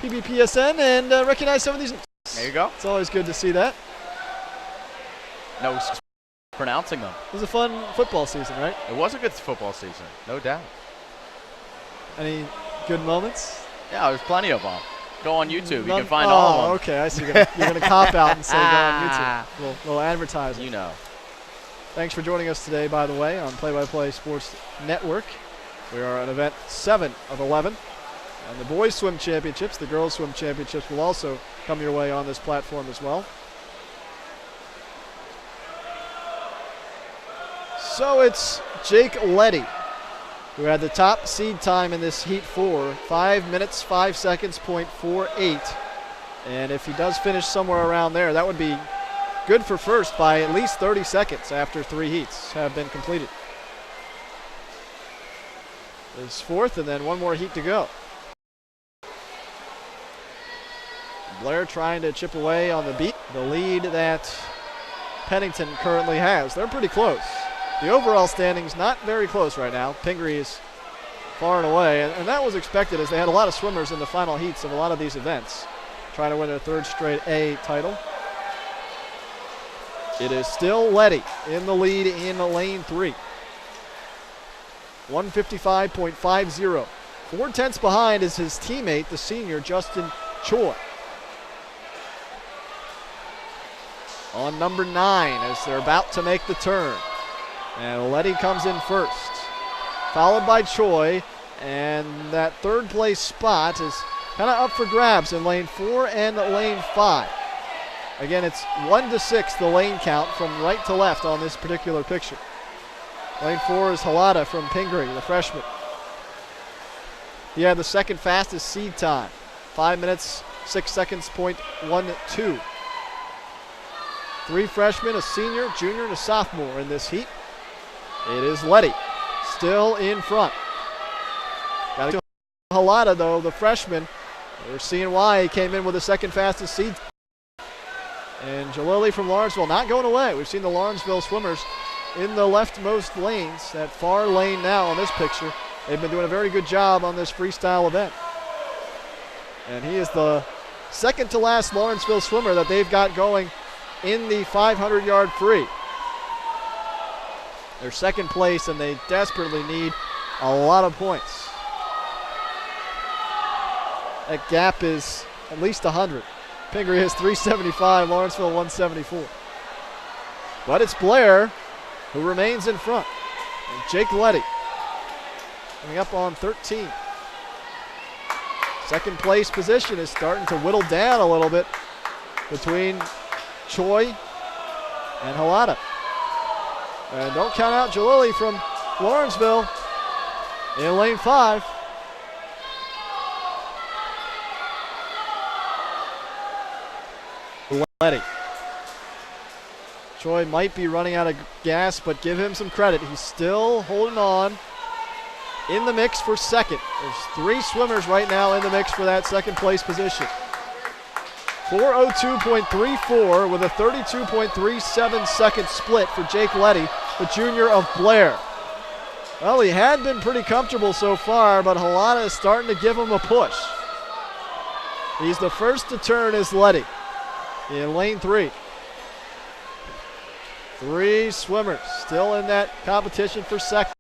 Speaker 1: PBPSN and recognize some of these.
Speaker 2: There you go.
Speaker 1: It's always good to see that.
Speaker 2: No pronouncing them.
Speaker 1: It was a fun football season, right?
Speaker 2: It was a good football season, no doubt.
Speaker 1: Any good moments?
Speaker 2: Yeah, there's plenty of them. Go on YouTube. You can find all of them.
Speaker 1: Okay. I see. You're going to cop out and say go on YouTube. Little advertising.
Speaker 2: You know.
Speaker 1: Thanks for joining us today, by the way, on Play by Play Sports Network. We are on event 7 of 11. And the boys swim championships, the girls swim championships will also come your way on this platform as well. So it's Jake Letty, who had the top seed time in this heat 4, 5 minutes, 5 seconds, .48. And if he does finish somewhere around there, that would be good for first by at least 30 seconds after 3 heats have been completed. Is fourth, and then one more heat to go. Blair trying to chip away on the beat, the lead that Pennington currently has. They're pretty close. The overall standings not very close right now. Pingree is far and away, and that was expected as they had a lot of swimmers in the final heats of a lot of these events, trying to win their 3rd straight A title. It is still Letty in the lead in lane 3. 155.50. 4/10 behind is his teammate, the senior Justin Choi. On number 9 as they're about to make the turn. And Letty comes in first, followed by Choi, and that 3rd place spot is kind of up for grabs in lane 4 and lane 5. Again, it's 1 to 6 the lane count from right to left on this particular picture. Lane 4 is Halada from Pingree, the freshman. He had the 2nd fastest seed time, 5 minutes, 6 seconds, .12. 3 freshmen, a senior, junior, and a sophomore in this heat. It is Letty, still in front. Got to Halada, though, the freshman. We're seeing why he came in with the 2nd fastest seed. And Jalili from Lawrenceville not going away. We've seen the Lawrenceville swimmers in the leftmost lanes, that far lane now on this picture. They've been doing a very good job on this freestyle event. And he is the 2nd to last Lawrenceville swimmer that they've got going in the 500-yard free. They're 2nd place, and they desperately need a lot of points. That gap is at least 100. Pingree has 375, Lawrenceville 174. But it's Blair who remains in front. And Jake Letty coming up on 13. 2nd place position is starting to whittle down a little bit between Choi and Halada. And don't count out Jalili from Lawrenceville in lane 5. Letty. Choi might be running out of gas, but give him some credit. He's still holding on in the mix for 2nd. There's 3 swimmers right now in the mix for that 2nd place position. 4:02.34 with a 32.37 second split for Jake Letty, the junior of Blair. Well, he had been pretty comfortable so far, but Halada is starting to give him a push. He's the first to turn is Letty in lane 3. 3 swimmers still in that competition for 2nd.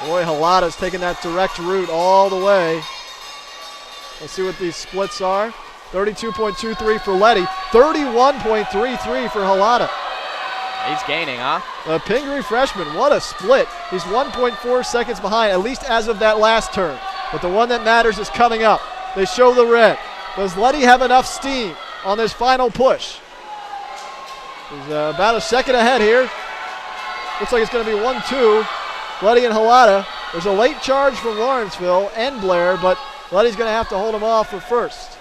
Speaker 1: Boy, Halada's taking that direct route all the way. Let's see what these splits are. 32.23 for Letty, 31.33 for Halada.
Speaker 2: He's gaining, huh?
Speaker 1: The Pingree freshman, what a split. He's 1.4 seconds behind, at least as of that last turn. But the one that matters is coming up. They show the red. Does Letty have enough steam on this final push? He's about a second ahead here. Looks like it's going to be 1-2. Letty and Halada. There's a late charge from Lawrenceville and Blair, but Letty's going to have to hold him off for first.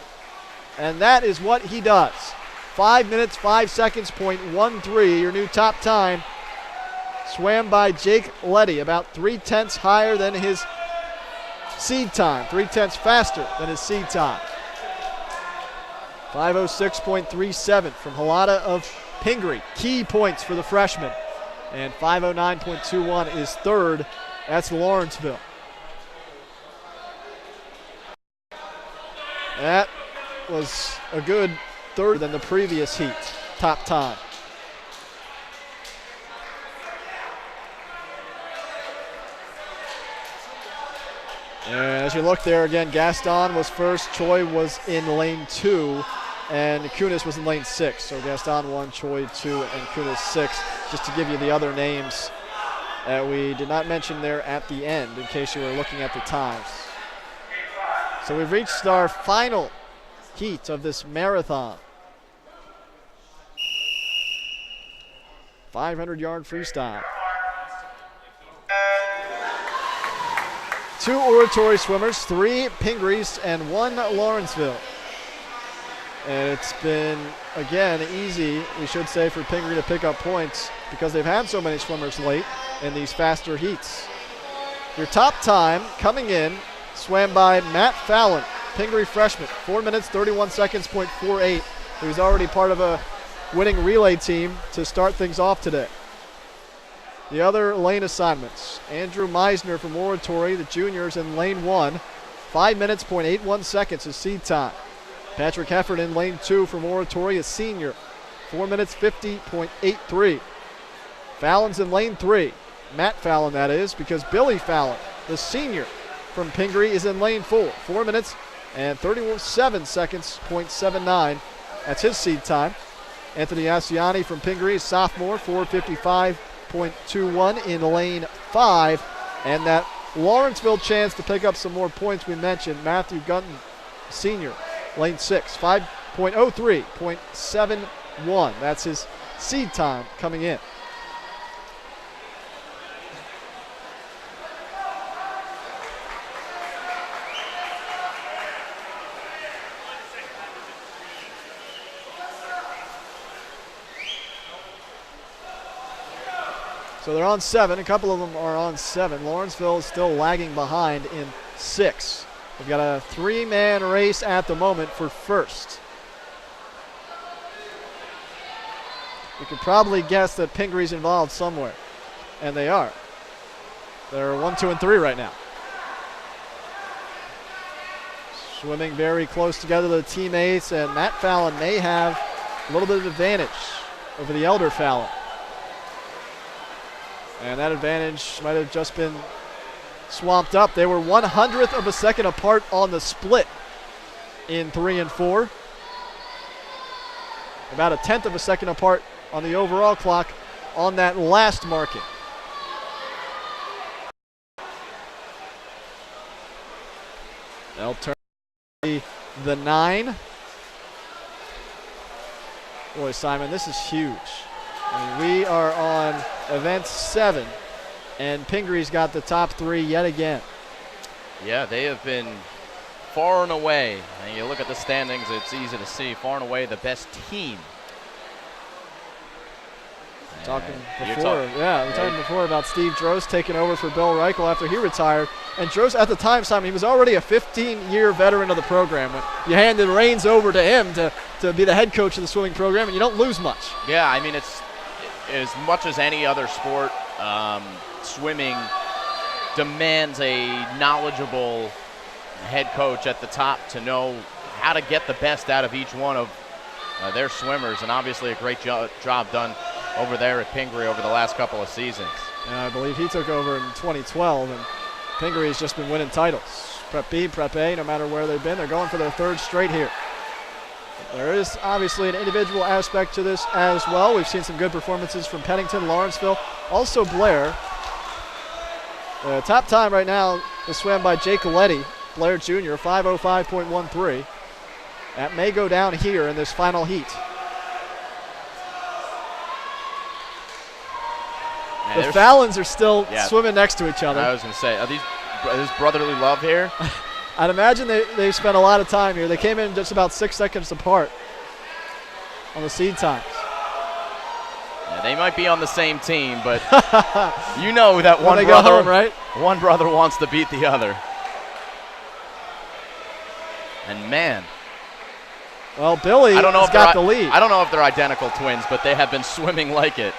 Speaker 1: And that is what he does. 5 minutes, 5 seconds, .13, your new top time. Swam by Jake Letty, about 3/10 higher than his seed time, 3/10 faster than his seed time. 5:06.37 from Halata of Pingree. Key points for the freshman. And 5:09.21 is third. That's Lawrenceville. That was a good third than the previous heat, top time. And as you look there again, Gaston was first, Choi was in lane 2, and Kunis was in lane 6. So Gaston 1, Choi 2, and Kunis 6, just to give you the other names that we did not mention there at the end in case you were looking at the times. So we've reached our final heat of this marathon. 500-yard freestyle. 2 oratory swimmers, 3 Pingrees, and 1 Lawrenceville. And it's been, again, easy, we should say, for Pingree to pick up points because they've had so many swimmers late in these faster heats. Your top time coming in, swam by Matt Fallon, Pingree freshman, 4 minutes, 31 seconds, .48. He was already part of a winning relay team to start things off today. The other lane assignments, Andrew Meisner from Oratory, the juniors in lane 1, 5 minutes, .81 seconds is seed time. Patrick Hefford in lane 2 from Oratory, a senior, 4 minutes, 50.83. Fallon's in lane 3, Matt Fallon that is, because Billy Fallon, the senior from Pingree, is in lane 4, 4 minutes and 37 seconds, .79. That's his seed time. Anthony Asiani from Pingree, sophomore, 4:55.21 in lane 5. And that Lawrenceville chance to pick up some more points we mentioned, Matthew Gunton, senior, lane 6, 5.03, .71. That's his seed time coming in. So they're on 7. A couple of them are on 7. Lawrenceville is still lagging behind in 6. We've got a 3-man race at the moment for first. You could probably guess that Pingree's involved somewhere, and they are. They're 1, 2, and 3 right now. Swimming very close together, the teammates, and Matt Fallon may have a little bit of advantage over the elder Fallon. And that advantage might have just been swamped up. They were 1/100th of a second apart on the split in 3 and 4. About 1/10 of a second apart on the overall clock on that last marking. They'll turn the 9. Boy, Simon, this is huge. I mean, we are on event 7, and Pingree's got the top 3 yet again.
Speaker 2: Yeah, they have been far and away, and you look at the standings, it's easy to see, far and away the best team.
Speaker 1: We were talking before about Steve Drost taking over for Bill Reichel after he retired. And Drost, at the time, Simon, he was already a 15-year veteran of the program. When you hand the reins over to him to be the head coach of the swimming program, and you don't lose much.
Speaker 2: Yeah, I mean, it's as much as any other sport, swimming demands a knowledgeable head coach at the top to know how to get the best out of each one of their swimmers, and obviously a great job done over there at Pingree over the last couple of seasons.
Speaker 1: Yeah, I believe he took over in 2012, and Pingree has just been winning titles. Prep B, Prep A, no matter where they've been, they're going for their 3rd straight here. There is obviously an individual aspect to this as well. We've seen some good performances from Pennington, Lawrenceville, also Blair. The top time right now is swam by Jake Letty, Blair Jr., 5:05.13. That may go down here in this final heat. The Fallons are still swimming next to each other.
Speaker 2: I was going to say, is brotherly love here?
Speaker 1: I'd imagine they spent a lot of time here. They came in just about 6 seconds apart on the seed times.
Speaker 2: Yeah, they might be on the same team, but you know that one
Speaker 1: they
Speaker 2: brother,
Speaker 1: go home, right?
Speaker 2: One brother wants to beat the other. And man,
Speaker 1: well, Billy has got the lead.
Speaker 2: I don't know if they're identical twins, but they have been swimming like it.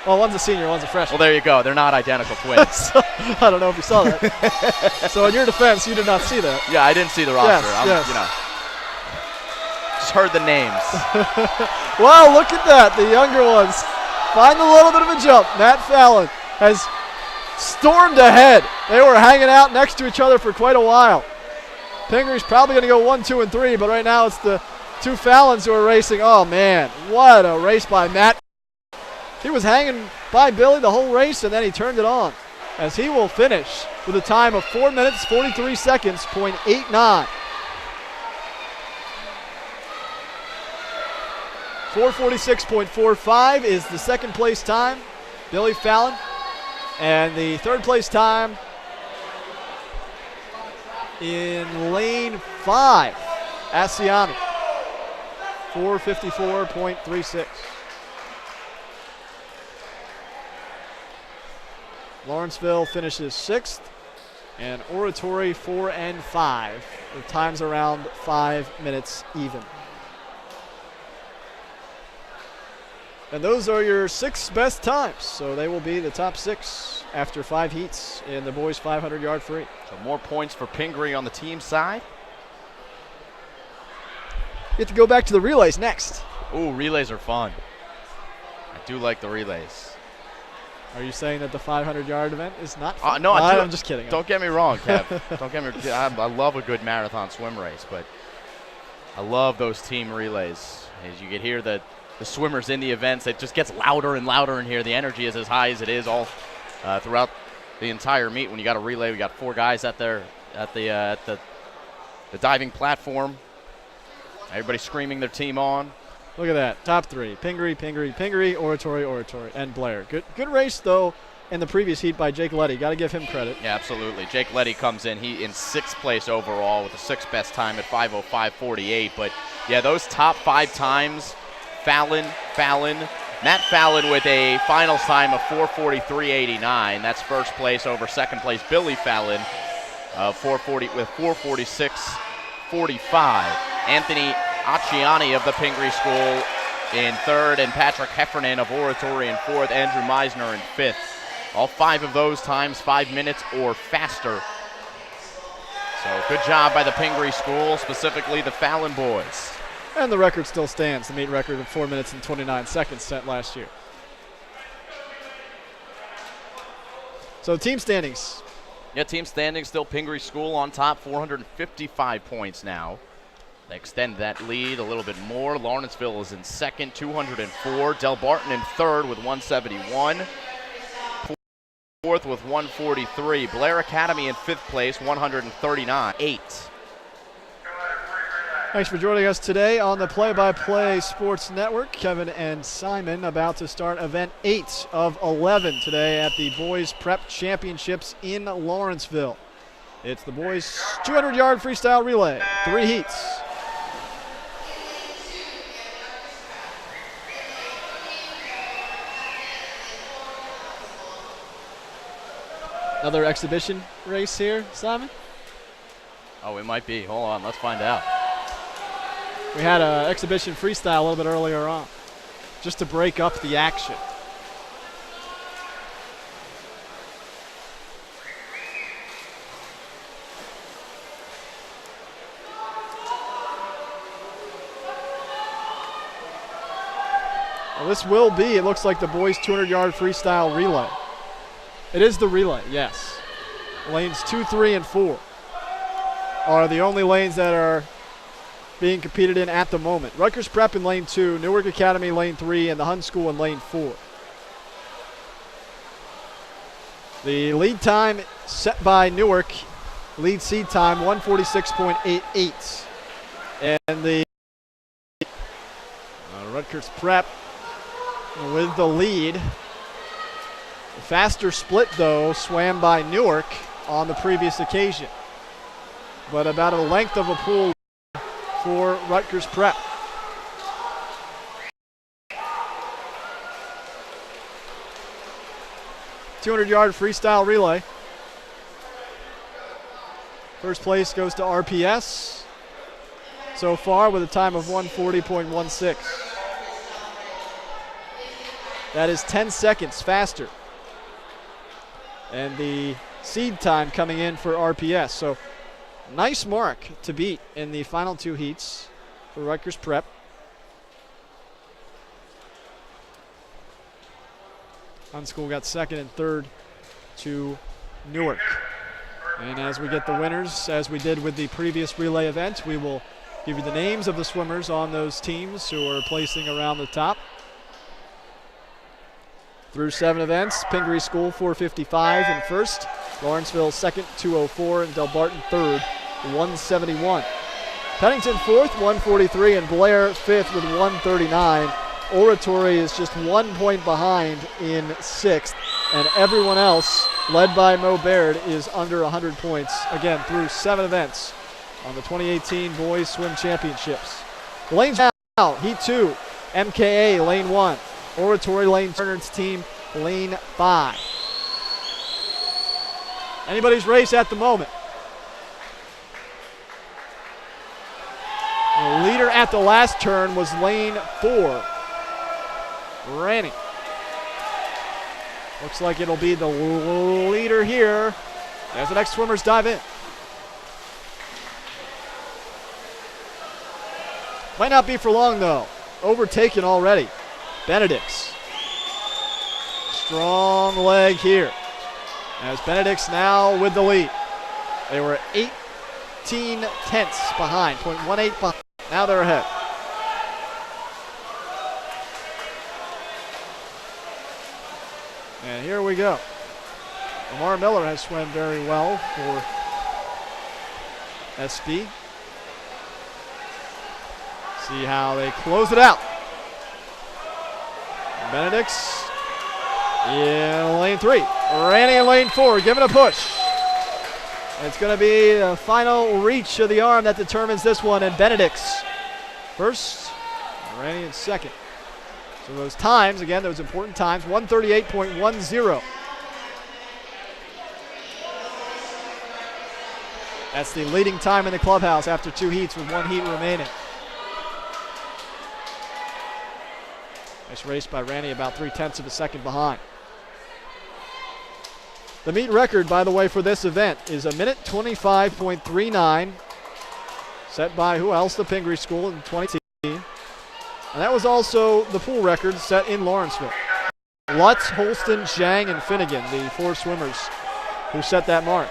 Speaker 1: Well, one's a senior, one's a freshman.
Speaker 2: Well, there you go. They're not identical twins.
Speaker 1: So, I don't know if you saw that. So in your defense, you did not see that.
Speaker 2: Yeah, I didn't see the roster.
Speaker 1: Yes.
Speaker 2: You know, just heard the names.
Speaker 1: Wow, look at that. The younger ones find a little bit of a jump. Matt Fallon has stormed ahead. They were hanging out next to each other for quite a while. Pingree probably going to go 1, 2, and 3, but right now it's the two Fallons who are racing. Oh, man, what a race by Matt. He was hanging by Billy the whole race, and then he turned it on, as he will finish with a time of 4 minutes, 43 seconds, .89. 4:46.45 is the second place time, Billy Fallon. And the third place time in lane 5, Asiani, 4:54.36. Lawrenceville finishes 6th, and Oratory 4 and 5, with times around 5 minutes even. And those are your 6 best times, so they will be the top 6 after 5 heats in the boys 500-yard free.
Speaker 2: So more points for Pingree on the team side.
Speaker 1: You have to go back to the relays next.
Speaker 2: Ooh, relays are fun. I do like the relays.
Speaker 1: Are you saying that the 500-yard event is not fun?
Speaker 2: No,
Speaker 1: I'm just kidding.
Speaker 2: Don't get me wrong, Kev. Don't get me. I love a good marathon swim race, but I love those team relays. As you can hear the swimmers in the events, it just gets louder and louder in here. The energy is as high as it is all throughout the entire meet. When you got a relay, we got 4 guys at the diving platform. Everybody screaming their team on.
Speaker 1: Look at that. Top 3. Pingree, Pingree, Pingree, Oratory, Oratory, and Blair. Good race, though, in the previous heat by Jake Letty. Got to give him credit.
Speaker 2: Yeah, absolutely. Jake Letty comes in. He in 6th place overall with the 6th best time at 5:05.48. But, yeah, those top 5 times, Fallon, Matt Fallon with a finals time of 4:43.89. That's first place over second place Billy Fallon with 4:46.45. Anthony Acciani of the Pingree School in 3rd, and Patrick Heffernan of Oratory in 4th, Andrew Meisner in 5th. All 5 of those times 5 minutes or faster. So good job by the Pingree School, specifically the Fallon boys.
Speaker 1: And the record still stands, the meet record of 4 minutes and 29 seconds set last year. So team standings.
Speaker 2: Yeah, team standings still Pingree School on top, 455 points now. They extend that lead a little bit more. Lawrenceville is in 2nd, 204. Del Barton in 3rd with 171. 4th with 143. Blair Academy in 5th place, 139. 8.
Speaker 1: Thanks for joining us today on the Play-by-Play Sports Network. Kevin and Simon about to start event 8 of 11 today at the Boys Prep Championships in Lawrenceville. It's the boys 200-yard freestyle relay, 3 heats. Another exhibition race here, Simon?
Speaker 2: Oh, it might be. Hold on, let's find out.
Speaker 1: We had an exhibition freestyle a little bit earlier on, just to break up the action. Well, this will be, it looks like, the boys 200-yard freestyle relay. It is the relay, yes. Lanes 2, 3, and 4 are the only lanes that are being competed in at the moment. Rutgers Prep in lane 2, Newark Academy lane 3, and the Hun School in lane 4. The lead time set by Newark, lead seed time 1:46.88. And the Rutgers Prep with the lead. The faster split, though, swam by Newark on the previous occasion. but about a length of a pool for Rutgers Prep. .200-yard freestyle relay. First place goes to RPS so far with a time of 1:40.16. That is 10 seconds faster. And the seed time coming in for RPS. So nice mark to beat in the final two heats for Rutgers Prep. Hun School got second and third to Newark. And as we get the winners, as we did with the previous relay event, we will give you the names of the swimmers on those teams who are placing around the top. Through 7 events, Pingree School 455 in first, Lawrenceville second 204, and Delbarton third 171. Pennington fourth 143, and Blair fifth with 139. Oratory is just 1 point behind in sixth, and everyone else, led by Mo Baird, is under 100 points, again, through 7 events on the 2018 Boys Swim Championships. The lanes now, Heat 2, MKA, Lane 1. Oratory, Lane Turner's team, Lane 5. Anybody's race at the moment. The leader at the last turn was Lane 4. Ranny. Looks like it'll be the leader here as the next swimmers dive in. Might not be for long though. Overtaken already. Benedict's. Strong leg here as Benedict's now with the lead. They were 18 tenths behind, 0.18 behind. Now they're ahead. And here we go. Lamar Miller has swam very well for SB. See how they close it out. Benedict's in lane 3. Ranny in lane 4, giving a push. It's going to be the final reach of the arm that determines this one, and Benedict's first, Ranny in second. So those times, again, those important times, 138.10. That's the leading time in the clubhouse after 2 heats with 1 heat remaining. Nice race by Ranny, about 0.3 of a second behind. The meet record, by the way, for this event is 1:25.39, set by who else? The Pingree School in 2018. And that was also the pool record set in Lawrenceville. Lutz, Holston, Zhang, and Finnegan, the 4 swimmers who set that mark.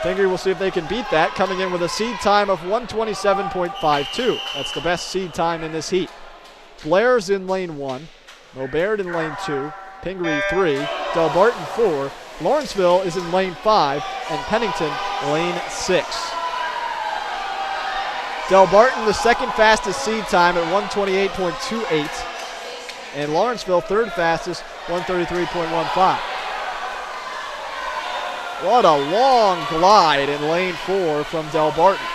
Speaker 1: Pingree will see if they can beat that, coming in with a seed time of 1:27.52. That's the best seed time in this heat. Blair's in lane 1, Mo Baird in lane 2, Pingree 3, Delbarton 4, Lawrenceville is in lane 5, and Pennington lane 6. Delbarton, the second fastest seed time at 1:28.28, and Lawrenceville third fastest, 1:33.15. What a long glide in lane 4 from Delbarton.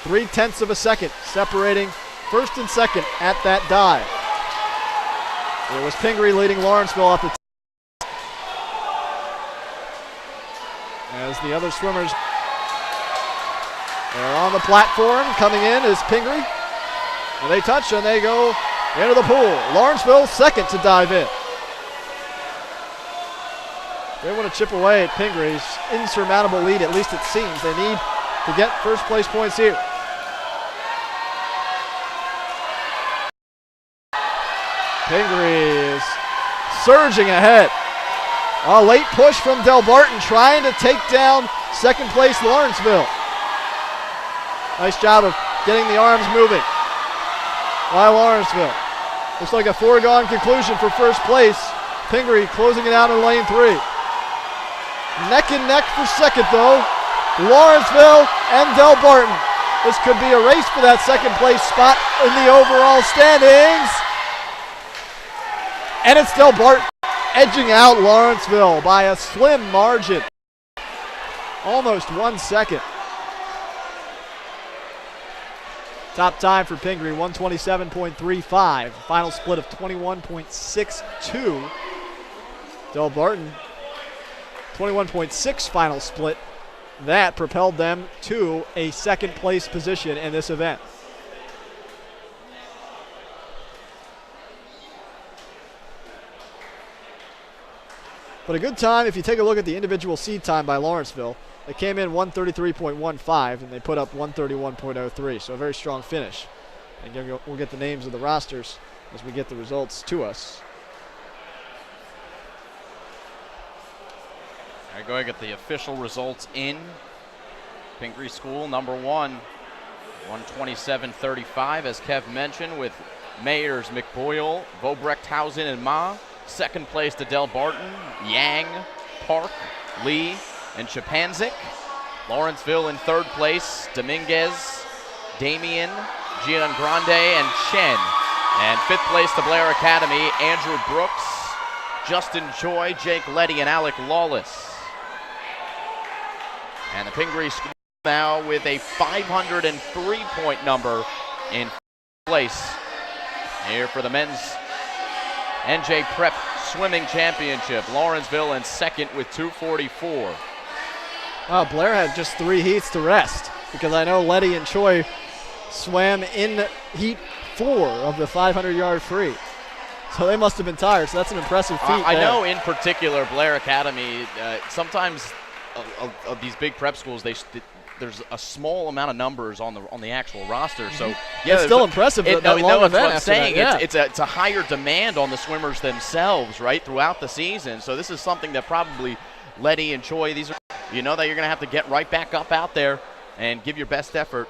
Speaker 1: 0.3 of a second separating first and second at that dive. It was Pingree leading Lawrenceville off the as the other swimmers are on the platform. Coming in is Pingree. And they touch and they go into the pool. Lawrenceville second to dive in. They want to chip away at Pingree's insurmountable lead, at least it seems. They need to get first place points here. Pingree is surging ahead. A late push from Delbarton trying to take down second place Lawrenceville. Nice job of getting the arms moving by Lawrenceville. Looks like a foregone conclusion for first place. Pingree closing it out in lane 3. Neck and neck for second though. Lawrenceville and Delbarton. This could be a race for that second place spot in the overall standings. And it's Delbarton edging out Lawrenceville by a slim margin. Almost 1 second. Top time for Pingree, 127.35. Final split of 21.62. Del Barton, 21.6 final split. That propelled them to a second place position in this event. But a good time, if you take a look at the individual seed time by Lawrenceville, they came in 133.15 and they put up 131.03, so a very strong finish. And we'll get the names of the rosters as we get the results to us.
Speaker 2: All right, go ahead and get the official results in. Pingree School, number 1, 127.35, as Kev mentioned, with Mayers, McBoyle, Vobrecht-Hausen, and Ma. Second place to Del Barton, Yang, Park, Lee, and Chapanzik. Lawrenceville in third place, Dominguez, Damien, Giangrande, and Chen. And fifth place to Blair Academy, Andrew Brooks, Justin Choi, Jake Letty, and Alec Lawless. And the Pingree School now with a 503-point number in place. Here for the men's NJ Prep Swimming Championship. Lawrenceville in second with 244.
Speaker 1: Wow, Blair had just 3 heats to rest because I know Letty and Choi swam in heat 4 of the 500-yard free. So they must have been tired, so that's an impressive feat.
Speaker 2: I know in particular Blair Academy, sometimes of these big prep schools, there's a small amount of numbers on the actual roster. So yeah,
Speaker 1: it's still impressive.
Speaker 2: That's what I'm saying.
Speaker 1: That, yeah.
Speaker 2: It's a higher demand on the swimmers themselves, right, throughout the season. So this is something that probably Letty and Choi, these are, you know, that you're going to have to get right back up out there and give your best effort,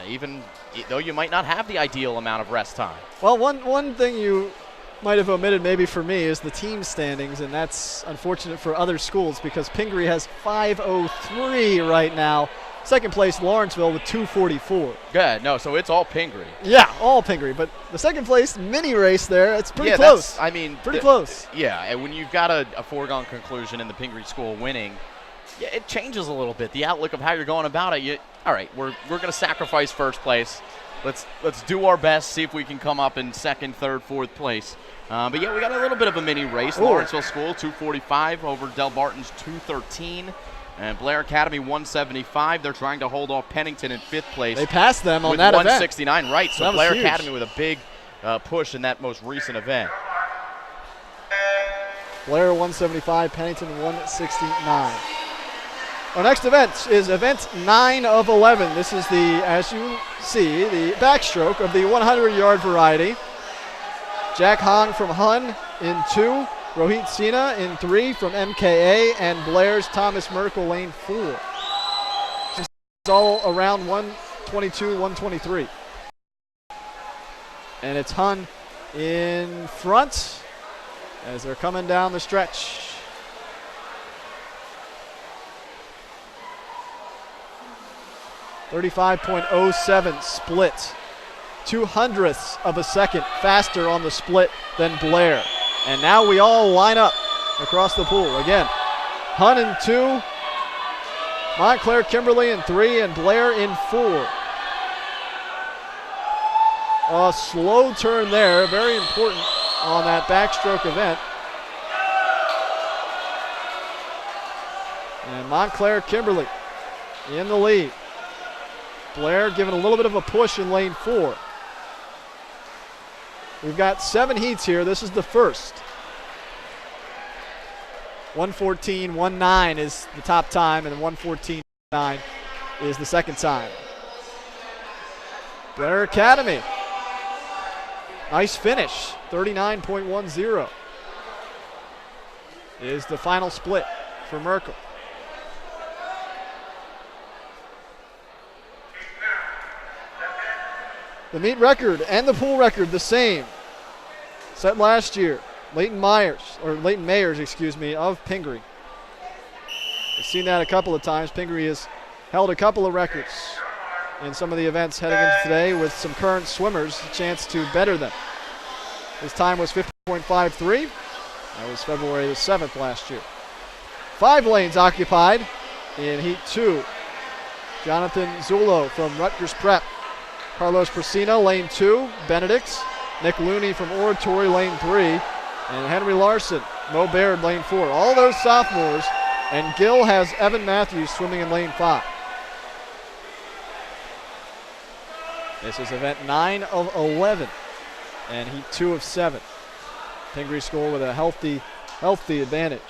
Speaker 2: even though you might not have the ideal amount of rest time.
Speaker 1: Well, one thing you might have omitted maybe for me is the team standings, and that's unfortunate for other schools because Pingree has 503 right now. Second place, Lawrenceville with 244.
Speaker 2: Good. No, so it's all Pingree.
Speaker 1: Yeah, all Pingree. But the second place mini race there, it's pretty close.
Speaker 2: I mean,
Speaker 1: pretty close.
Speaker 2: Yeah, and when you've got a foregone conclusion in the Pingree School winning, yeah, it changes a little bit. The outlook of how you're going about it. All right, we're going to sacrifice first place. Let's do our best, see if we can come up in second, third, fourth place. But yeah, we got a little bit of a mini race.
Speaker 1: Ooh.
Speaker 2: Lawrenceville School 245 over Del Barton's 213. And Blair Academy 175. They're trying to hold off Pennington in fifth place.
Speaker 1: They passed them on that
Speaker 2: with
Speaker 1: event.
Speaker 2: 169, right. So Blair Academy with a big push in that most recent event.
Speaker 1: Blair 175, Pennington 169. Our next event is event 9 of 11. This is as you see, the backstroke of the 100-yard variety. Jack Hong from Hun in 2. Rohit Sina in 3 from MKA, and Blair's Thomas Merkel lane 4. It's all around 122, 123. And it's Hun in front as they're coming down the stretch. .007 split. 0.02 of a second faster on the split than Blair. And now we all line up across the pool. Again, Hun in 2, Montclair Kimberly in 3, and Blair in 4. A slow turn there, very important on that backstroke event. And Montclair Kimberly in the lead. Blair giving a little bit of a push in lane 4. We've got 7 heats here. This is the first. 1:14.19 is the top time, and 1:14.9 is the second time. Blair Academy. Nice finish. 39.10 is the final split for Merkel. The meet record and the pool record the same. Set last year. Leighton Mayers of Pingree. We've seen that a couple of times. Pingree has held a couple of records in some of the events heading into today with some current swimmers, a chance to better them. His time was 50.53. That was February the 7th last year. 5 lanes occupied In heat 2, Jonathan Zullo from Rutgers Prep. Carlos Persino, lane 2, Benedict's. Nick Looney from Oratory, lane 3. And Henry Larson, Mo Baird, lane 4. All those sophomores. And Gill has Evan Matthews swimming in lane 5. This is event 9 of 11 and heat 2 of 7. Pingree School with a healthy advantage.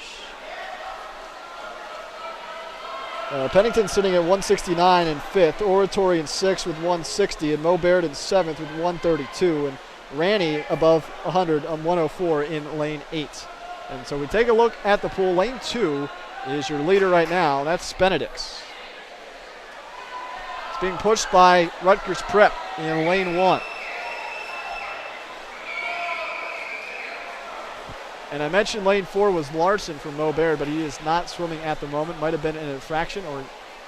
Speaker 1: Pennington sitting at 169 in 5th, Oratory in 6th with 160, and Mo Baird in 7th with 132, and Ranny above 100 on 104 in lane 8. And so we take a look at the pool. Lane 2 is your leader right now, and that's Benedict's. It's being pushed by Rutgers Prep in lane 1. And I mentioned lane 4 was Larson from Mo Baird, but he is not swimming at the moment. Might have been an infraction or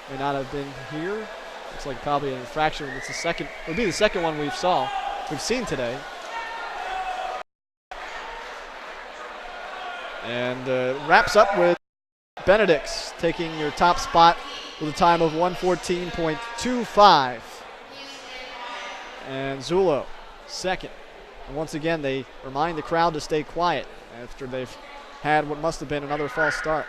Speaker 1: may not have been here. Looks like probably an infraction. It's the second, it would be the second one we've seen today. And wraps up with Benedict's taking your top spot with a time of 1:14.25. And Zullo second. And once again, they remind the crowd to stay quiet after they've had what must have been another false start.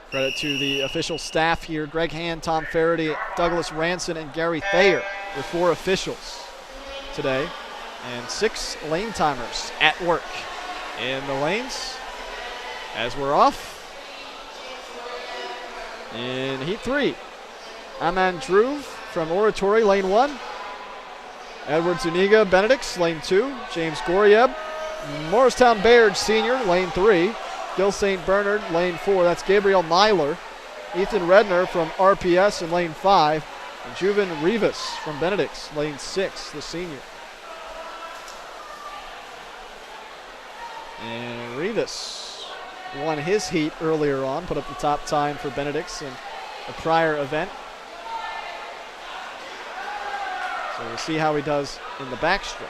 Speaker 1: Credit to the official staff here. Greg Hand, Tom Faraday, Douglas Ranson, and Gary Thayer, your 4 officials today. And 6 lane timers at work in the lanes as we're off. In heat 3, Aman Dhruv from Oratory, lane 1. Edward Zuniga, Benedict's, lane 2. James Gorieb, Morristown Baird Sr., lane 3. Gil St. Bernard, lane 4. That's Gabriel Myler. Ethan Redner from RPS in lane 5. And Juven Rivas from Benedict's, lane 6, the senior. And Rivas won his heat earlier on, put up the top time for Benedict's in a prior event. So we'll see how he does in the backstroke.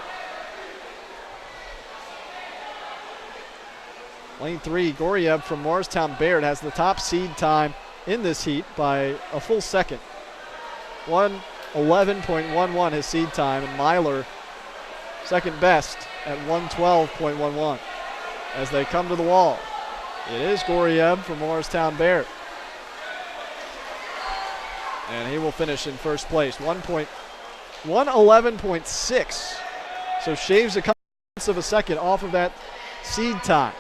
Speaker 1: Lane 3, Gorieb from Morristown Baird has the top seed time in this heat by a full second. 1:11.11 his seed time, and Myler second best at 1:12.11 as they come to the wall. It is Gorieb from Morristown Baird. And he will finish in first place. 1:11.6. So shaves a couple of a second off of that seed time.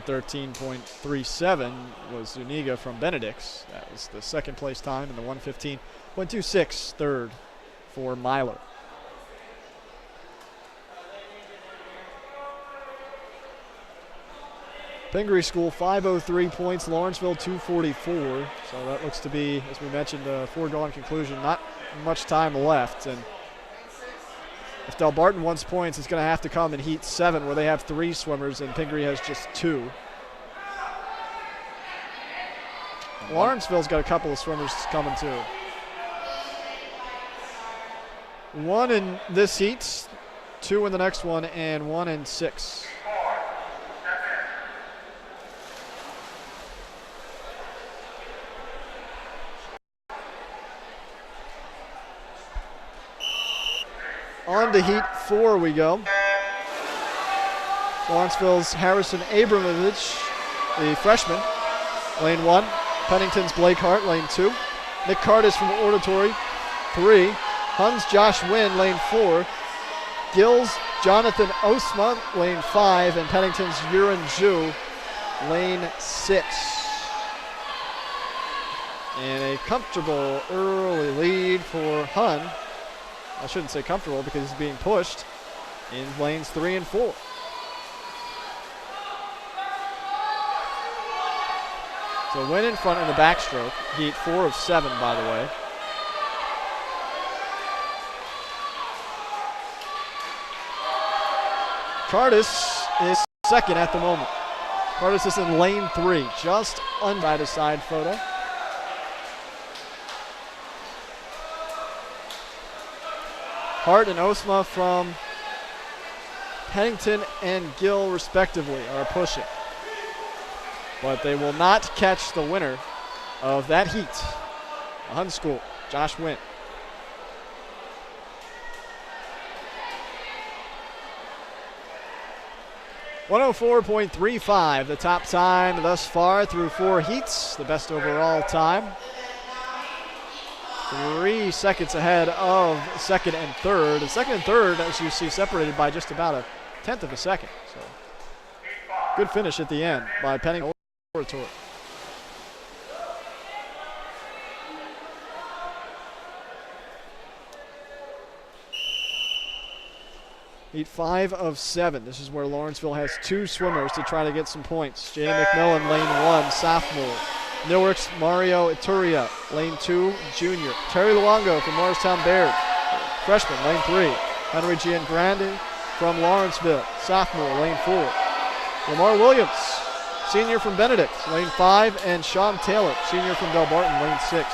Speaker 1: .13.37 was Zuniga from Benedict's. That was the second place time, and the 1:15.26 third for Myler. Pingree School 503 points, Lawrenceville 244. So that looks to be, as we mentioned, a foregone conclusion. Not much time left, and if Delbarton wants points, it's going to have to come in heat 7 where they have 3 swimmers and Pingree has just 2. Lawrenceville's got a couple of swimmers coming too. 1 in this heat, 2 in the next one, and 1 in 6. On to heat 4 we go. Lawrenceville's Harrison Abramovich, the freshman, lane 1. Pennington's Blake Hart, lane 2. Nick Cardis from Oratory, 3. Hun's Josh Wynn, lane 4. Gill's Jonathan Osman, lane 5. And Pennington's Yurin Zhu, lane 6. And a comfortable early lead for Hun. I shouldn't say comfortable because he's being pushed in lanes 3 and 4. So Wynn in front in the backstroke. Heat 4 of 7, by the way. Curtis is second at the moment. Curtis is in lane 3, just under the side photo. Hart and Osma from Pennington and Gill, respectively, are pushing. But they will not catch the winner of that heat. Hun School, Josh Wynn. .104.35, the top time thus far through 4 heats, the best overall time. 3 seconds ahead of second and third. And second and third, as you see, separated by just about a tenth of a second. So good finish at the end by Pennington Oratory. Heat 5 of 7. This is where Lawrenceville has 2 swimmers to try to get some points. Jaden McMillan, lane 1, sophomore. Newark's Mario Ituria, lane 2, junior. Terry Luongo from Morristown Baird, freshman, lane 3. Henry Giangrande from Lawrenceville, sophomore, lane 4. Lamar Williams, senior from Benedict, lane 5. And Sean Taylor, senior from Delbarton, lane 6.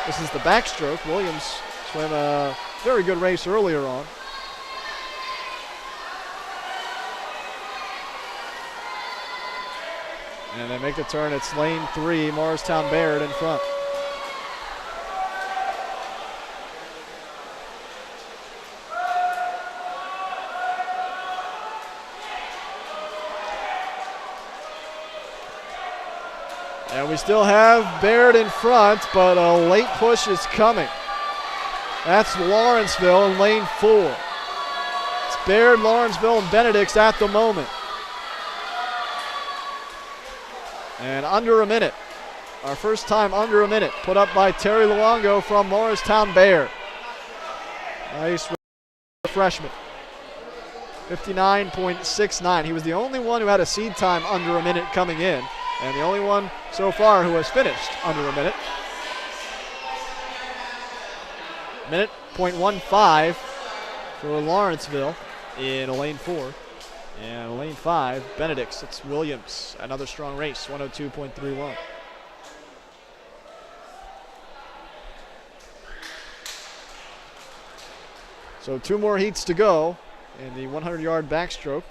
Speaker 1: This is the backstroke. Williams swam a very good race earlier on. And they make the turn. It's lane 3, Morristown Baird in front. And we still have Baird in front, but a late push is coming. That's Lawrenceville in lane 4. It's Baird, Lawrenceville, and Benedict's at the moment. And under a minute. Our first time under a minute. Put up by Terry Luongo from Morristown Baird. Nice freshman. 59.69. He was the only one who had a seed time under a minute coming in. And the only one so far who has finished under a minute. Minute .15 for Lawrenceville in lane 4. And lane 5, Benedict's, it's Williams. Another strong race, 102.31. So 2 more heats to go in the 100-yard backstroke.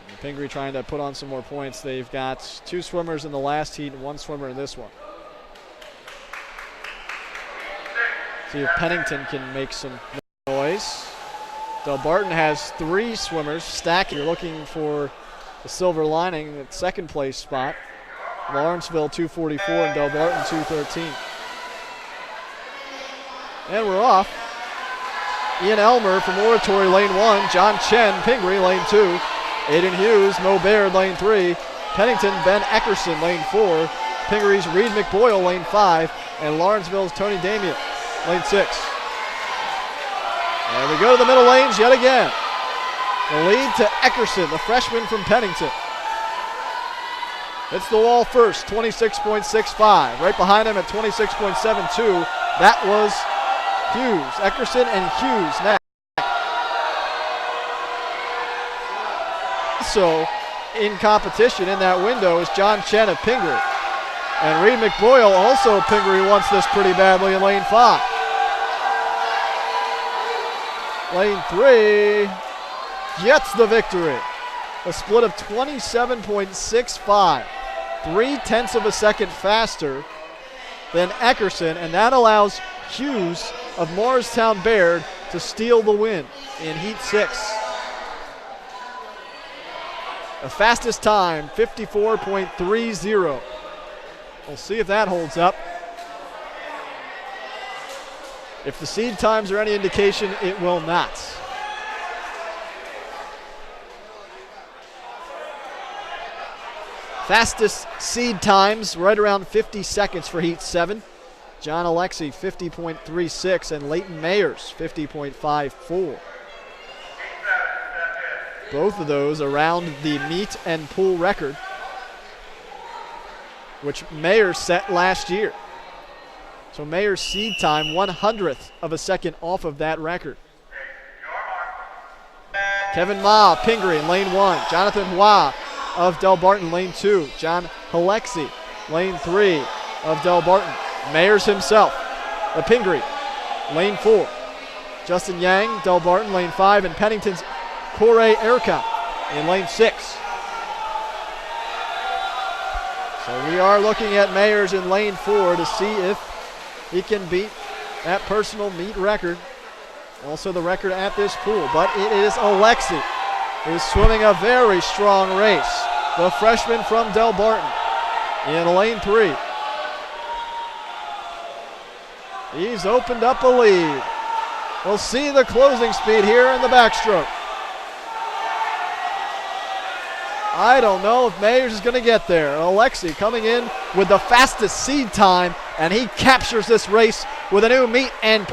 Speaker 1: And Pingree trying to put on some more points. They've got 2 swimmers in the last heat and 1 swimmer in this one. See if Pennington can make some noise. Delbarton has 3 swimmers stacked. You're looking for the silver lining at second place spot. Lawrenceville 244 and Delbarton 213. And we're off. Ian Elmer from Oratory, lane 1. John Chen, Pingree, lane 2. Aiden Hughes, Mo Baird, lane 3. Pennington, Ben Eckerson, lane 4. Pingree's Reed McBoyle, lane 5. And Lawrenceville's Tony Damien, lane 6. And we go to the middle lanes yet again. The lead to Eckerson, the freshman from Pennington. Hits the wall first, 26.65. Right behind him at 26.72. That was Hughes. Eckerson and Hughes next. So in competition in that window is John Chen of Pingree. And Reed McBoyle, also Pingree, wants this pretty badly in lane 5. Lane 3 gets the victory. A split of 27.65. 0.3 of a second faster than Eckerson, and that allows Hughes of Morristown Baird to steal the win in Heat 6. The fastest time, 54.30. We'll see if that holds up. If the seed times are any indication, it will not. Fastest seed times, right around 50 seconds for Heat 7. John Alexi, 50.36, and Leighton Mayers, 50.54. Both of those around the meet and pool record, which Mayers set last year. So Mayer's seed time, 1/100th of a second off of that record. Kevin Ma, Pingree in lane 1. Jonathan Hua of Del Barton, lane 2. John Halexi, lane 3 of Del Barton. Mayers himself, Pingree, lane 4. Justin Yang, Del Barton, lane 5. And Pennington's Corey Erka in lane 6. So we are looking at Mayers in lane 4 to see if he can beat that personal meet record. Also the record at this pool. But it is Alexi who's swimming a very strong race. The freshman from Del Barton in lane 3. He's opened up a lead. We'll see the closing speed here in the backstroke. I don't know if Mayers is going to get there. Alexi coming in with the fastest seed time, and he captures this race with a new meet and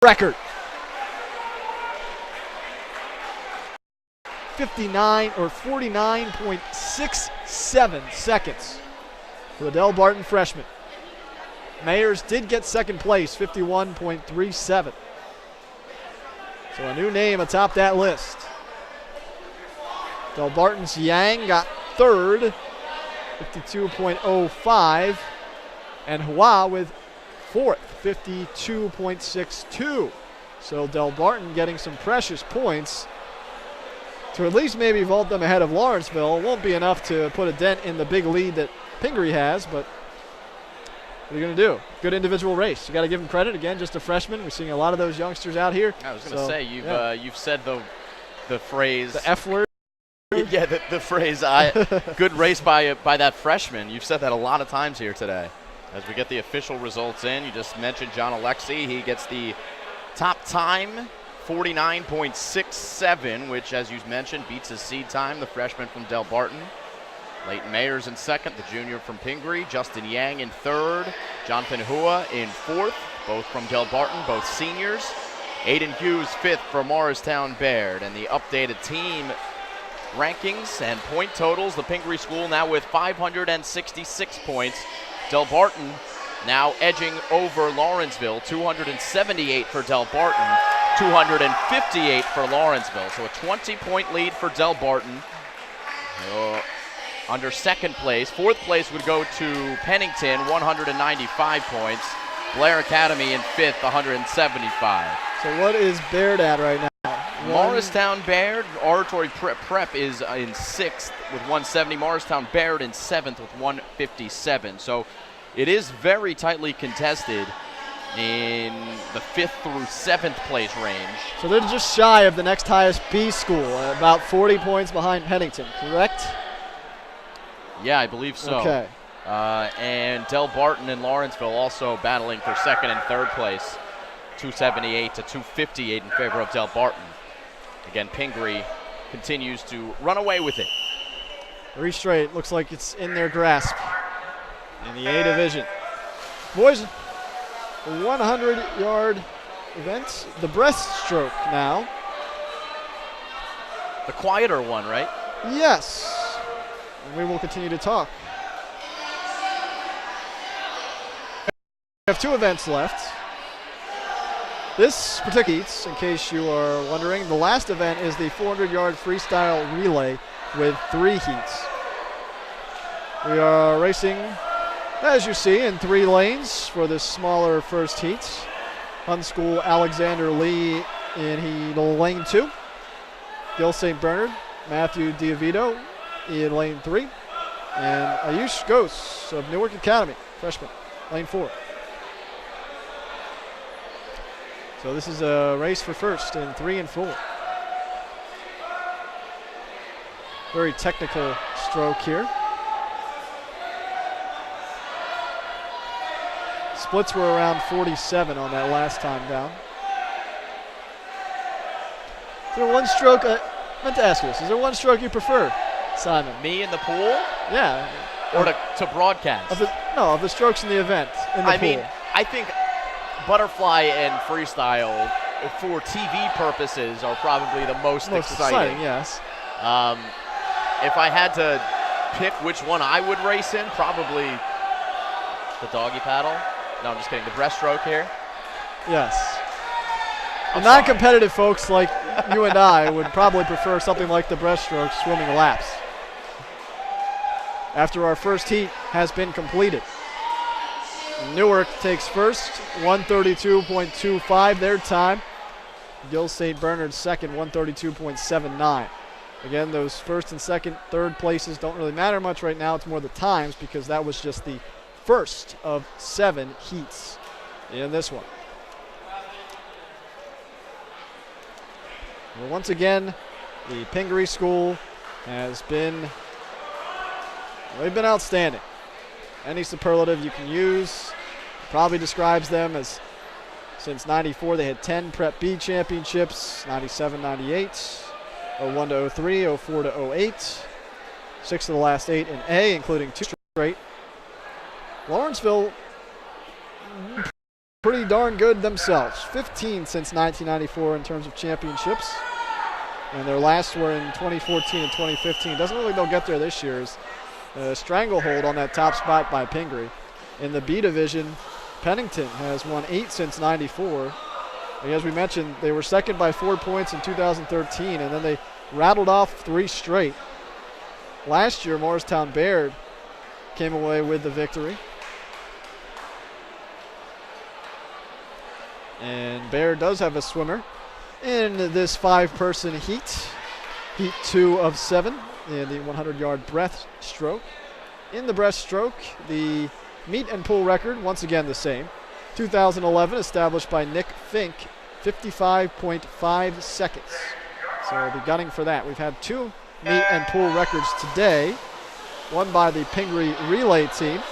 Speaker 1: record. 49.67 seconds for the Del Barton freshman. Mayers did get second place, 51.37. So a new name atop that list. Del Barton's Yang got third, 52.05. And Hua with fourth, 52.62. So Del Barton getting some precious points to at least maybe vault them ahead of Lawrenceville. It won't be enough to put a dent in the big lead that Pingree has, but what are you going to do? Good individual race. You got to give him credit. Again, just a freshman. We're seeing a lot of those youngsters out here.
Speaker 2: I was going to say, you've said the phrase.
Speaker 1: The F word.
Speaker 2: Yeah, the phrase, good race by that freshman. You've said that a lot of times here today. As we get the official results in, you just mentioned John Alexi. He gets the top time, 49.67, which, as you mentioned, beats his seed time, the freshman from Del Barton. Leighton Mayers in second, the junior from Pingree. Justin Yang in third. Jonathan Hua in fourth, both from Del Barton, both seniors. Aiden Hughes fifth for Morristown Baird. And the updated team rankings and point totals, the Pingree school now with 566 points. Del Barton now edging over Lawrenceville, 278 for Del Barton, 258 for Lawrenceville. So a 20-point lead for Del Barton. Under second place. Fourth place would go to Pennington, 195 points. Blair Academy in fifth, 175.
Speaker 1: So what is Baird at right now?
Speaker 2: Morristown Baird, Oratory Prep is in sixth with 170. Morristown Baird in seventh with 157. So it is very tightly contested in the fifth through seventh place range.
Speaker 1: So they're just shy of the next highest B school, about 40 points behind Pennington, correct?
Speaker 2: Yeah, I believe so.
Speaker 1: Okay.
Speaker 2: And Del Barton and Lawrenceville also battling for second and third place, 278 to 258 in favor of Del Barton. Again, Pingree continues to run away with it.
Speaker 1: 3 straight, looks like it's in their grasp in the A division. Boys, 100-yard event, the breaststroke now.
Speaker 2: The quieter one, right?
Speaker 1: Yes. And we will continue to talk. We have 2 events left. This particular heats, in case you are wondering, the last event is the 400-yard freestyle relay with 3 heats. We are racing, as you see, in 3 lanes for this smaller first heat. Hun School Alexander Lee in lane 2. Gil St. Bernard, Matthew Diavito in lane 3. And Ayush Ghosh of Newark Academy, freshman, lane 4. So this is a race for first in 3 and 4. Very technical stroke here. Splits were around 47 on that last time down. Is there one stroke, I meant to ask you this, is there one stroke you prefer, Simon?
Speaker 2: Me in the pool?
Speaker 1: Yeah.
Speaker 2: Or to broadcast?
Speaker 1: Of the strokes in the event, in the pool.
Speaker 2: I mean, I think butterfly and freestyle for TV purposes are probably the most exciting.
Speaker 1: Yes.
Speaker 2: If I had to pick which one I would race in, probably the doggy paddle. No, I'm just kidding. The breaststroke here.
Speaker 1: Yes. The
Speaker 2: I'm sorry.
Speaker 1: non-competitive folks like you and I would probably prefer something like the breaststroke, swimming laps. After our first heat has been completed. Newark takes first, 132.25 their time. Gill St. Bernard second, 132.79. Again, those first and second, third places don't really matter much right now. It's more the times because that was just the first of 7 heats in this one. Well, once again, the Pingree School has been, they've been outstanding. Any superlative you can use probably describes them as, since 94, they had 10 Prep B championships, 97, 98, 01 to 03, 04 to 08, 6 of the last 8 in A, including 2 straight. Lawrenceville, pretty darn good themselves. 15 since 1994 in terms of championships. And their last were in 2014 and 2015. Doesn't look like they'll get there this year. A stranglehold on that top spot by Pingree. In the B division, Pennington has won 8 since 94. And as we mentioned, they were second by 4 points in 2013, and then they rattled off 3 straight. Last year, Morristown Baird came away with the victory. And Baird does have a swimmer in this 5-person heat. Heat 2 of 7 in the 100-yard breaststroke. In the breaststroke, the meet and pull record, once again the same. 2011, established by Nick Fink, 55.5 seconds. So we'll be gunning for that. We've had 2 meet and pull records today. One by the Pingree relay team.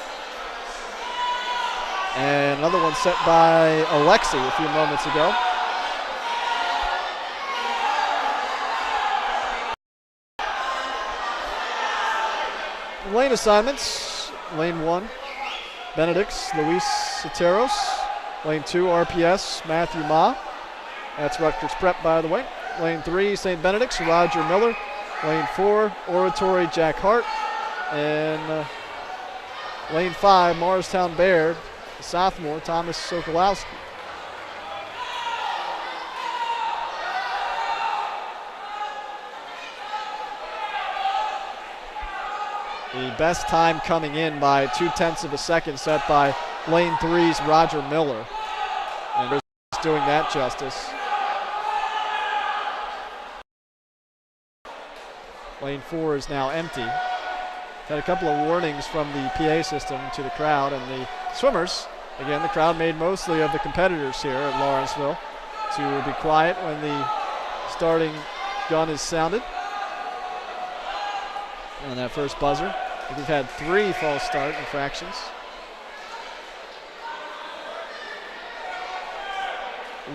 Speaker 1: And another one set by Alexi a few moments ago. Lane assignments. Lane 1, Benedict's Luis Soteros. Lane 2, RPS, Matthew Ma. That's Rutgers Prep, by the way. Lane 3, St. Benedict's, Roger Miller. Lane 4, Oratory, Jack Hart. And Lane 5, Morristown Baird, the sophomore, Thomas Sokolowski. The best time coming in by 0.2 of a second set by Lane 3's Roger Miller. And just doing that justice. Lane 4 is now empty. Had a couple of warnings from the PA system to the crowd and the swimmers. Again, the crowd made mostly of the competitors here at Lawrenceville to be quiet when the starting gun is sounded. On that first buzzer. I think we've had 3 false start infractions.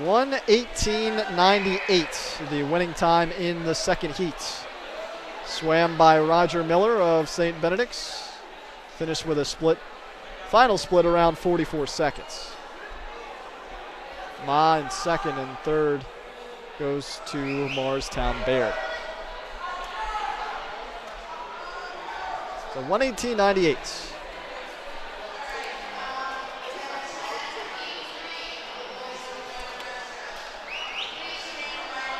Speaker 1: 1:18.98, the winning time in the second heat. Swam by Roger Miller of St. Benedict's. Finished with a split, final split around 44 seconds. Ma in second, and third goes to Morristown Baird. So 1:18.98.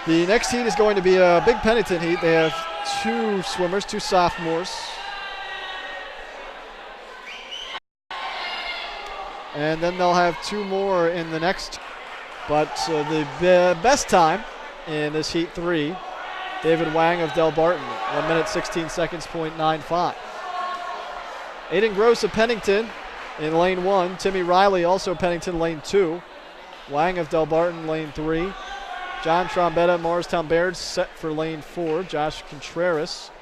Speaker 1: The next heat is going to be a big Pennington heat. They have 2 swimmers, 2 sophomores. And then they'll have 2 more in the next. But the best time in this heat 3, David Wang of Del Barton, 1 minute 16 seconds, .95. Aiden Gross of Pennington in lane 1. Timmy Riley, also Pennington, lane 2. Wang of Del Barton, lane 3. John Trombetta, Morristown Baird, set for lane 4. Josh Contreras,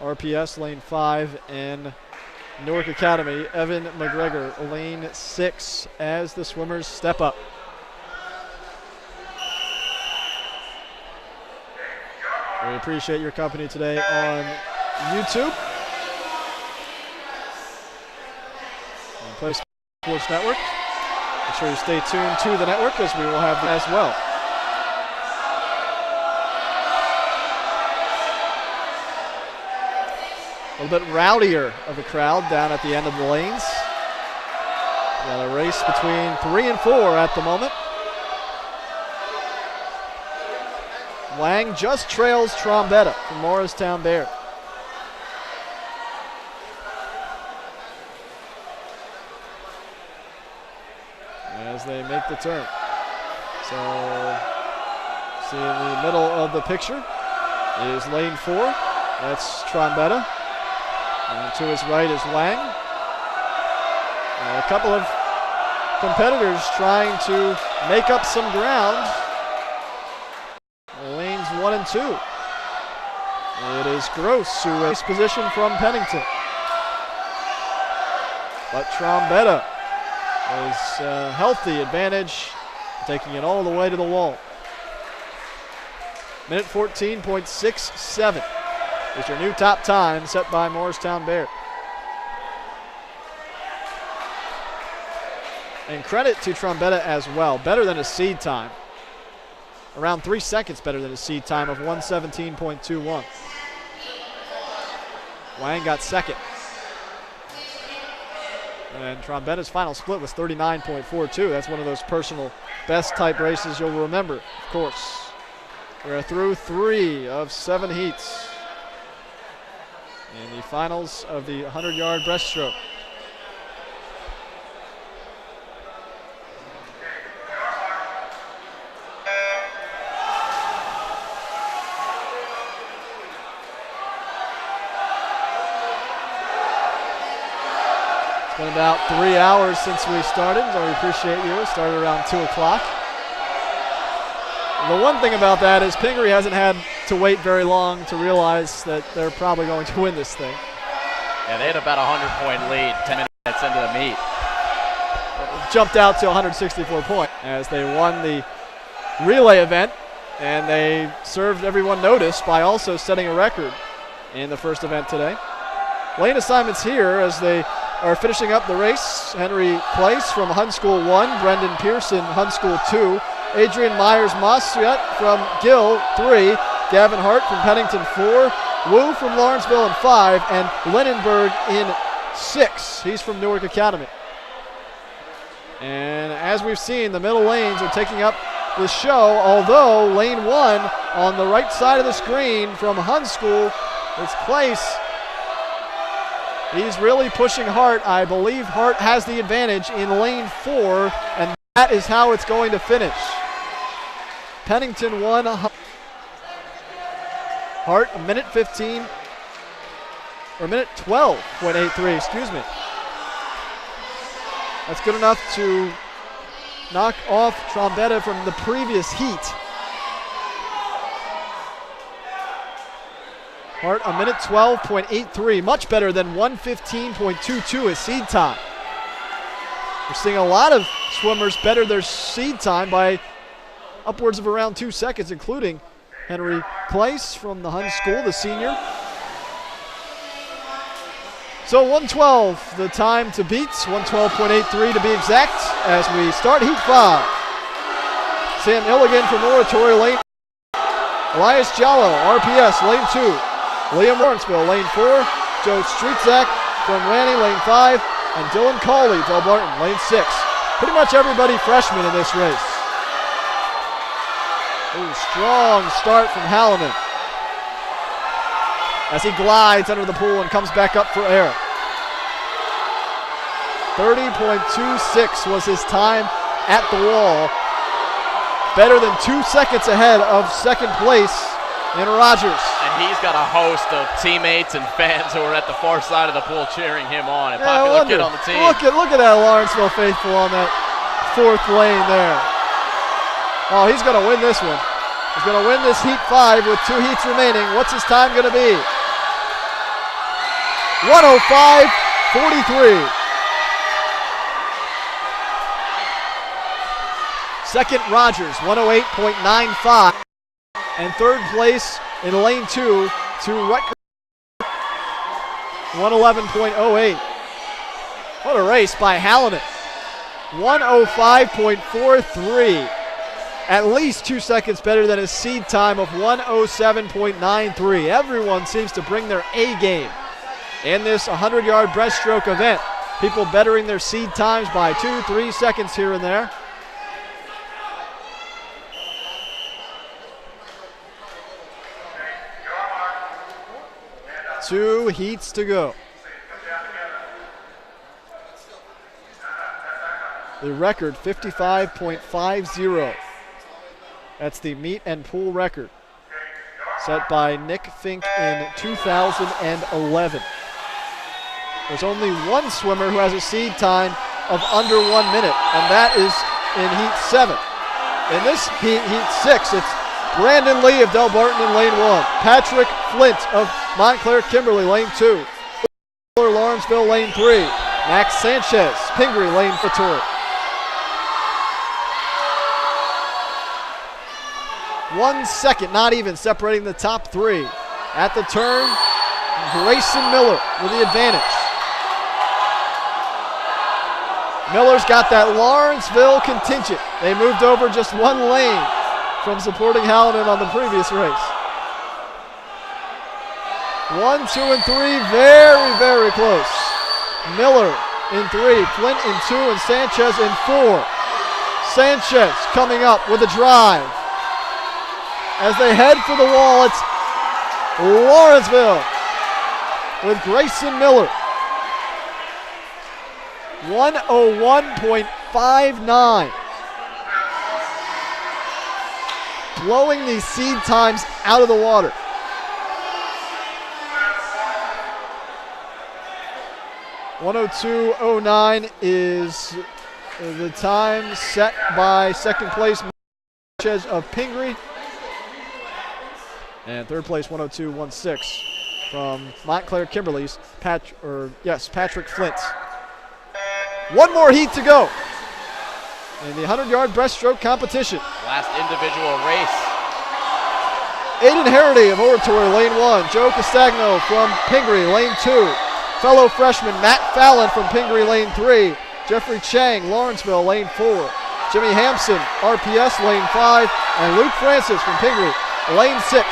Speaker 1: RPS, lane 5. And Newark Academy, Evan McGregor, lane 6, as the swimmers step up. We appreciate your company today on YouTube. On Play Sports Network. Make sure you stay tuned to the network as we will have them as well. A little bit rowdier of a crowd down at the end of the lanes. Got a race between 3 and 4 at the moment. Wang just trails Trombetta from Morristown Bear. As they make the turn. So, see in the middle of the picture is lane 4. That's Trombetta. And to his right is Wang. And a couple of competitors trying to make up some ground. Lanes 1 and 2. It is Gross who is position from Pennington. But Trombetta is healthy advantage, taking it all the way to the wall. Minute 14.67 is your new top time set by Morristown Bear. And credit to Trombetta as well. Better than his seed time. Around 3 seconds better than his seed time of 1:17.21. Wang got second. And Trombetta's final split was 39.42. That's one of those personal best type races you'll remember, of course. We're through 3 of 7 heats in the finals of the 100-yard breaststroke. It's been about 3 hours since we started, so we appreciate you. It started around 2 o'clock. The one thing about that is Pingree hasn't had to wait very long to realize that they're probably going to win this thing.
Speaker 2: Yeah, they had about a 100-point lead 10 minutes into the meet.
Speaker 1: Jumped out to 164 points as they won the relay event, and they served everyone notice by also setting a record in the first event today. Lane assignments here as they are finishing up the race. Henry Place from Hun School 1, Brendan Pearson, Hun School 2, Adrian Myers-Mossiet from Gill 3, Gavin Hart from Pennington 4, Wu from Lawrenceville in 5, and Linenberg in 6. He's from Newark Academy. And as we've seen, the middle lanes are taking up the show, although lane 1 on the right side of the screen from Hun School is Place. He's really pushing Hart. I believe Hart has the advantage in lane 4, and that is how it's going to finish. Pennington 1, Hart a minute 15, or minute 12.83, excuse me. That's good enough to knock off Trombetta from the previous heat. Hart a minute 12.83, much better than 1:15.22 as seed time. We're seeing a lot of swimmers better their seed time by upwards of around 2 seconds, including Henry Place from the Hun School, the senior. So 1:12, the time to beat, 1:12.83 to be exact, as we start heat 5. Sam Illigan from Oratory, lane. Elias Jallo, RPS, lane 2. Liam Lawrenceville, lane 4. Joe Streetzak from Ranny, lane 5. And Dylan Cawley, Del Barton, lane 6. Pretty much everybody freshman in this race. Ooh, strong start from Hallinan as he glides under the pool and comes back up for air. 30.26 was his time at the wall. Better than 2 seconds ahead of second place in Rogers.
Speaker 2: And he's got a host of teammates and fans who are at the far side of the pool cheering him on. A popular kid on the team.
Speaker 1: Look at that Lawrenceville faithful on that 4th lane there. Oh, he's going to win this one. He's going to win this heat 5 with 2 heats remaining. What's his time going to be? 1:05.43. Second, Rogers, 1:08.95. And third place in lane 2 to Rutgers, 1:11.08. What a race by Hallinan. 1:05.43. At least 2 seconds better than his seed time of 1:07.93. Everyone seems to bring their A game in this 100-yard breaststroke event. People bettering their seed times by 2-3 seconds here and there. Two heats to go. The record, 55.50. That's the meet and pool record, set by Nick Fink in 2011. There's only one swimmer who has a seed time of under 1 minute, and that is in Heat 7. In this Heat 6, it's Brandon Lee of Del Barton in lane 1, Patrick Flint of Montclair Kimberly, lane 2, Lawrenceville, lane 3, Max Sanchez, Pingree, lane 4. 1 second, not even, separating the top three. At the turn, Grayson Miller with the advantage. Miller's got that Lawrenceville contingent. They moved over just one lane from supporting Hallinan on the previous race. 1, 2, and 3, very, very close. Miller in 3, Flint in 2, and Sanchez in 4. Sanchez coming up with a drive. As they head for the wall, it's Lawrenceville with Grayson Miller. 1:01.59. Blowing these seed times out of the water. .102.09 is the time set by second place Sanchez of Pingree. And third place, 102.16 from Montclair Kimberly's Patrick Flint. One more heat to go in the 100-yard breaststroke competition.
Speaker 2: Last individual race.
Speaker 1: Aiden Harity of Oratory, lane 1. Joe Castagno from Pingree, lane 2. Fellow freshman Matt Fallon from Pingree, lane 3. Jeffrey Chang, Lawrenceville, lane 4. Jimmy Hampson, RPS, lane 5. And Luke Francis from Pingree, lane 6.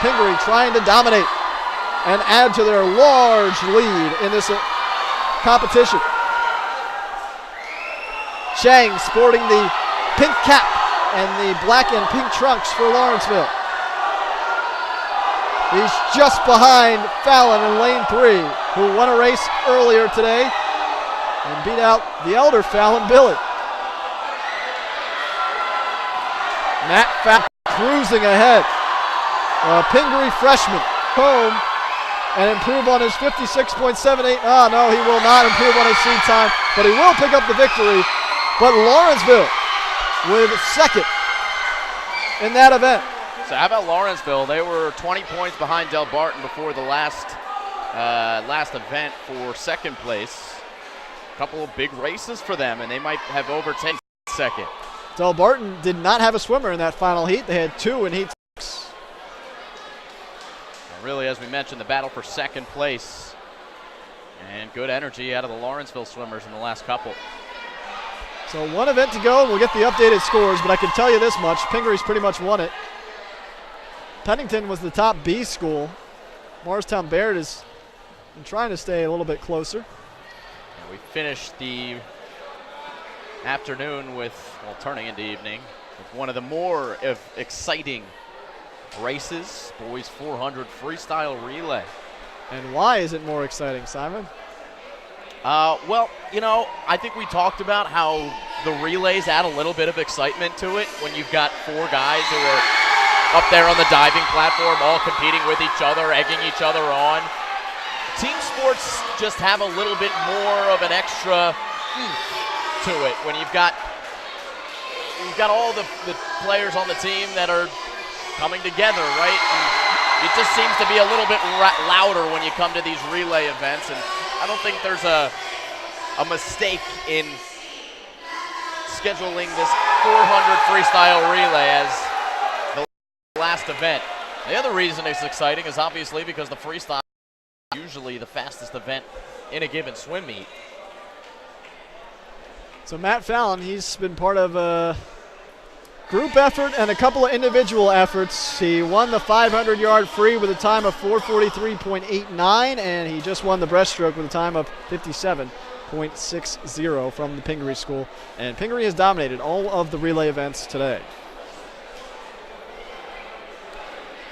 Speaker 1: Pingree trying to dominate and add to their large lead in this competition. Chang sporting the pink cap and the black and pink trunks for Lawrenceville. He's just behind Fallon in lane 3, who won a race earlier today and beat out the elder Fallon, Billy. Matt Fallon cruising ahead. Pingree freshman home and improve on his 56.78. No, he will not improve on his seed time, but he will pick up the victory. But Lawrenceville with second in that event.
Speaker 2: So how about Lawrenceville? They were 20 points behind Del Barton before the last event for second place. A couple of big races for them, and they might have overtaken second.
Speaker 1: Del Barton did not have a swimmer in that final heat. They had 2 in Heat 6.
Speaker 2: Really, as we mentioned, the battle for second place. And good energy out of the Lawrenceville swimmers in the last couple.
Speaker 1: So one event to go, and we'll get the updated scores, but I can tell you this much, Pingree's pretty much won it. Pennington was the top B school. Morristown Baird has been trying to stay a little bit closer.
Speaker 2: And we finished the afternoon with, well, turning into evening, with one of the more exciting races, boys 400 freestyle relay.
Speaker 1: And why is it more exciting, Simon?
Speaker 2: Well, you know, I think we talked about how the relays add a little bit of excitement to it when you've got 4 guys who are up there on the diving platform all competing with each other, egging each other on. Team sports just have a little bit more of an extra to it when you've got all the players on the team that are coming together, right? And it just seems to be a little bit louder when you come to these relay events, and I don't think there's a mistake in scheduling this 400 freestyle relay as the last event. The other reason it's exciting is obviously because the freestyle is usually the fastest event in a given swim meet.
Speaker 1: So Matt Fallon, he's been part of a group effort and a couple of individual efforts. He won the 500-yard free with a time of 4:43.89, and he just won the breaststroke with a time of 57. .60 from the Pingree School. And Pingree has dominated all of the relay events today.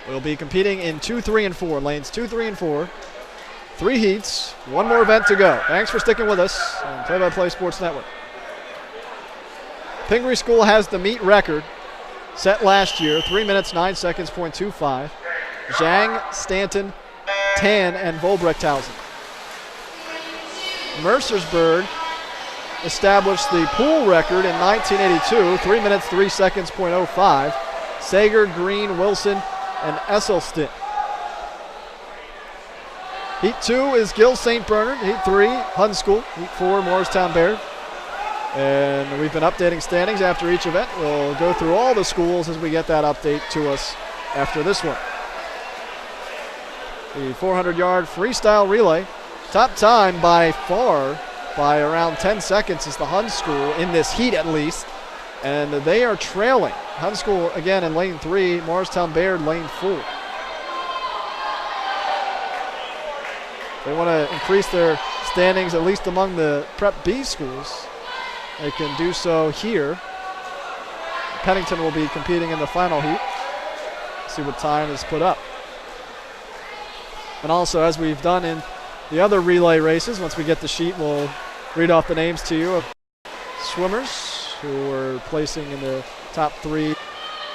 Speaker 1: We'll be competing in 2, 3, and 4. Lanes 2, 3, and 4. 3 heats. 1 more event to go. Thanks for sticking with us on Play-by-Play Sports Network. Pingree School has the meet record set last year, 3 minutes, 9 seconds, .25. Zhang, Stanton, Tan, and Volbrechthausen. Mercersburg established the pool record in 1982, 3 minutes, 3 seconds, .05. Sager, Green, Wilson, and Esselstyn. Heat 2 is Gill St. Bernard. Heat 3, Hun School. Heat 4, Morristown Baird. And we've been updating standings after each event. We'll go through all the schools as we get that update to us after this one. The 400-yard freestyle relay. Top time by far, by around 10 seconds, is the Hun School in this heat at least. And they are trailing. Hun School again in lane 3, Morristown Baird lane 4. They want to increase their standings at least among the Prep B schools. They can do so here. Pennington will be competing in the final heat. See what time is put up. And also, as we've done in the other relay races, once we get the sheet, we'll read off the names to you of swimmers who are placing in the top 3.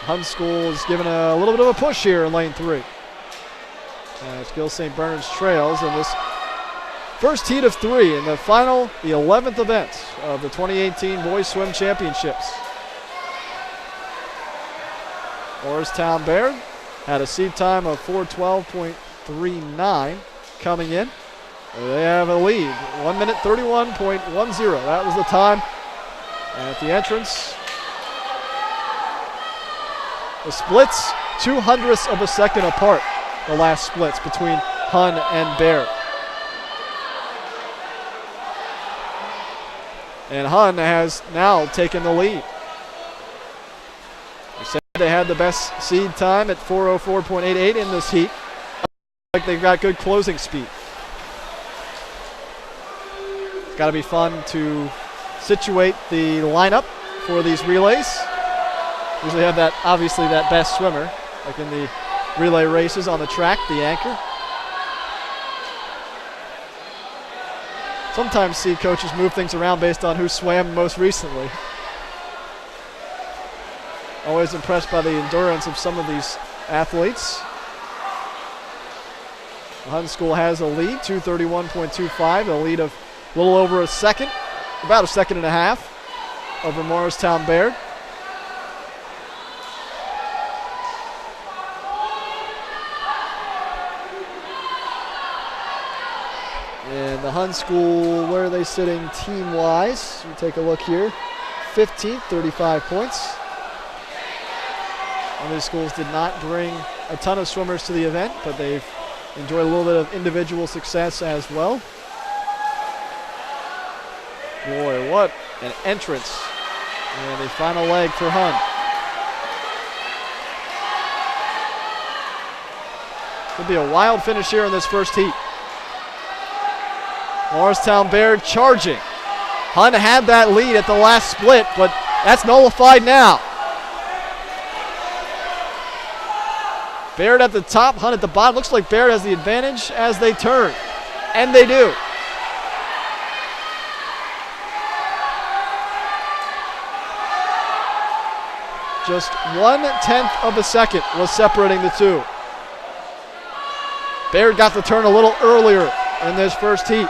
Speaker 1: Hun School is given a little bit of a push here in lane 3. As Gill St. Bernard's trails in this first heat of 3 in the final, the 11th event of the 2018 Boys Swim Championships. Morristown Baird had a seed time of 4:12.39 coming in. They have a lead, 1 minute 31.10. That was the time at the entrance. The splits 0.02 of a second apart, the last splits between Hun and Baird. And Hun has now taken the lead. They said they had the best seed time at 4:04.88 in this heat. Like they've got good closing speed. It's got to be fun to situate the lineup for these relays. Usually have that, obviously, that best swimmer, like in the relay races on the track, the anchor. Sometimes see coaches move things around based on who swam most recently. Always impressed by the endurance of some of these athletes. The Hun School has a lead, 2:31.25, a lead of a little over a second, about a second and a half over Morristown Baird. And the Hun School, where are they sitting team-wise? We take a look here. 15th, 35 points. One of these schools did not bring a ton of swimmers to the event, but they've enjoyed a little bit of individual success as well. Boy, what an entrance. And a final leg for Hun. Could be a wild finish here in this first heat. Morristown Baird charging. Hun had that lead at the last split, but that's nullified now. Baird at the top, Hun at the bottom. Looks like Baird has the advantage as they turn. And they do. Just 1/10 of a second was separating the two. Baird got the turn a little earlier in this first heat.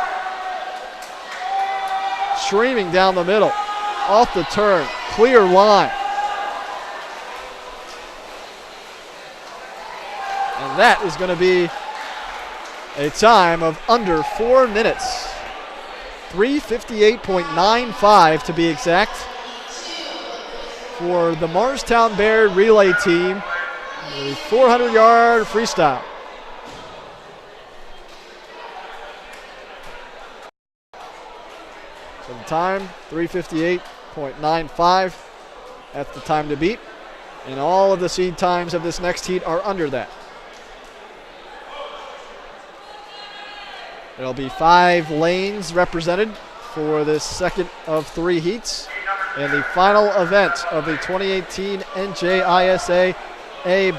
Speaker 1: Streaming down the middle, off the turn, clear line. And that is going to be a time of under 4 minutes. 3:58.95 to be exact for the Morristown Baird relay team. A 400-yard freestyle. So the time, 3:58.95. That's the time to beat. And all of the seed times of this next heat are under that. There'll be 5 lanes represented for this second of 3 heats and the final event of the 2018 NJISA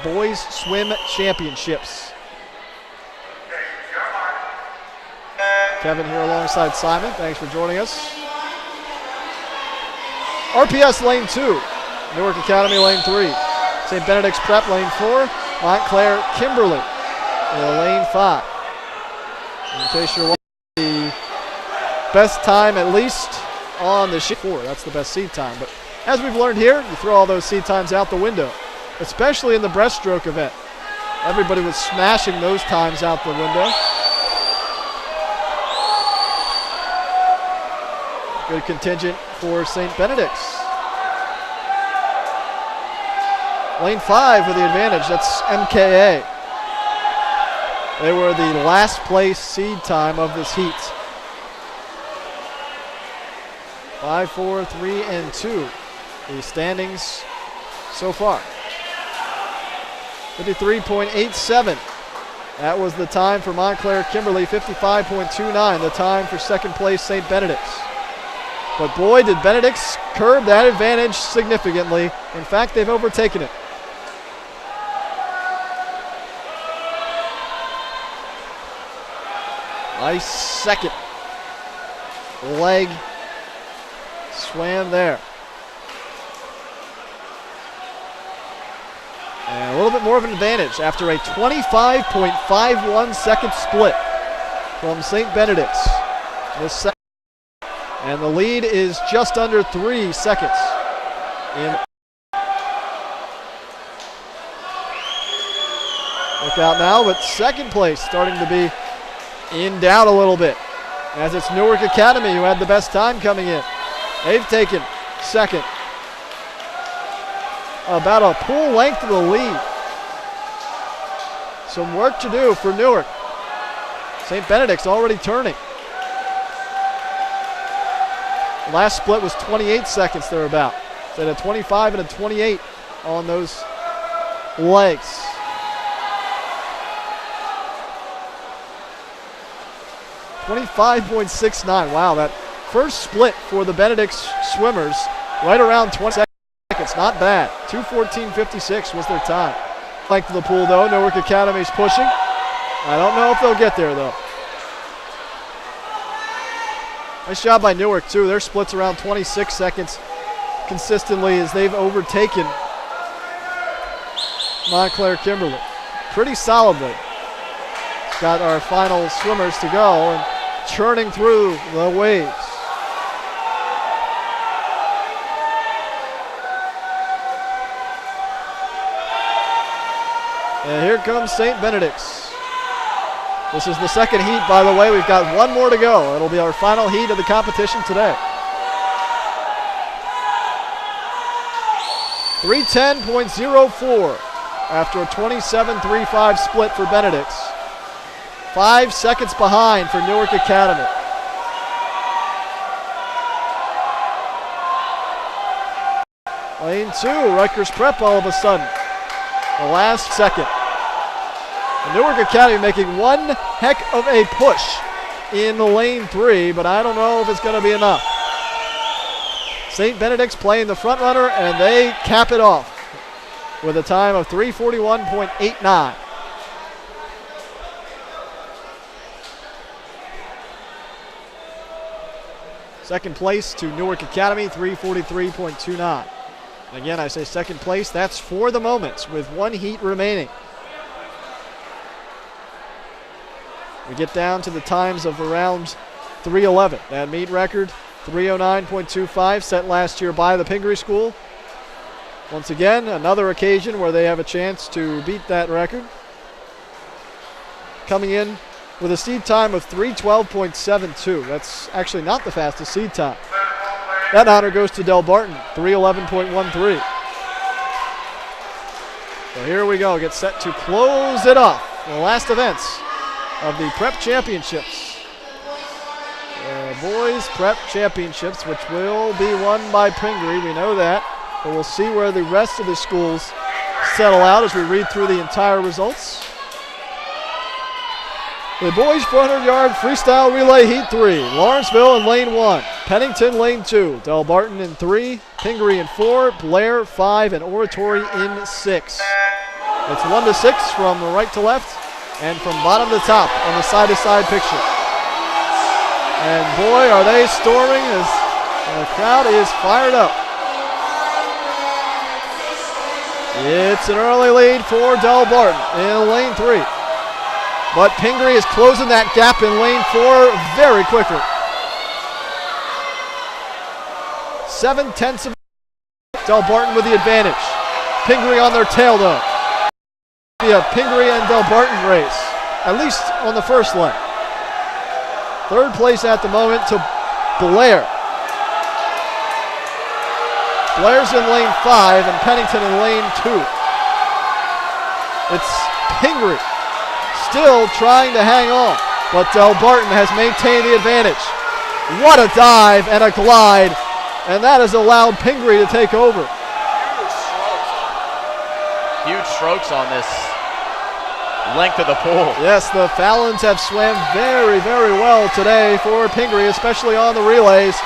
Speaker 1: Boys Swim Championships. Kevin here alongside Simon. Thanks for joining us. RPS lane 2, Newark Academy lane 3, St. Benedict's Prep lane 4, Montclair Kimberly in lane 5. In case you're wondering, the best time at least on the sheet 4. That's the best seed time. But as we've learned here, you throw all those seed times out the window, especially in the breaststroke event. Everybody was smashing those times out the window. Good contingent for St. Benedict's. Lane 5 with the advantage. That's MKA. They were the last place seed time of this heat. 5, 4, 3, and 2. The standings so far. 53.87. That was the time for Montclair Kimberly. 55.29, the time for second place St. Benedict's. But boy, did Benedict's curb that advantage significantly. In fact, they've overtaken it. Nice second leg swam there. And a little bit more of an advantage after a 25.51 second split from St. Benedict's. This second. And the lead is just under 3 seconds. Look out now, but second place starting to be in doubt a little bit, as it's Newark Academy who had the best time coming in. They've taken second. About a full length of the lead. Some work to do for Newark. St. Benedict's already turning. Last split was 28 seconds thereabout. So a 25 and a 28 on those legs. .69. Wow, that first split for the Benedict's swimmers, right around 20 seconds. Not bad. 2:14.56 was their time. Length of the pool, though. Newark Academy's pushing. I don't know if they'll get there, though. Nice job by Newark, too. Their split's around 26 seconds consistently as they've overtaken Montclair Kimberly pretty solidly. Got our final swimmers to go and churning through the waves. And here comes St. Benedict's. This is the second heat, by the way. We've got one more to go. It'll be our final heat of the competition today. 3:10.04 after a 27.35 split for Benedict's. 5 seconds behind for Newark Academy. Lane 2, Rutgers Prep all of a sudden. The last second. Newark Academy making one heck of a push in lane 3, but I don't know if it's going to be enough. St. Benedict's playing the front runner, and they cap it off with a time of 3:41.89. Second place to Newark Academy, 3:43.29. Again, I say second place. That's for the moment with one heat remaining. We get down to the times of around 3:11. That meet record, 3:09.25, set last year by the Pingree School. Once again, another occasion where they have a chance to beat that record. Coming in with a seed time of 3:12.72. That's actually not the fastest seed time. That honor goes to Del Barton, 3:11.13. So here we go, get set to close it off. The last events of the Prep Championships. Boys Prep Championships, which will be won by Pingree, we know that. But we'll see where the rest of the schools settle out as we read through the entire results. The boys 400-yard freestyle relay heat 3. Lawrenceville in lane 1. Pennington lane 2. Del Barton in 3. Pingree in 4. Blair 5. And Oratory in 6. It's 1 to 6 from right to left and from bottom to top on the side-to-side picture. And boy, are they storming as the crowd is fired up. It's an early lead for Del Barton in lane 3. But Pingree is closing that gap in lane 4 very quickly. 7/10 of Del Barton with the advantage. Pingree on their tail though. Be a Pingree and Del Barton race, at least on the first leg. Third place at the moment to Blair. Blair's in lane 5 and Pennington in lane 2. It's Pingree still trying to hang on, but Del Barton has maintained the advantage. What a dive and a glide, and that has allowed Pingree to take over.
Speaker 2: Huge strokes on this length of the pool.
Speaker 1: Yes, the Fallons have swam very, very well today for Pingree, especially on the relays.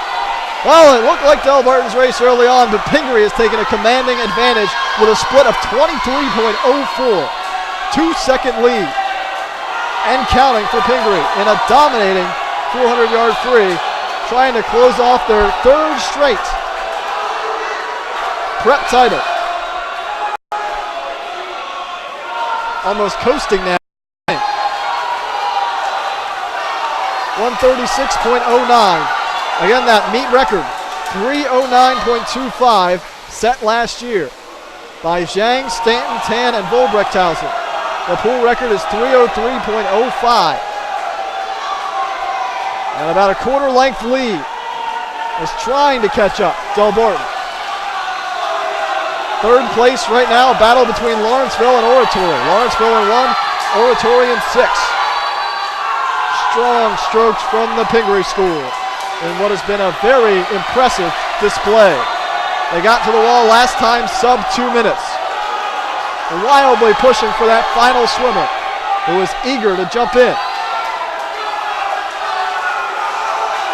Speaker 1: Well, it looked like Del Barton's race early on, but Pingree has taken a commanding advantage with a split of 23.04. 2-second lead. And counting for Pingree in a dominating 400-yard free, trying to close off their third straight prep title. Almost coasting now. 136.09. Again, that meet record, 309.25, set last year by Zhang, Stanton, Tan, and Volbrechthausen. The pool record is 303.05. And about a quarter length lead is trying to catch up. Del Barton. Third place right now, a battle between Lawrenceville and Oratory. Lawrenceville in 1, Oratory in 6. Strong strokes from the Pingree School in what has been a very impressive display. They got to the wall last time sub 2 minutes. Wildly pushing for that final swimmer who is eager to jump in.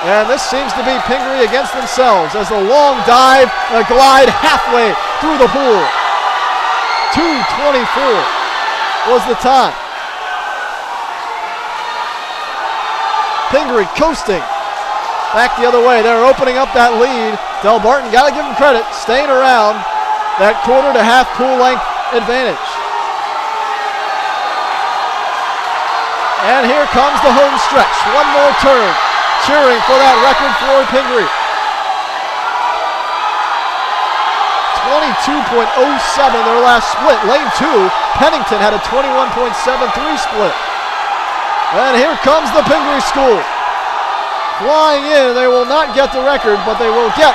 Speaker 1: And this seems to be Pingree against themselves as a long dive and a glide halfway through the pool. 2:24 was the time. Pingree coasting back the other way. They're opening up that lead. Del Barton, got to give them credit, staying around that quarter to half pool length advantage. And here comes the home stretch. One more turn. Cheering for that record for Pingree. 22.07 their last split. Lane 2, Pennington had a 21.73 split. And here comes the Pingree School. Flying in, they will not get the record, but they will get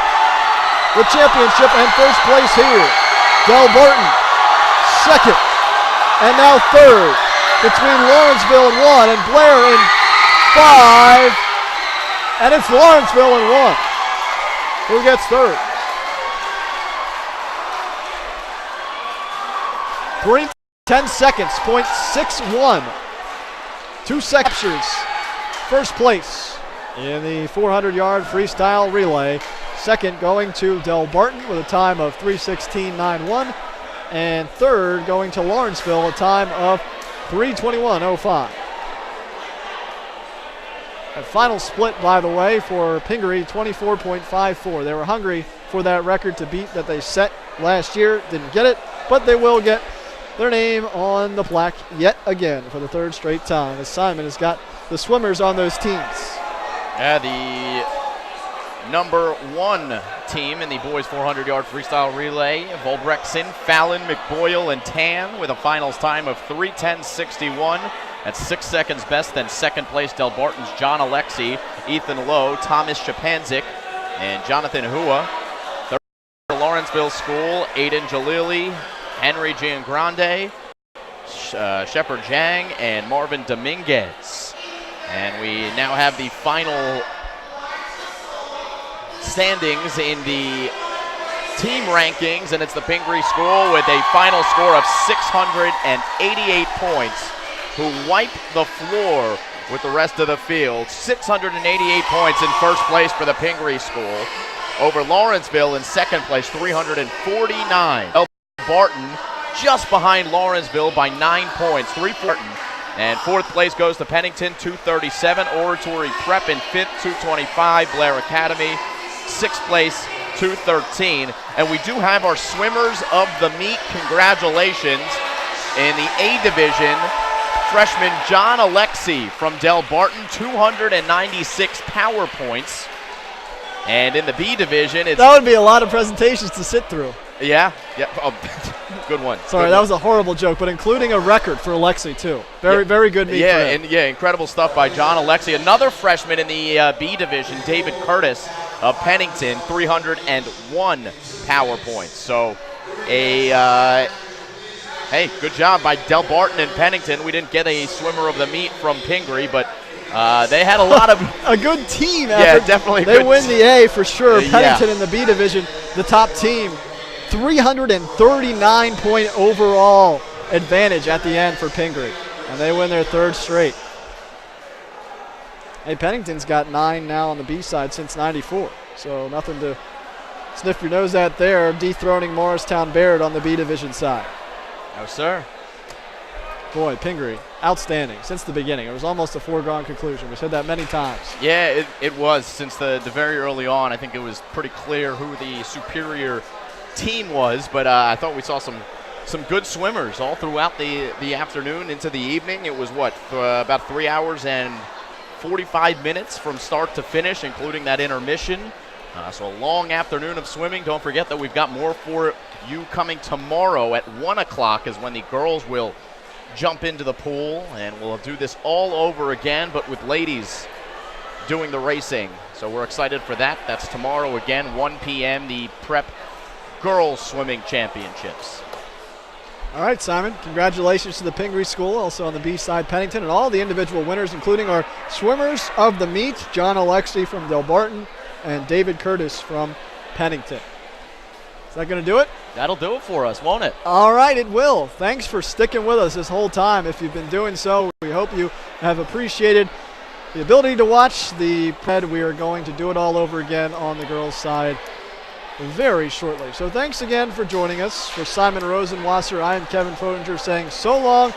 Speaker 1: the championship and first place here. Del Barton, second, and now third, between Lawrenceville in 1 and Blair in 5. And it's Lawrenceville in 1. Who gets third? 10 seconds, 0.61. 2 captures. First place in the 400-yard freestyle relay. Second going to Del Barton with a time of 3:16.91. And third going to Lawrenceville, a time of 3:21.05. A final split, by the way, for Pingree, 24.54. They were hungry for that record to beat that they set last year. Didn't get it, but they will get their name on the plaque yet again for the third straight time, as Simon has got the swimmers on those teams.
Speaker 2: Yeah, the number 1 team in the boys 400-yard freestyle relay, Volbrechtson, Fallon, McBoyle, and Tan, with a finals time of 3:10.61. That's 6 seconds best than second place Del Barton's John Alexi, Ethan Lowe, Thomas Shapanzik, and Jonathan Hua. Third, Lawrenceville School, Aiden Jalili, Henry Giangrande, Shepard Zhang, and Marvin Dominguez. And we now have the final standings in the team rankings, and it's the Pingree School with a final score of 688 points, who wipe the floor with the rest of the field. 688 points in first place for the Pingree School over Lawrenceville in second place, 349. Barton just behind Lawrenceville by 9 points, 340. And fourth place goes to Pennington, 237. Oratory Prep in fifth, 225. Blair Academy, sixth place, 213. And we do have our swimmers of the meet. Congratulations. In the A division, freshman John Alexi from Del Barton, 296 power points. And in the B division,
Speaker 1: that would be a lot of presentations to sit through.
Speaker 2: Yeah. Oh, good one.
Speaker 1: Sorry, that was a horrible joke, but including a record for Alexi too. Very good meet.
Speaker 2: Yeah, incredible stuff by John Alexi. Another freshman in the B division, David Curtis of Pennington, 301 power points. So hey, good job by Del Barton and Pennington. We didn't get a swimmer of the meet from Pingree, but they had a lot of
Speaker 1: a good team effort.
Speaker 2: Yeah, definitely.
Speaker 1: They win the A for sure. Pennington in the B division, the top team, 339 point overall advantage at the end for Pingree, and they win their third straight. Hey, Pennington's got 9 now on the B side since '94, so nothing to sniff your nose at there. Dethroning Morristown Baird on the B division side.
Speaker 2: No, sir.
Speaker 1: Boy, Pingree, outstanding since the beginning. It was almost a foregone conclusion. We've said that many times.
Speaker 2: Yeah, it was since the very early on. I think it was pretty clear who the superior team was, but I thought we saw some good swimmers all throughout the afternoon into the evening. It was about 3 hours and 45 minutes from start to finish, including that intermission. So a long afternoon of swimming. Don't forget that we've got more for you coming tomorrow at 1 o'clock is when the girls will jump into the pool, and we'll do this all over again, but with ladies doing the racing. So we're excited for that. That's tomorrow again, 1 p.m., the Prep Girls Swimming Championships.
Speaker 1: All right, Simon, congratulations to the Pingree School, also on the B side, Pennington, and all the individual winners, including our swimmers of the meet, John Alexi from Del Barton and David Curtis from Pennington. Is that going to do it?
Speaker 2: That'll do it for us, won't it?
Speaker 1: All right, it will. Thanks for sticking with us this whole time. If you've been doing so, we hope you have appreciated the ability to watch the Ped. We are going to do it all over again on the girls' side very shortly. So thanks again for joining us. For Simon Rosenwasser, I am Kevin Fotinger saying so long.